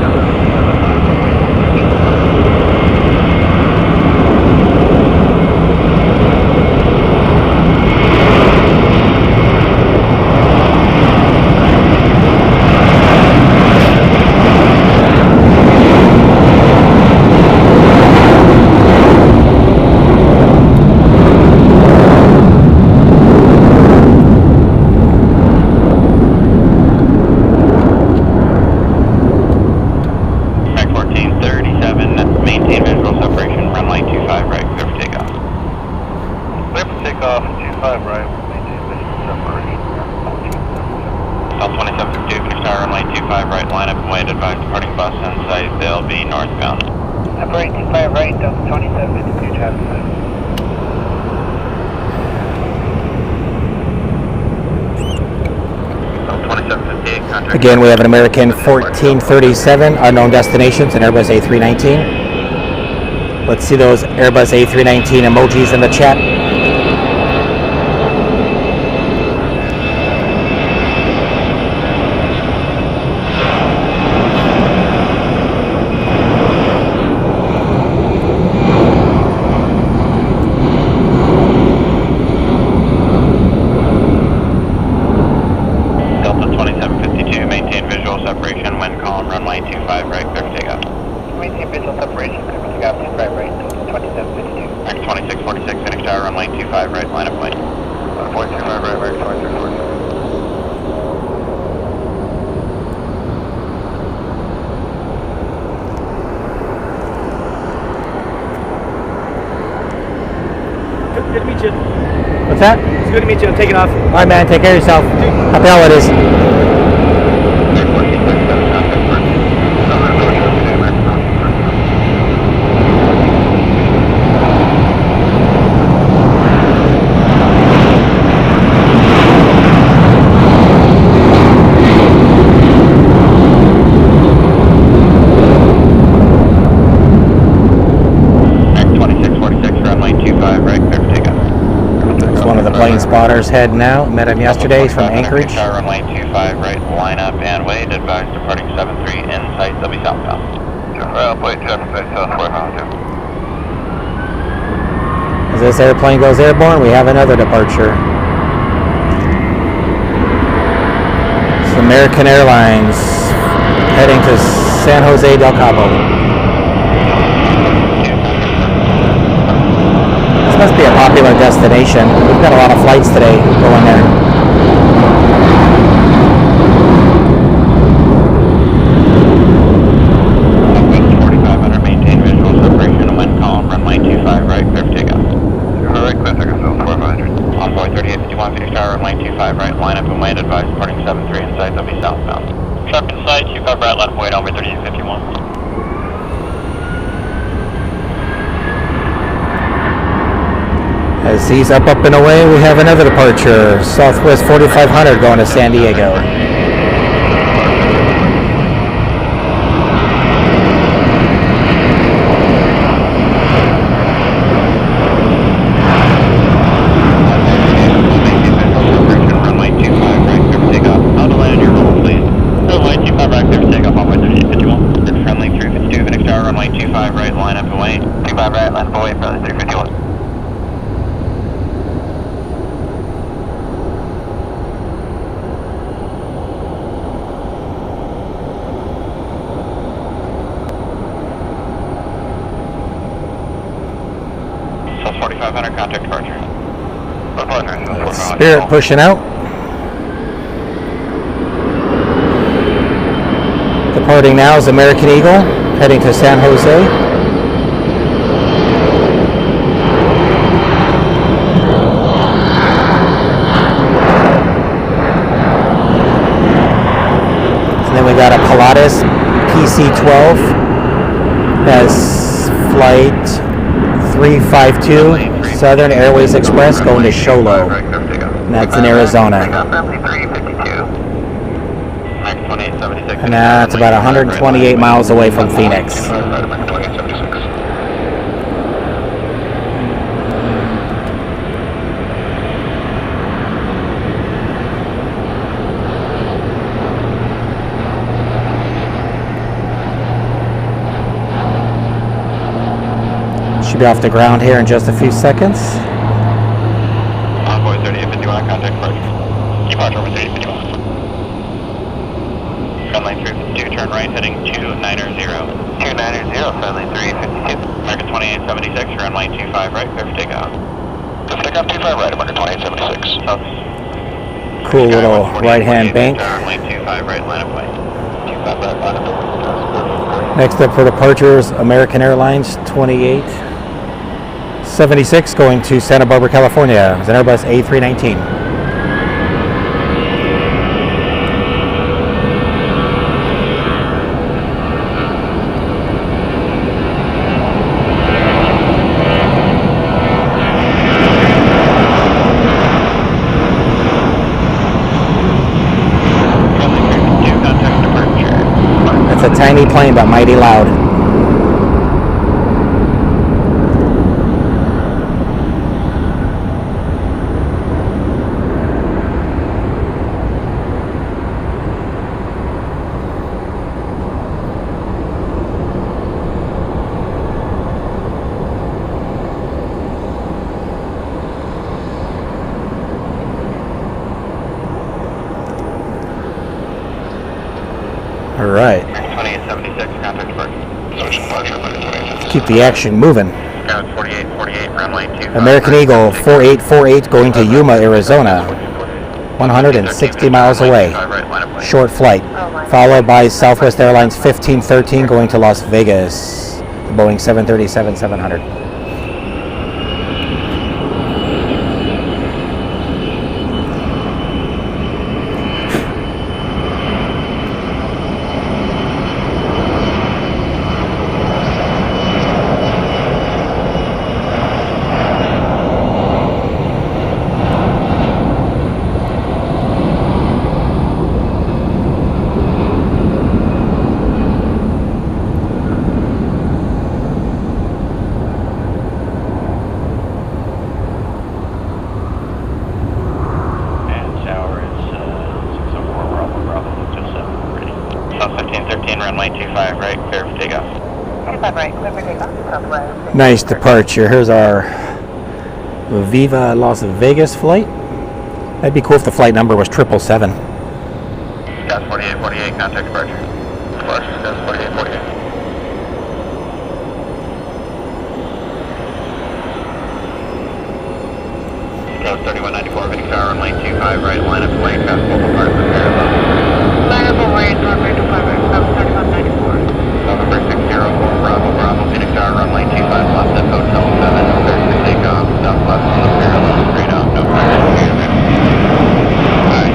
Again, we have an American 1437, unknown destinations, and Airbus A319. Let's see those Airbus A319 emojis in the chat. What's that? It's good to meet you. I'm taking off. All right, man. Take care of yourself. Happy holidays. Spotters heading out. Met him yesterday. He's from Anchorage. Runway 25 right, line up and wait. Advise departing 73 inside. They'll be southbound. Wait, As this airplane goes airborne, we have another departure. It's American Airlines heading to San Jose del Cabo. Must be a popular destination. We've got a lot of flights today going there. Southwest 4500, maintain visual separation and wind column, runway 25 right, clear for takeoff. Right, clear for takeoff, 4500. Envoy 3851, finish tower, runway 25 right, line up and wait, advise departing 73 inside, they'll be southbound. Sharp to sight, you cover right, left wait, over 3851. As he's up and away, we have another departure. Southwest 4500 going to San Diego. Spirit pushing out. Departing now is American Eagle, heading to San Jose. And then we got a Pilatus PC-12. Has flight 352 Southern Airways Express going to Sholo. And that's in Arizona. And that's about 128 miles away from Phoenix. Should be off the ground here in just a few seconds. Envoy 3851, contact approach. Departure over 3851. Runway 352, turn right, heading 290. 290, friendly 352. American 2876, runway 25 right, clear for takeoff. Clear for takeoff, 25 right, American 2876. Cool little right-hand bank. Runway 25 right, line of way. 25 right, line of way. Next up for departures, American Airlines 2876 going to Santa Barbara, California. It's an Airbus A319. It's a tiny plane but mighty loud. All right. 2876, contact departure. Social departure, American 2876. Keep the action moving. Ground 4848, runway 25. American Eagle 4848 going to Yuma, Arizona. 160 miles away. Short flight. Followed by Southwest Airlines 1513 going to Las Vegas. The Boeing 737-700. Nice departure. Here's our Viva Las Vegas flight. That'd be cool if the flight number was 777. Scott 4848, contact departure. Departure, Scott 4848. Scott 3194, Phoenix Tower, runway 25 right, line up way, past both apartments, parallel. Line up away, runway 25 right, South 3194. November 604, Bravo, Bravo, Phoenix Tower, runway 25 left at Hotel 7, clear for takeoff, southwest on the parallel, straight out, no pressure, clear there. Alright.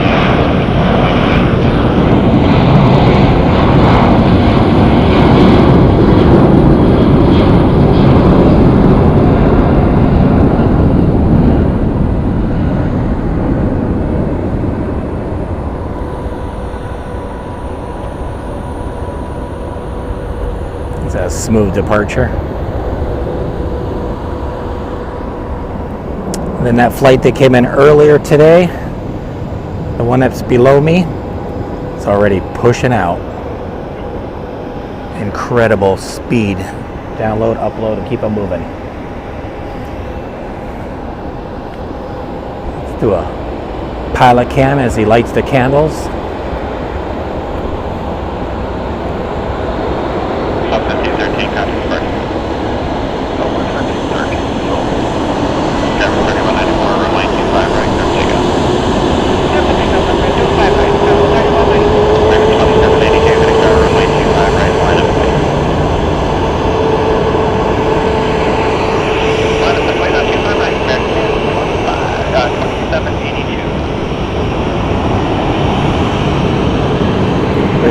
It's a smooth departure. And then that flight that came in earlier today, the one that's below me, it's already pushing out. Incredible speed. Download, upload, and keep on moving. Let's do a pilot cam as he lights the candles.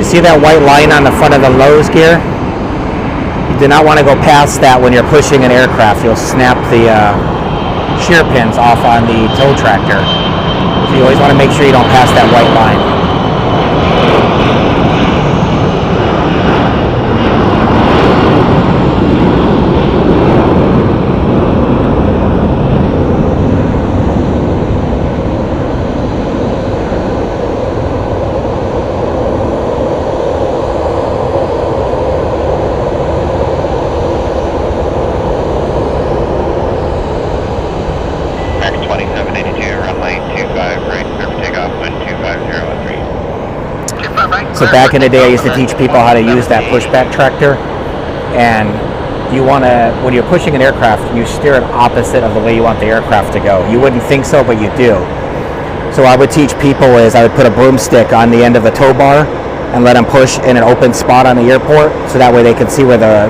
see that white line on the front of the nose gear? You do not want to go past that when you're pushing an aircraft. You'll snap the shear pins off on the tow tractor. So you always want to make sure you don't pass that white line. So back in the day, I used to teach people how to use that pushback tractor, and you want to, when you're pushing an aircraft, you steer it opposite of the way you want the aircraft to go. You wouldn't think so, but you do. So what I would teach people is I would put a broomstick on the end of the tow bar and let them push in an open spot on the airport, so that way they can see where the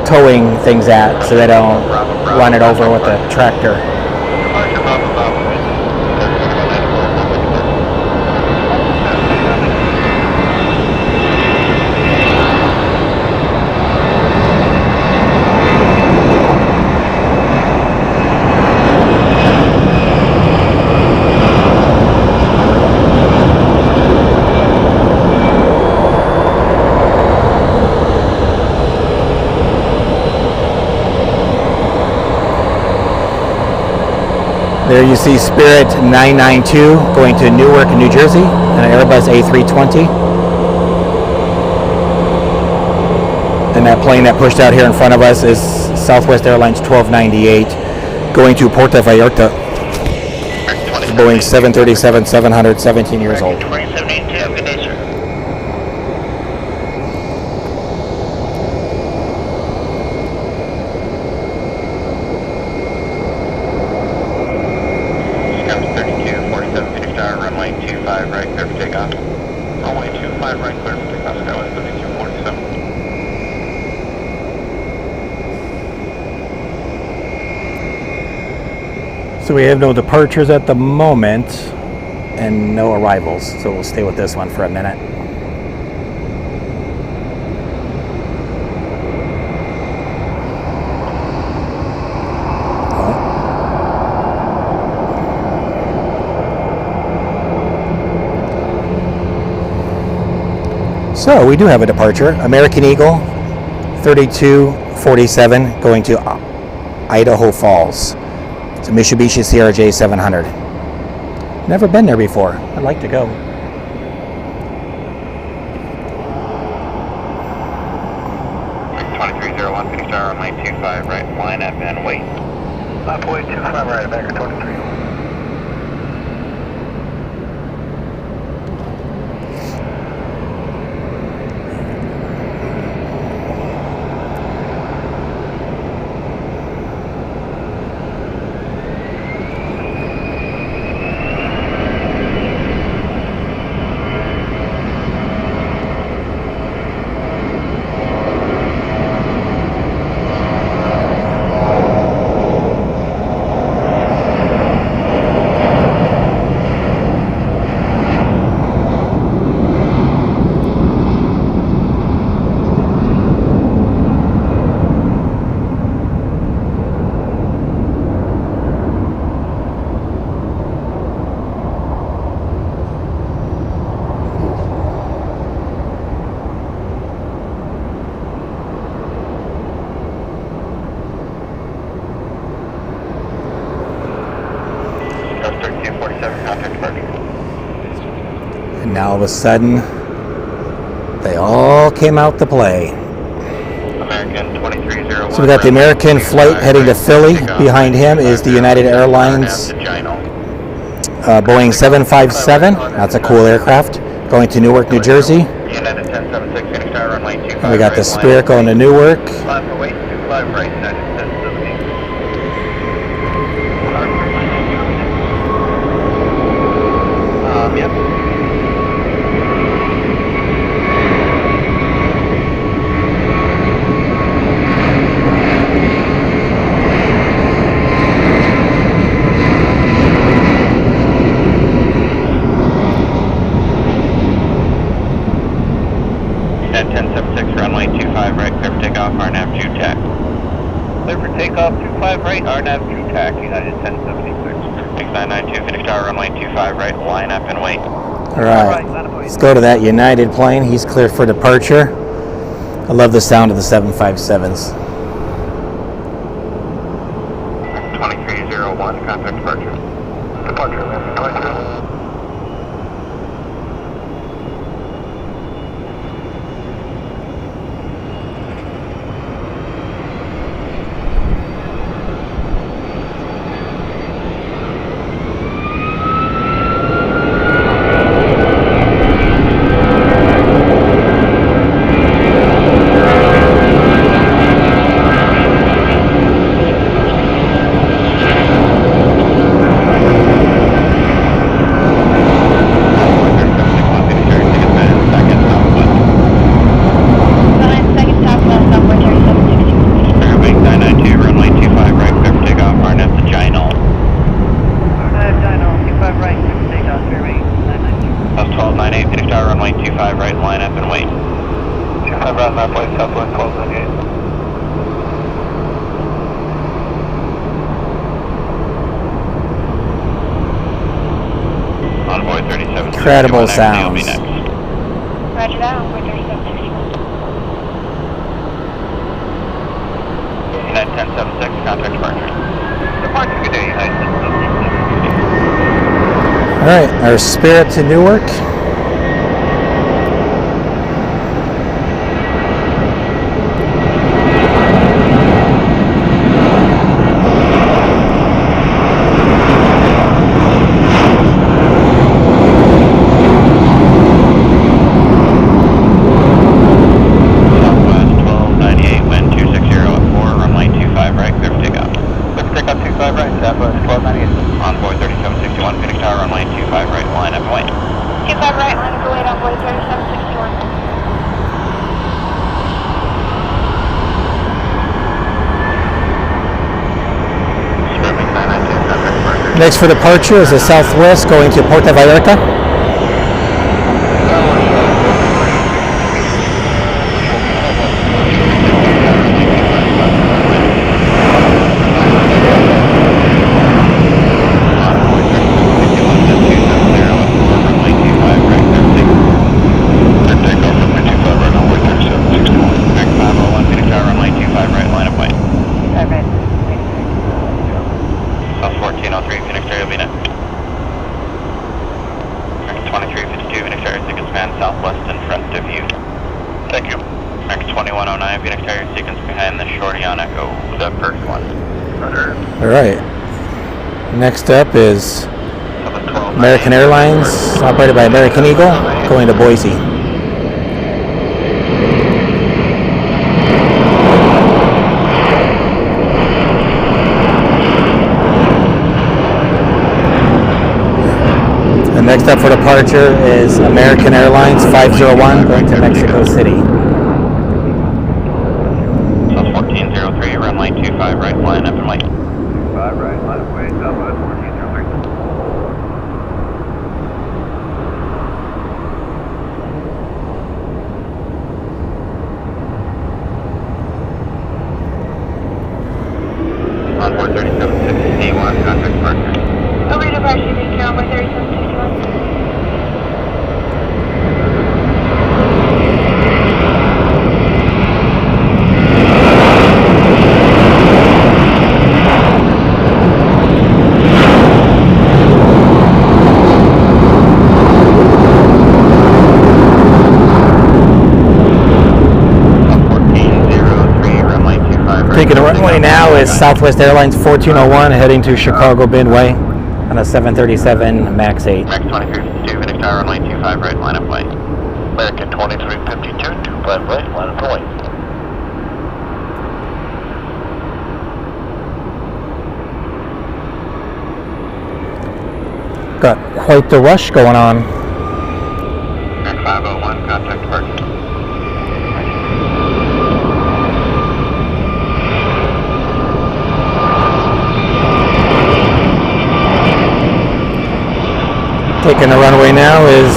towing thing's at, so they don't run it over with the tractor. There you see Spirit 992 going to Newark, New Jersey, and an Airbus A320. And that plane that pushed out here in front of us is Southwest Airlines 1298 going to Puerto Vallarta. Boeing 737-700, 17 years old. 2782, good day, sir. Runway 25 right, clear for takeoff. Runway 25 right, clear for takeoff. Skywest 3247. So we have no departures at the moment and no arrivals. So we'll stay with this one for a minute. So we do have a departure. American Eagle 3247 going to Idaho Falls. It's a Mitsubishi CRJ 700. Never been there before. I'd like to go. Finish star runway 25 right, line up and wait. Wait, 25 right, back at 23. And now all of a sudden, they all came out to play. American 2301. So we got the American flight heading to Philly. Behind him is the United Airlines Boeing 757. That's a cool aircraft. Going to Newark, New Jersey. United 1076, Phoenix Tower, runway 25 And we got the right, Spirit going to Newark. 5 for wait, 25 right, United 1070. Yep. right, RNAV to tack, United 1076. 6992, Phoenix Tower, runway 25 right, line up and wait. All right, let's go to that United plane. He's cleared for departure. I love the sound of the 757s. 2301, contact departure. Departure, man. Departure. Incredible sounds. Roger that, Envoy 3761. United 1076, contact departure. Departure, good day, United 1076. All right, our Spirit to Newark. Next for departure is the Southwest going to Puerto Vallarta. Next up is American Airlines, operated by American Eagle, going to Boise. And next up for departure is American Airlines 501, going to Mexico City. 1403, runway 25 right, line up and wait. 25 right, line up, wait, Southwest 1403. Onboard 3761, contact departure. Over departure, thank you, Envoy 3761. Taking the runway now is Southwest Airlines 1401 heading to Chicago Midway on a 737 MAX 8. MAX 2352, Phoenix Tower, runway 25 right, line up wait. American 2352, 25 right, line up wait. Got quite the rush going on. MAX 501, contact departure. Taking the runway now is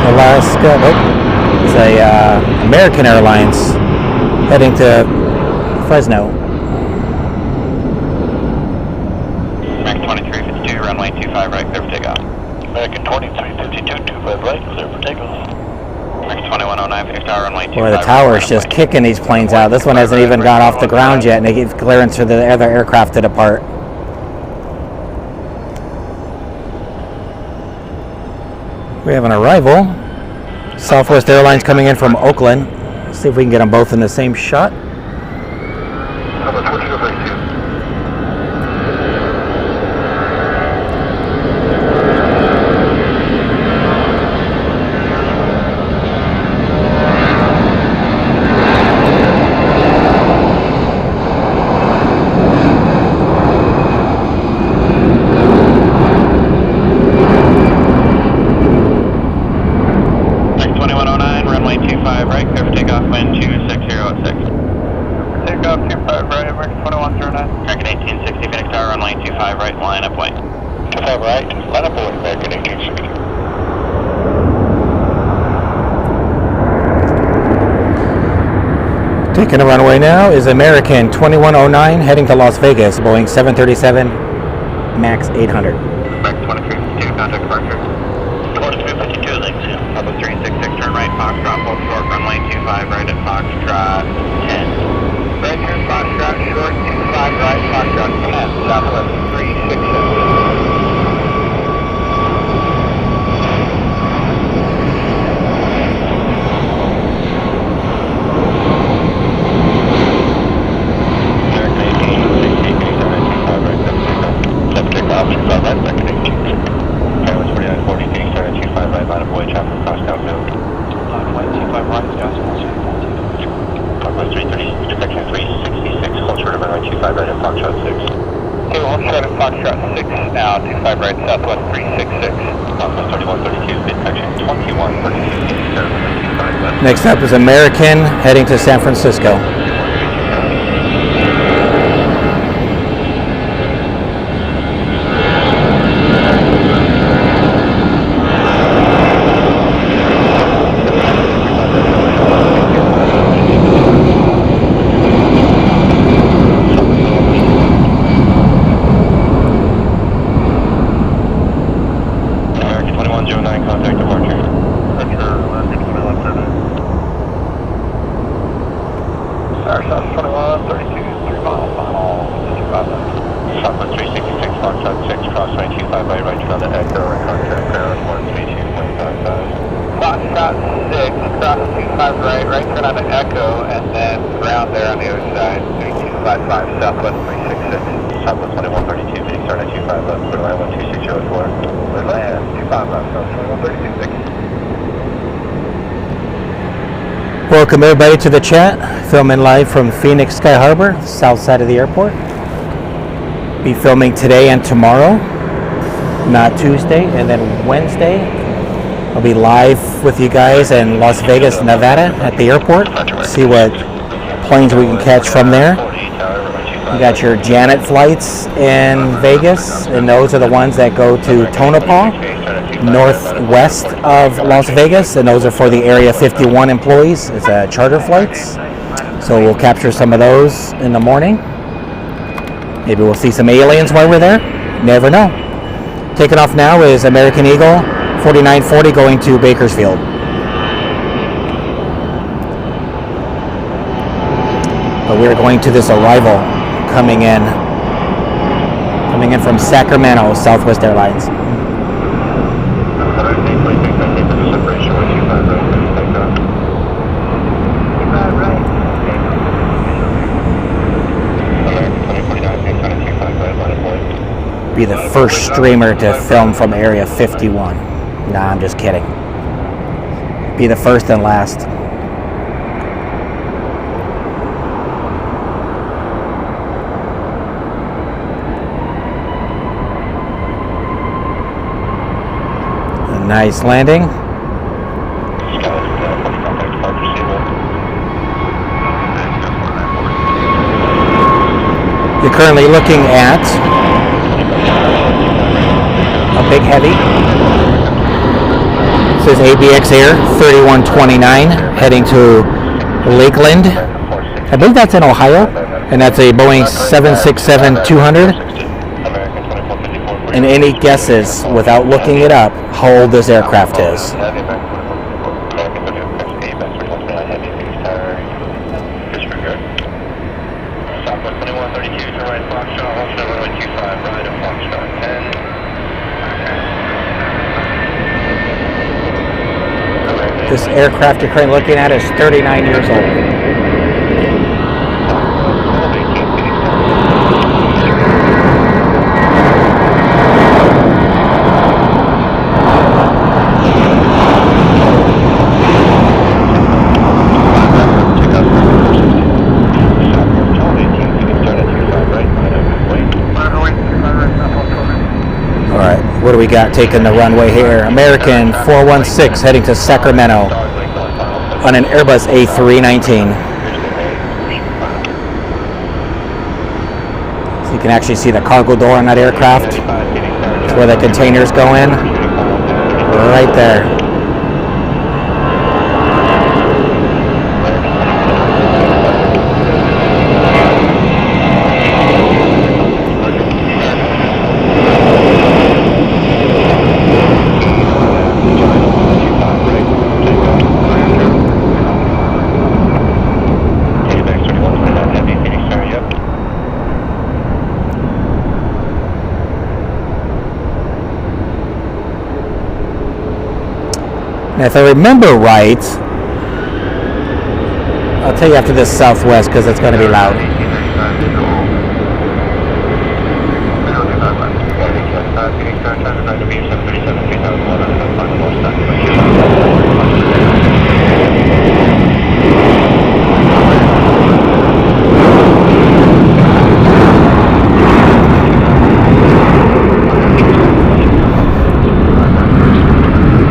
Alaska. Oh, it's a American Airlines heading to Fresno. American 2352, 25 right, clear for takeoff. American 2109, Phoenix Tower, runway 25. Boy, the tower is just kicking these planes out. This one hasn't even got off the ground yet, and they give clearance for the other aircraft to depart. We have an arrival. Southwest Airlines coming in from Oakland. Let's see if we can get them both in the same shot. Taking a runway now is American 2109 heading to Las Vegas, Boeing 737 MAX 800. Back 2352, contact departure. 2352, links in. Up 366, turn right, Foxtrot, hold short, runway 25 right at Foxtrot 10. Right here, Foxtrot, short, 25 right, Foxtrot 10, Southwest 366. Next up is American heading to San Francisco. Welcome everybody to the chat. Filming live from Phoenix Sky Harbor, south side of the airport. Be filming today and tomorrow, not Tuesday, and then Wednesday I'll be live with you guys in Las Vegas, Nevada at the airport. See what planes we can catch from there. You got your Janet flights in Vegas, and those are the ones that go to Tonopah, northwest of Las Vegas, and those are for the Area 51 employees. It's charter flights, so we'll capture some of those in the morning. Maybe we'll see some aliens while we're there. Never know. Taking off now is American Eagle 4940 going to Bakersfield. But we're going to this arrival coming in from Sacramento, Southwest Airlines. Be the first streamer to film from Area 51. Nah, I'm just kidding. Be the first and last. A nice landing. You're currently looking at a big heavy. This is ABX Air 3129 heading to Lakeland. I believe that's in Ohio, and that's a Boeing 767-200. And any guesses, without looking it up, how old this aircraft is? This aircraft you're currently looking at is 39 years old. What do we got taking the runway here? American 416 heading to Sacramento on an Airbus A319. So you can actually see the cargo door on that aircraft. That's where the containers go in. Right there. Now, if I remember right, I'll tell you after this Southwest because it's going to be loud.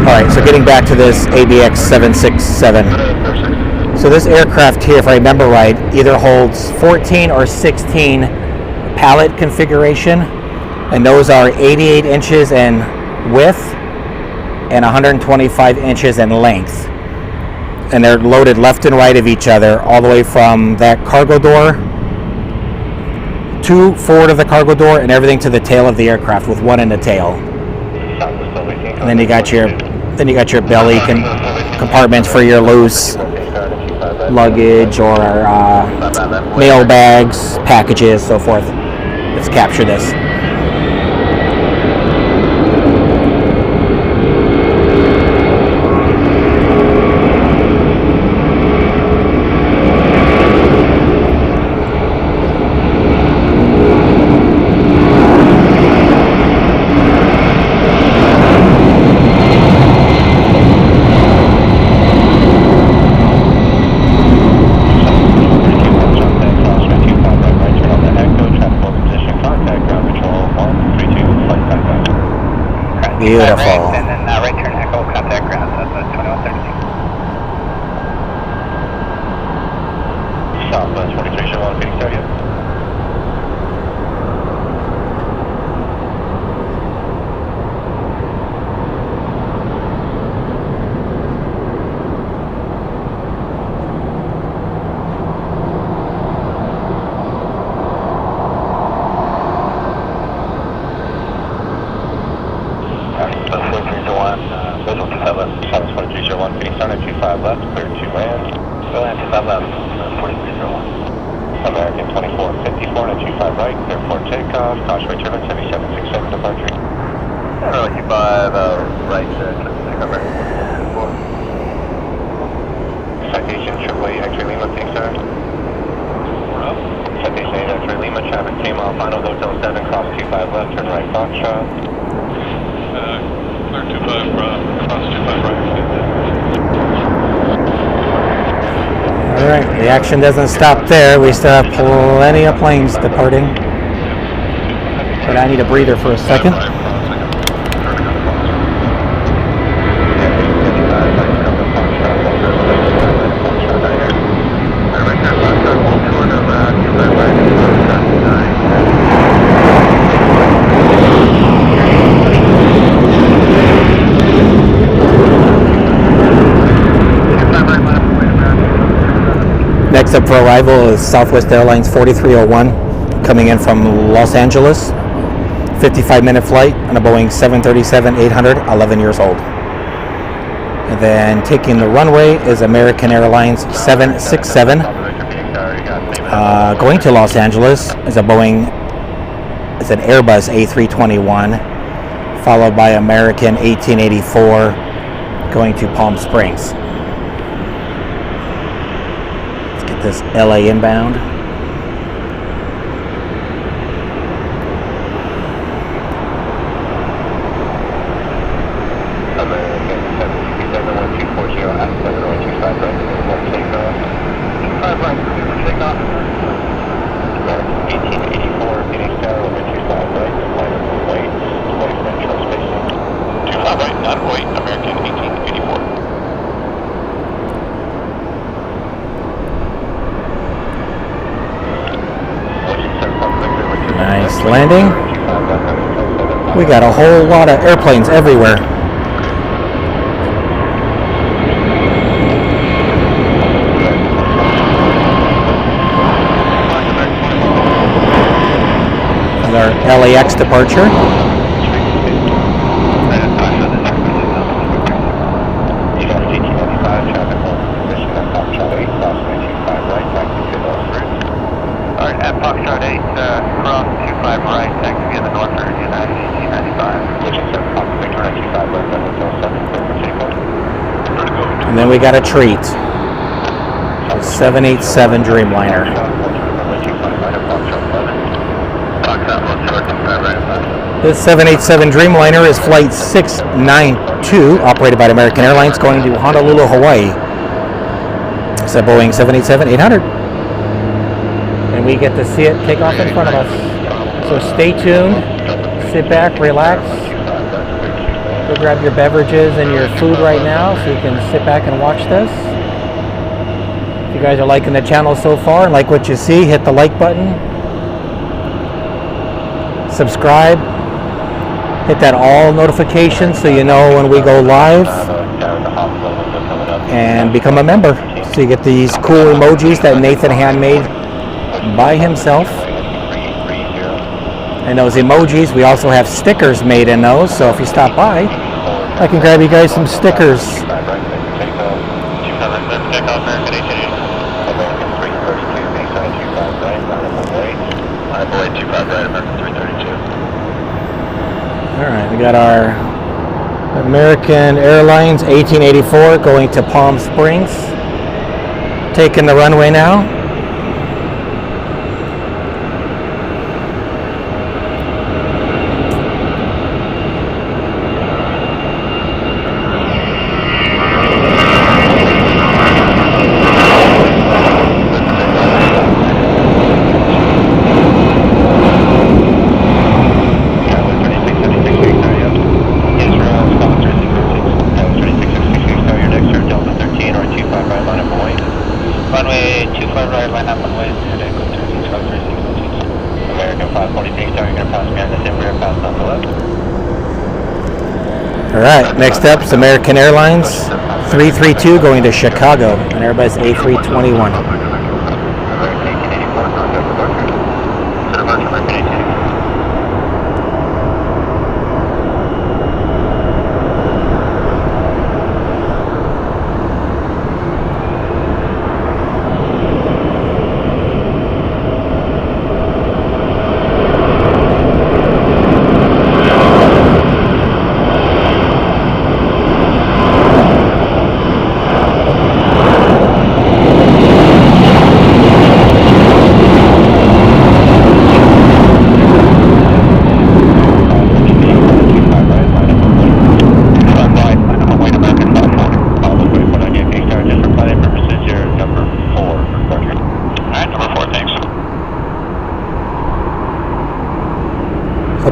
Alright, so getting back to this ABX 767. So this aircraft here, if I remember right, either holds 14 or 16 pallet configuration, and those are 88 inches in width and 125 inches in length. And they're loaded left and right of each other, all the way from that cargo door to forward of the cargo door and everything to the tail of the aircraft with one in the tail. And then you got your belly compartments for your loose luggage or mail bags, packages, so forth. Let's capture this. Beautiful. And then right turn echo, contact ground, that's 2132. Southwest 43, show 1, Phoenix area. American 2454 and 25 right, therefore takeoff, caution turbine 7767 departure. Hello, 25 right, takeoff right. Citation AAA X-ray Lima, Phoenix Center. Citation 8 X-ray Lima, traffic came off final Hotel 7, cross 25 left, turn right Foxtrot. Clear 25 cross 25 right. Alright, the action doesn't stop there. We still have plenty of planes departing. But I need a breather for a second. Next up for arrival is Southwest Airlines 4301 coming in from Los Angeles. 55-minute flight on a Boeing 737-800, 11 years old. And then taking the runway is American Airlines 767. Going to Los Angeles is an Airbus A321, followed by American 1884 going to Palm Springs. Let's get this LA inbound. Nice landing. We got a whole lot of airplanes everywhere. And our LAX departure. And then we got a treat. A 787 Dreamliner. This 787 Dreamliner is flight 692, operated by American Airlines, going to Honolulu, Hawaii. It's a Boeing 787-800. And we get to see it take off in front of us. So stay tuned, sit back, relax. Go grab your beverages and your food right now so you can sit back and watch this. If you guys are liking the channel so far and like what you see, hit the like button. Subscribe. Hit that all notification so you know when we go live. And become a member so you get these cool emojis that Nathan handmade by himself. And those emojis, we also have stickers made in those, so if you stop by, I can grab you guys some stickers. Alright, we got our American Airlines 1884 going to Palm Springs. Taking the runway now. Alright, next up is American Airlines 332 going to Chicago, an Airbus A321.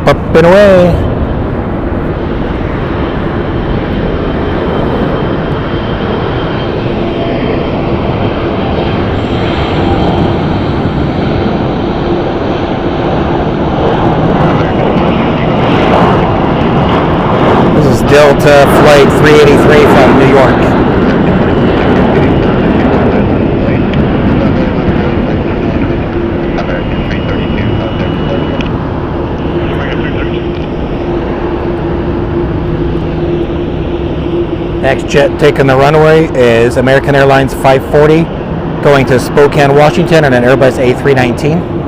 Up and away. This is Delta Flight 383 from New York. Next jet taking the runway is American Airlines 540 going to Spokane, Washington on an Airbus A319.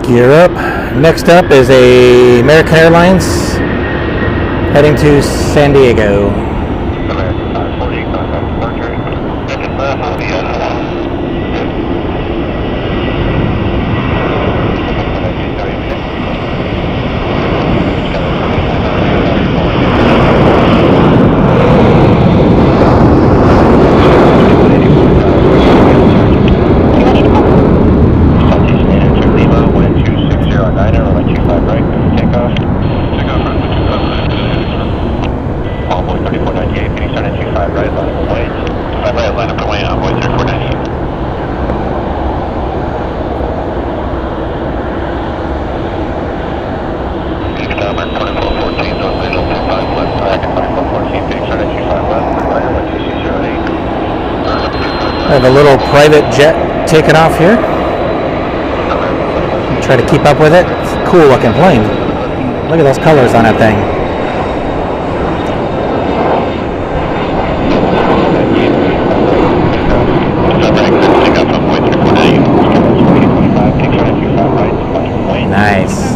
Gear up. Next up is a American Airlines heading to San Diego. American 540, contact departure. Second left, will be I have a little private jet taking off here. Try to keep up with it. It's a cool looking plane. Look at those colors on that thing. Nice.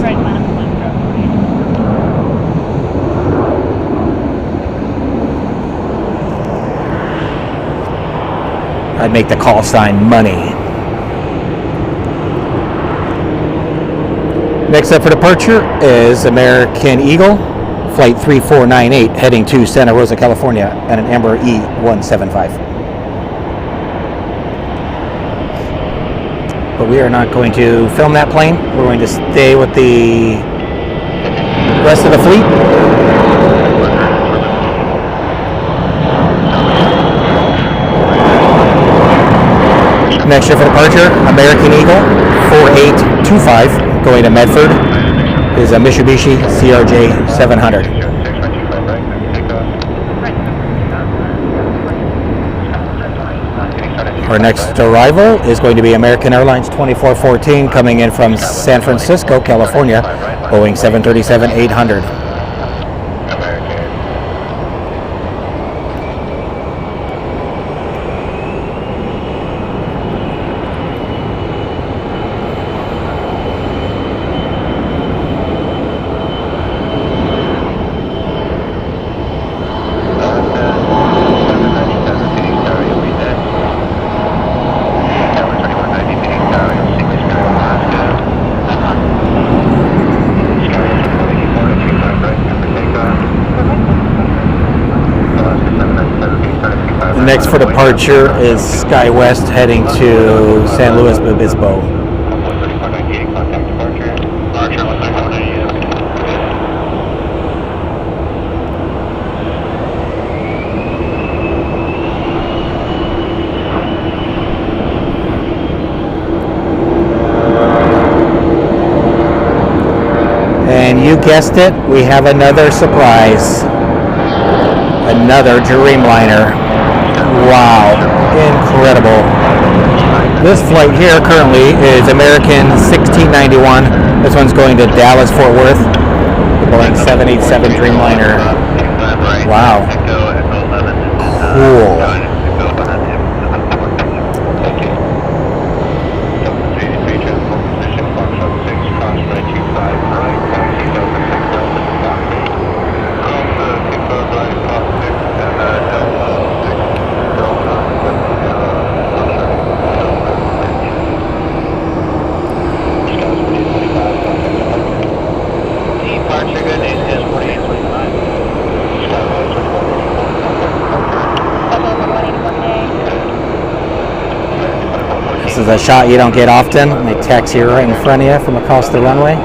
I'd make the call sign money. Next up for departure is American Eagle, flight 3498, heading to Santa Rosa, California, at an Embraer E175. But we are not going to film that plane. We're going to stay with the rest of the fleet. Next year for departure, American Eagle 4825 going to Medford is a Mitsubishi CRJ 700. Our next arrival is going to be American Airlines 2414 coming in from San Francisco, California, Boeing 737-800. Next for departure is SkyWest heading to San Luis Obispo. And you guessed it, we have another surprise. Another Dreamliner. Wow, incredible. This flight here currently is American 1691. This one's going to Dallas, Fort Worth. The Boeing 787 Dreamliner. Wow. Cool. is a shot you don't get often. They taxi right in front of you from across the runway.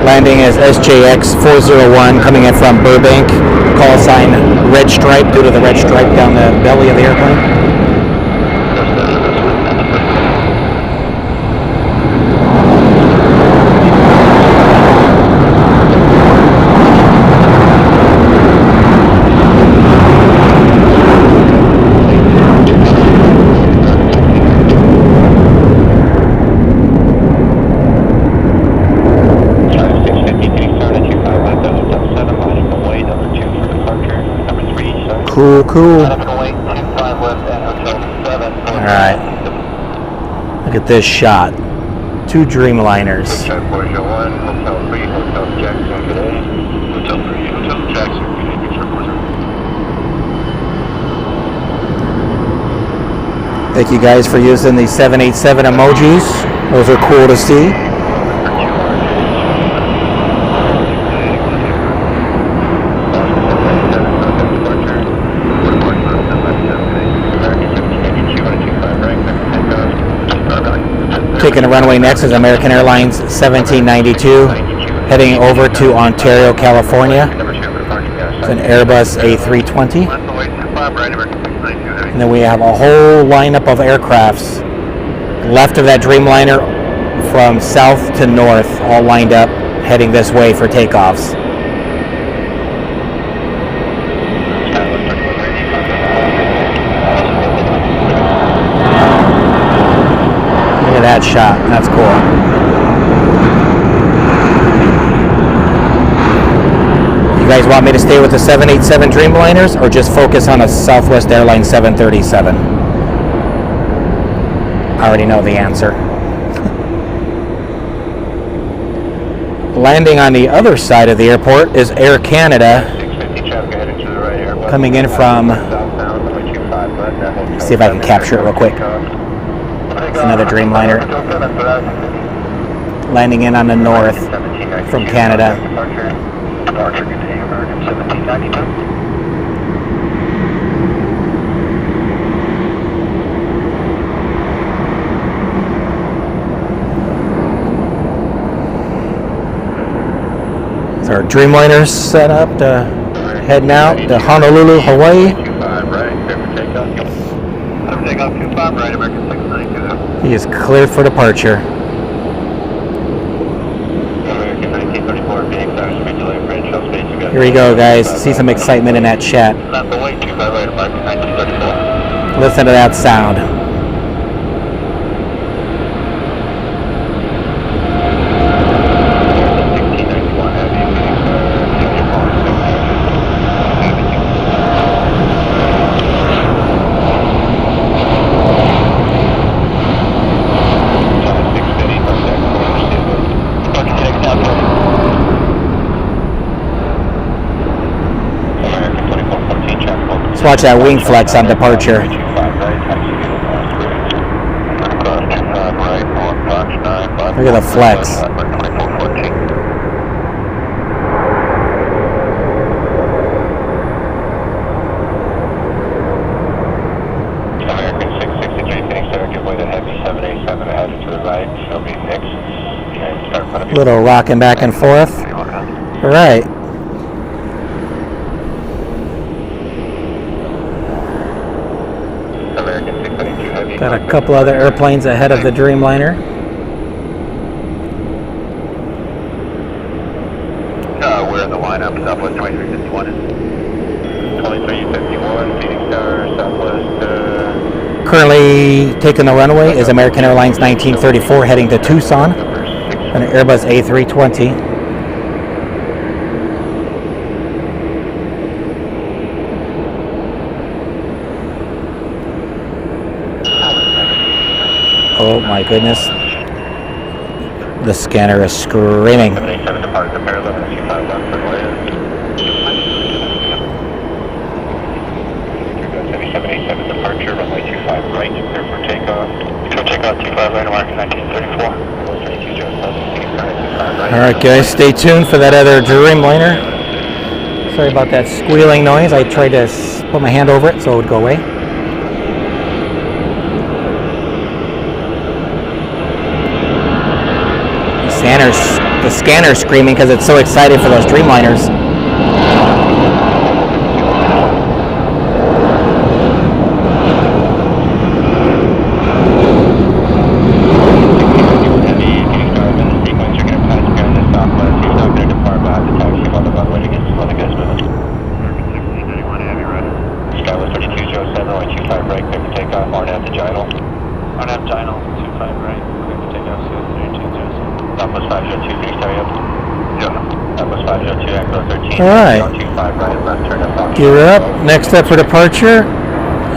Landing is SJX 401 coming in from Burbank. Call sign red stripe due to the red stripe down the belly of the airplane. Cool. Alright. Look at this shot. 2 Dreamliners. Thank you guys for using the 787 emojis. Those are cool to see. Taking a runway next is American Airlines 1792, heading over to Ontario, California. It's an Airbus A320. And then we have a whole lineup of aircrafts left of that Dreamliner from south to north, all lined up, heading this way for takeoffs. That shot, that's cool. You guys want me to stay with the 787 Dreamliners or just focus on a Southwest Airlines 737? I already know the answer. Landing on the other side of the airport is Air Canada, coming in from, see if I can capture it real quick. It's another Dreamliner landing in on the north from Canada. So our Dreamliner's set up to heading out to Honolulu, Hawaii. He is cleared for departure. Here we go, guys. See some excitement in that chat. Listen to that sound. Watch that wing flex on departure. Look at the flex. American 663 Phoenix, sir, give way to heavy 787 ahead to the right. She'll be next. Little rocking back and forth. All right. Got a couple other airplanes ahead of the Dreamliner. We're in the lineup. Southwest 2351 is 2351, Phoenix Tower, Southwest. Currently taking the runway is American Airlines 1934 heading to Tucson, an Airbus A320. Oh my goodness. The scanner is screaming. 787 departure, parallel 25 left for Royal. 787 departure, runway 25 right, clear for takeoff. Clear takeoff, 25 right, American 1934. Alright guys, stay tuned for that other Dreamliner. Sorry about that squealing noise. I tried to put my hand over it so it would go away. The scanner's screaming because it's so excited for those Dreamliners. Alright, gear up. Next up for departure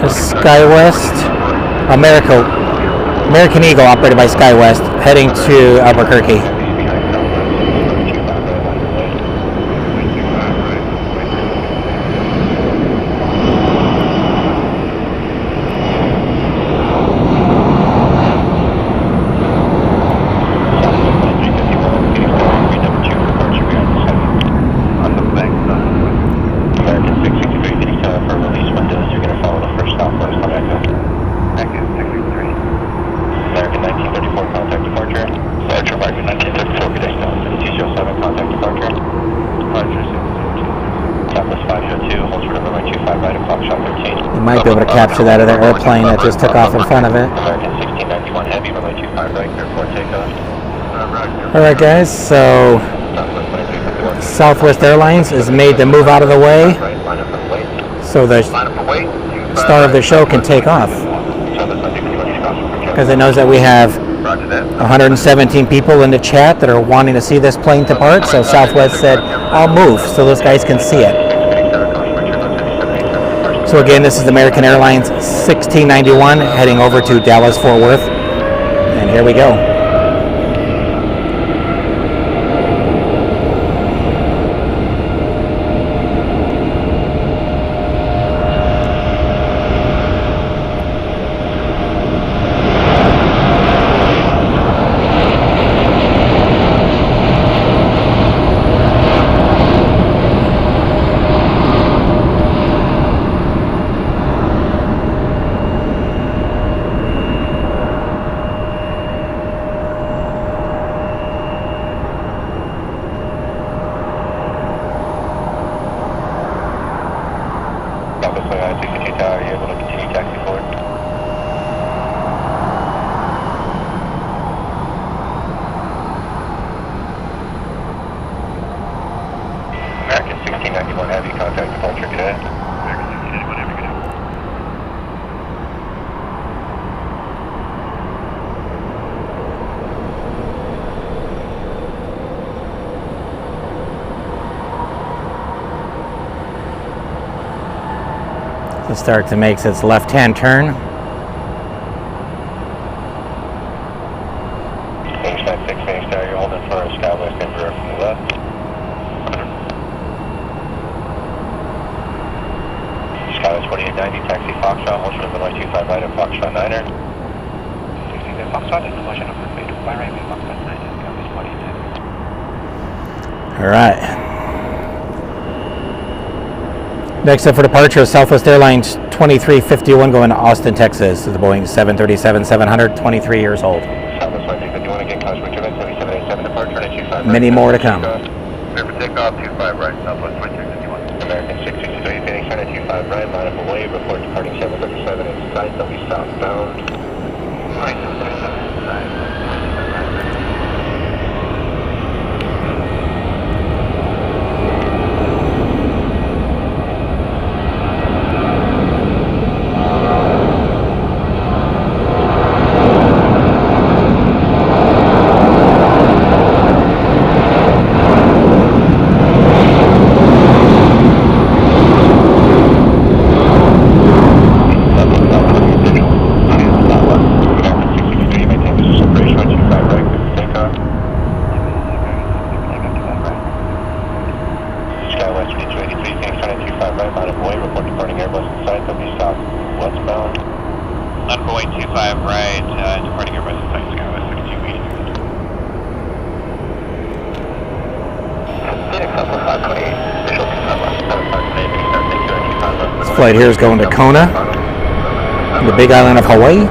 is SkyWest, American Eagle operated by SkyWest, heading to Albuquerque. You might be able to capture that other airplane that just took off in front of it. Alright guys, so Southwest Airlines is made to move out of the way so the star of the show can take off. Because it knows that we have 117 people in the chat that are wanting to see this plane depart, so Southwest said, I'll move so those guys can see it. So again, this is American Airlines 1691 heading over to Dallas-Fort Worth. And here we go. It starts to make its left-hand turn. You're holding for a SkyWest Emperor from the left. SkyWest 2890, taxi Foxtrot, hold short of runway 25 right at Foxtrot 9er. Foxtrot is the motion of runway 25 right at Foxtrot 9er, SkyWest 2890. Alright. Next up for departure is Southwest Airlines 2351 going to Austin, Texas. This is the Boeing 737-700, 23 years old. Many more to come. Clear for takeoff, 25 right, Southwest 2351. American 663, Phoenix Center, 25 right, line up away, report departing 737, it's tight, they'll be southbound. Right, 737, right. 25 right, departing Airbus Flight Skywest 3280. This flight here is going to Kona, the big island of Hawaii.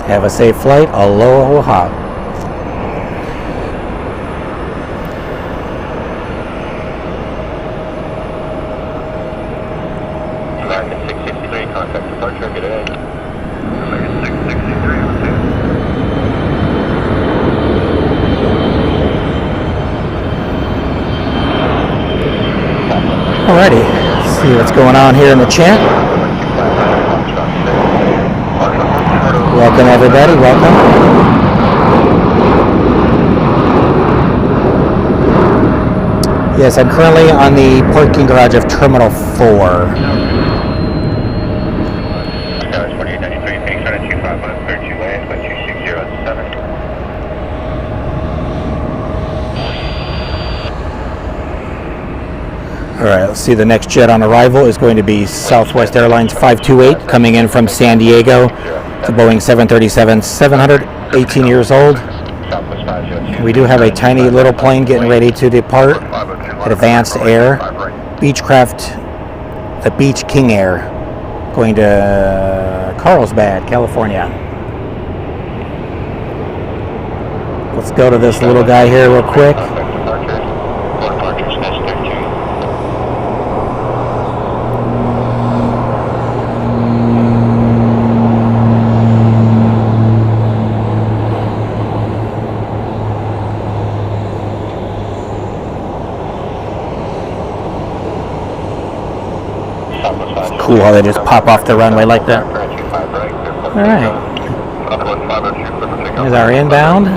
Have a safe flight. Aloha. American 663, contact departure, good day. American 663, Alrighty, see what's going on here in the chat. Welcome everybody, welcome. Yes, I'm currently on the parking garage of Terminal 4. Skywest 4893, Phoenix Center 251, clear 2 lanes by 2607. Alright, let's see, the next jet on arrival is going to be Southwest Airlines 528 coming in from San Diego. It's a Boeing 737-700, 18 years old. We do have a tiny little plane getting ready to depart at Advanced Air. Beechcraft, the Beach King Air, going to Carlsbad, California. Let's go to this little guy here real quick. Cool how they just pop off the runway like that. Alright. Here's our inbound.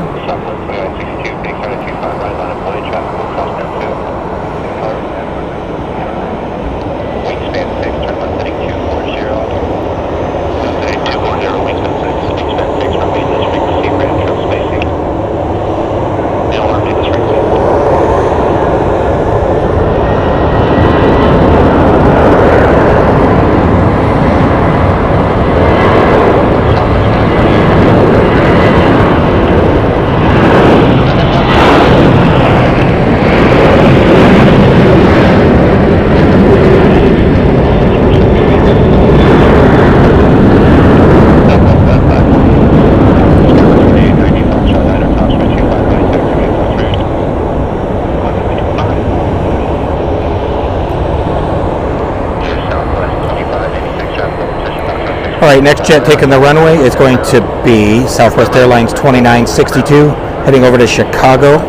Alright, next jet taking the runway is going to be Southwest Airlines 2962 heading over to Chicago,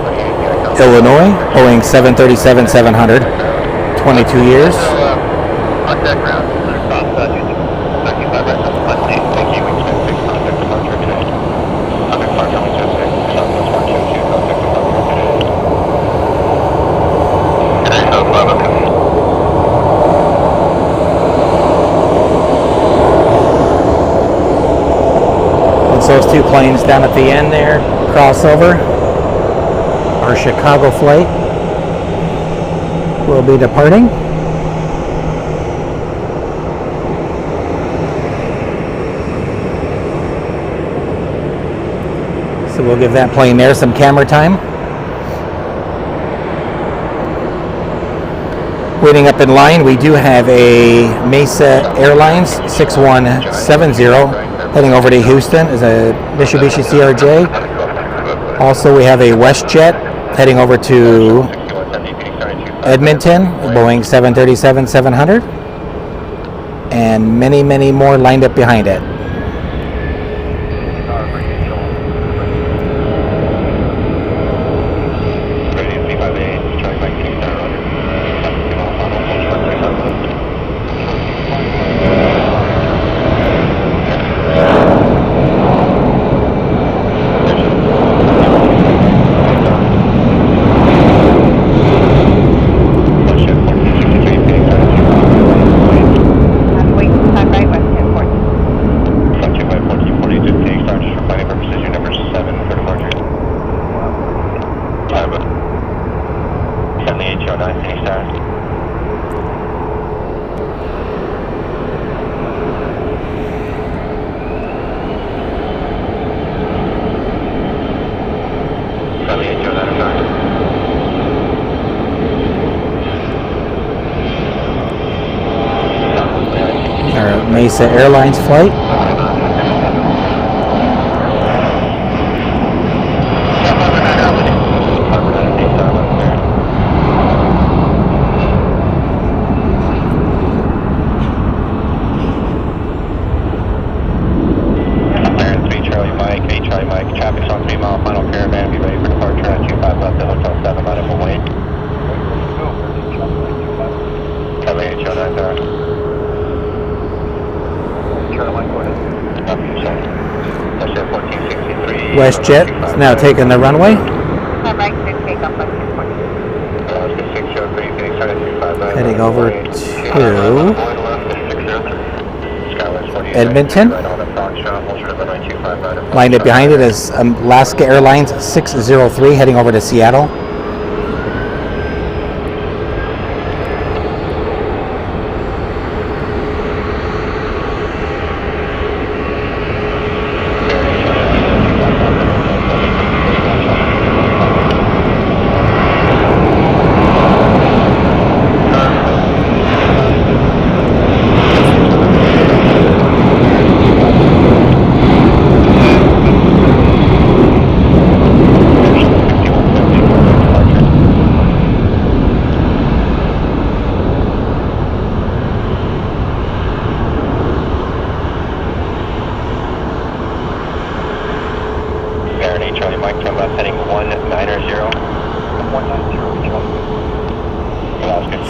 Illinois, Boeing 737-700, 22 years. Those two planes down at the end there, crossover. Our Chicago flight will be departing. So we'll give that plane there some camera time. Waiting up in line, we do have a Mesa Airlines 6170 heading over to Houston is a Mitsubishi CRJ. Also, we have a WestJet heading over to Edmonton, a Boeing 737-700, and many, many more lined up behind it. Mesa Airlines flight. WestJet is now taking the runway. Heading over to Edmonton. Lined up behind it is Alaska Airlines 603 heading over to Seattle.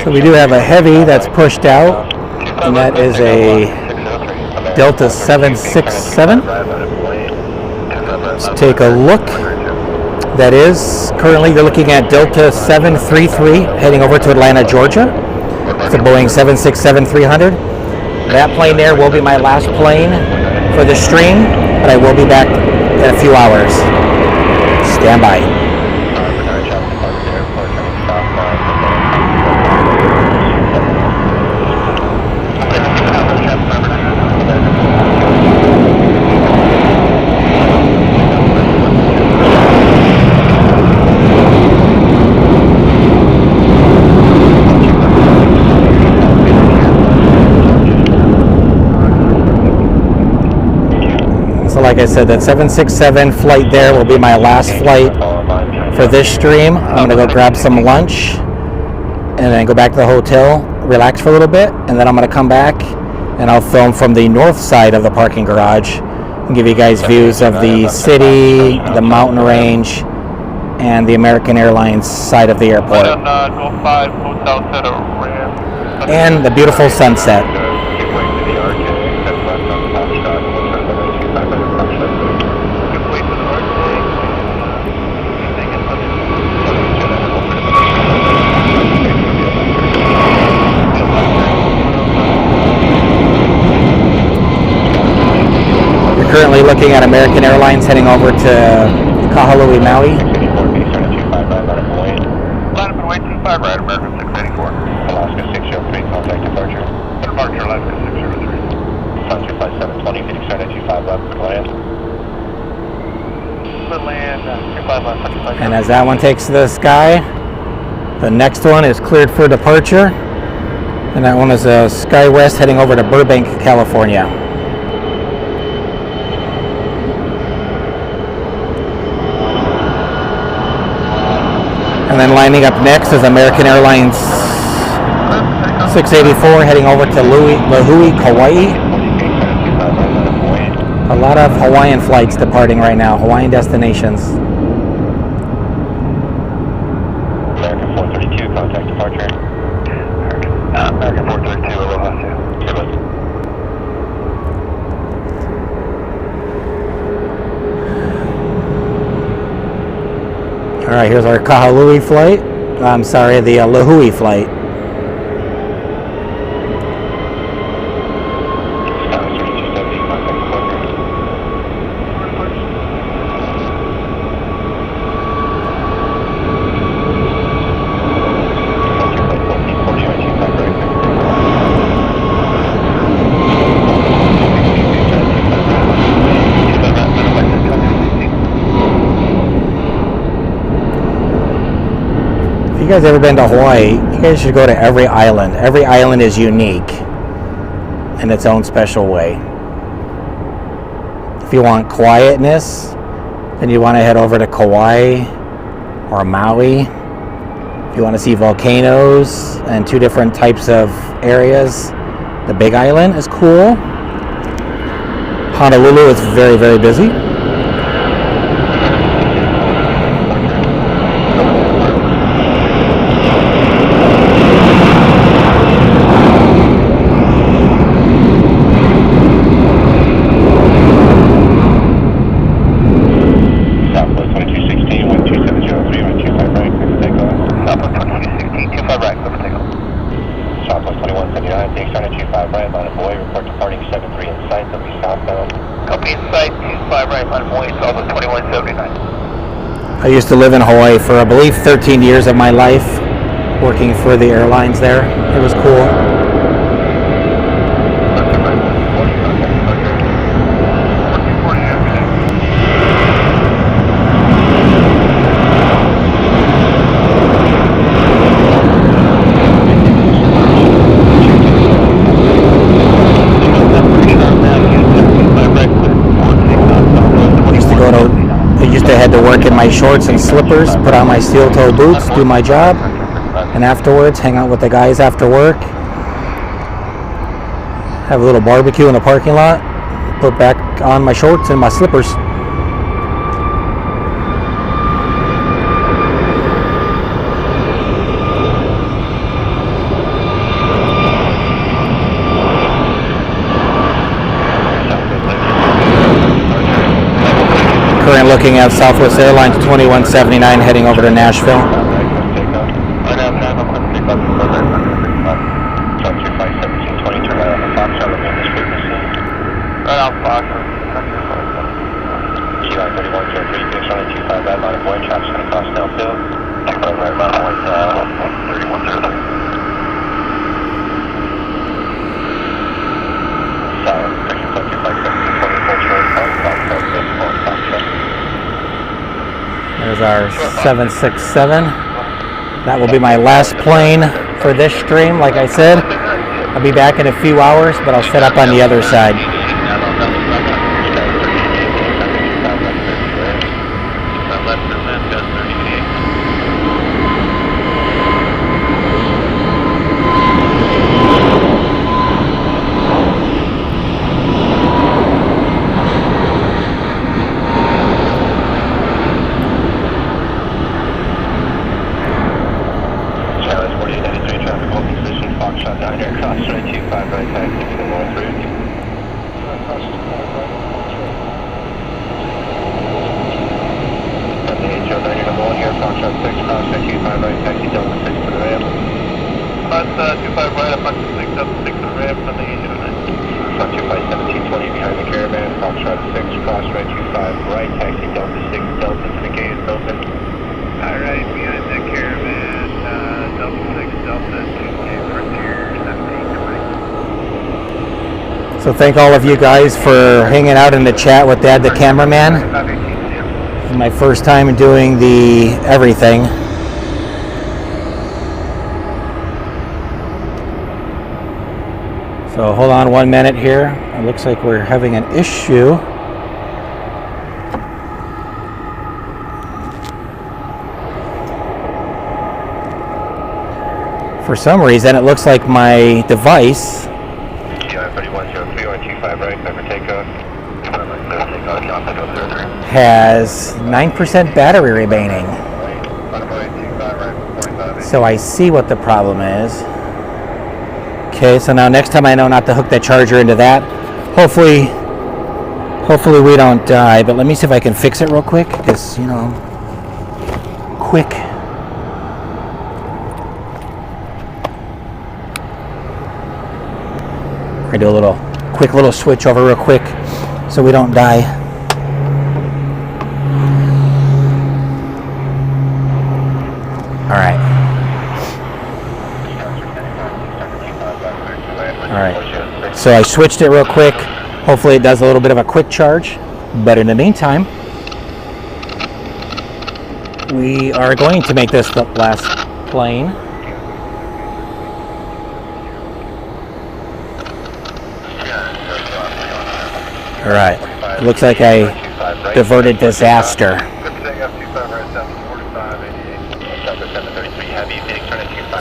So we do have a heavy that's pushed out, and that is a Delta 767. Let's take a look. That is, currently you're looking at Delta 733 heading over to Atlanta, Georgia. It's a Boeing 767-300. That plane there will be my last plane for the stream, but I will be back in a few hours. Stand by. Like I said, that 767 flight there will be my last flight for this stream. I'm going to go grab some lunch and then go back to the hotel, relax for a little bit, and then I'm going to come back and I'll film from the north side of the parking garage and give you guys views of the city, the mountain range, and the American Airlines side of the airport. And the beautiful sunset. Currently looking at American Airlines heading over to Kahului, Maui. Line up and wait 25 right, American 684. Alaska 603, contact departure. Departure Alaska 603. Sunset flight 720, Phoenix Center 25 left, good land. Good land, 25 left, 25. And as that one takes to the sky, the next one is cleared for departure. And that one is a SkyWest heading over to Burbank, California. And then lining up next is American Airlines 684 heading over to Lahui, Kauai. A lot of Hawaiian flights departing right now, Hawaiian destinations. American 432, contact departure. American 432, Aloha. All right, here's our Kahului flight. I'm sorry, the Lahui flight. If you guys ever been to Hawaii, you guys should go to every island. Every island is unique. in its own special way. If you want quietness, then you want to head over to Kauai or Maui. If you want to see volcanoes and two different types of areas, the Big Island is cool. Honolulu is very, very busy. I used to live in Hawaii for, I believe, 13 years of my life, working for the airlines there. It was cool. Head to work in my shorts and slippers, put on my steel-toe boots, do my job, and afterwards hang out with the guys after work, have a little barbecue in the parking lot, put back on my shorts and my slippers. Currently looking at Southwest Airlines 2179 heading over to Nashville. There's our 767. That will be my last plane for this stream. Like I said, I'll be back in a few hours, but I'll set up on the other side. So thank all of you guys for hanging out in the chat with Dad the cameraman. This is my first time doing the everything. So hold on 1 minute here. It looks like we're having an issue. For some reason, it looks like my device has 9% battery remaining. So I see what the problem is. Okay, so now next time I know not to hook that charger into that. Hopefully we don't die, but let me see if I can fix it real quick, because, you know, quick. I do a quick little switch over real quick so we don't die. Alright. So I switched it real quick. Hopefully it does a little bit of a quick charge. But in the meantime, we are going to make this the last plane. All right. It looks like a diverted disaster.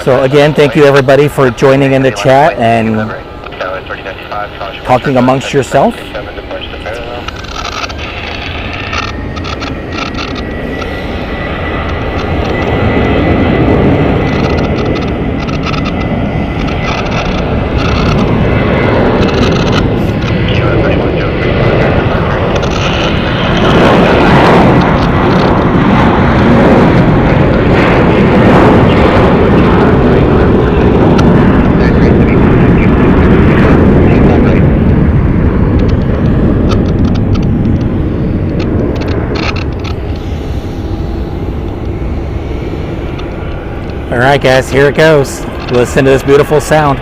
So again, thank you everybody for joining in the chat and talking amongst yourself. All right, guys, here it goes. Listen to this beautiful sound.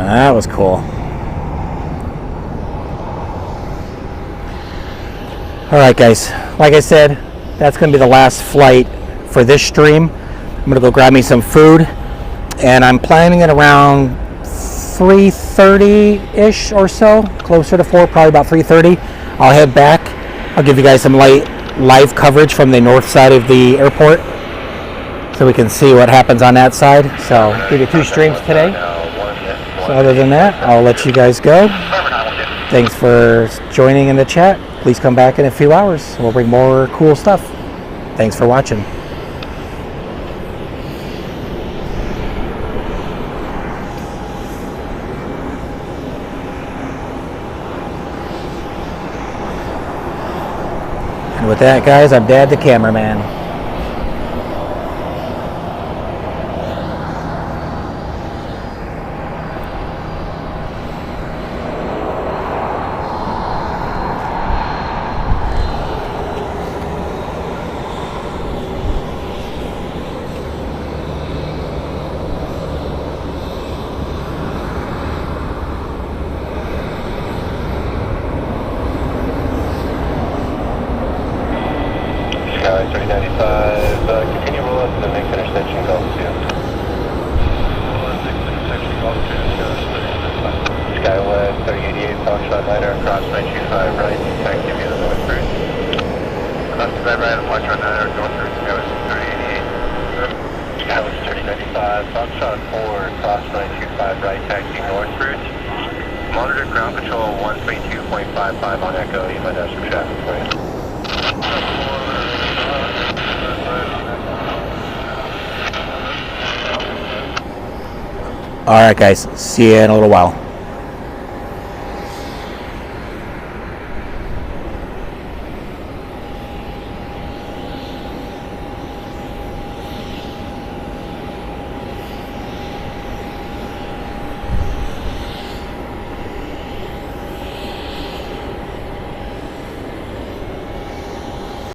That was cool. All right, guys. Like I said, that's going to be the last flight for this stream. I'm going to go grab me some food, and I'm planning it around 3:30-ish or so, closer to 4, probably about 3:30. I'll head back. I'll give you guys some live coverage from the north side of the airport so we can see what happens on that side. So, give you 2 streams today. So other than that, I'll let you guys go. Thanks for joining in the chat. Please come back in a few hours. We'll bring more cool stuff. Thanks for watching. And with that, guys, I'm Dad the cameraman. All right, guys. See you in a little while.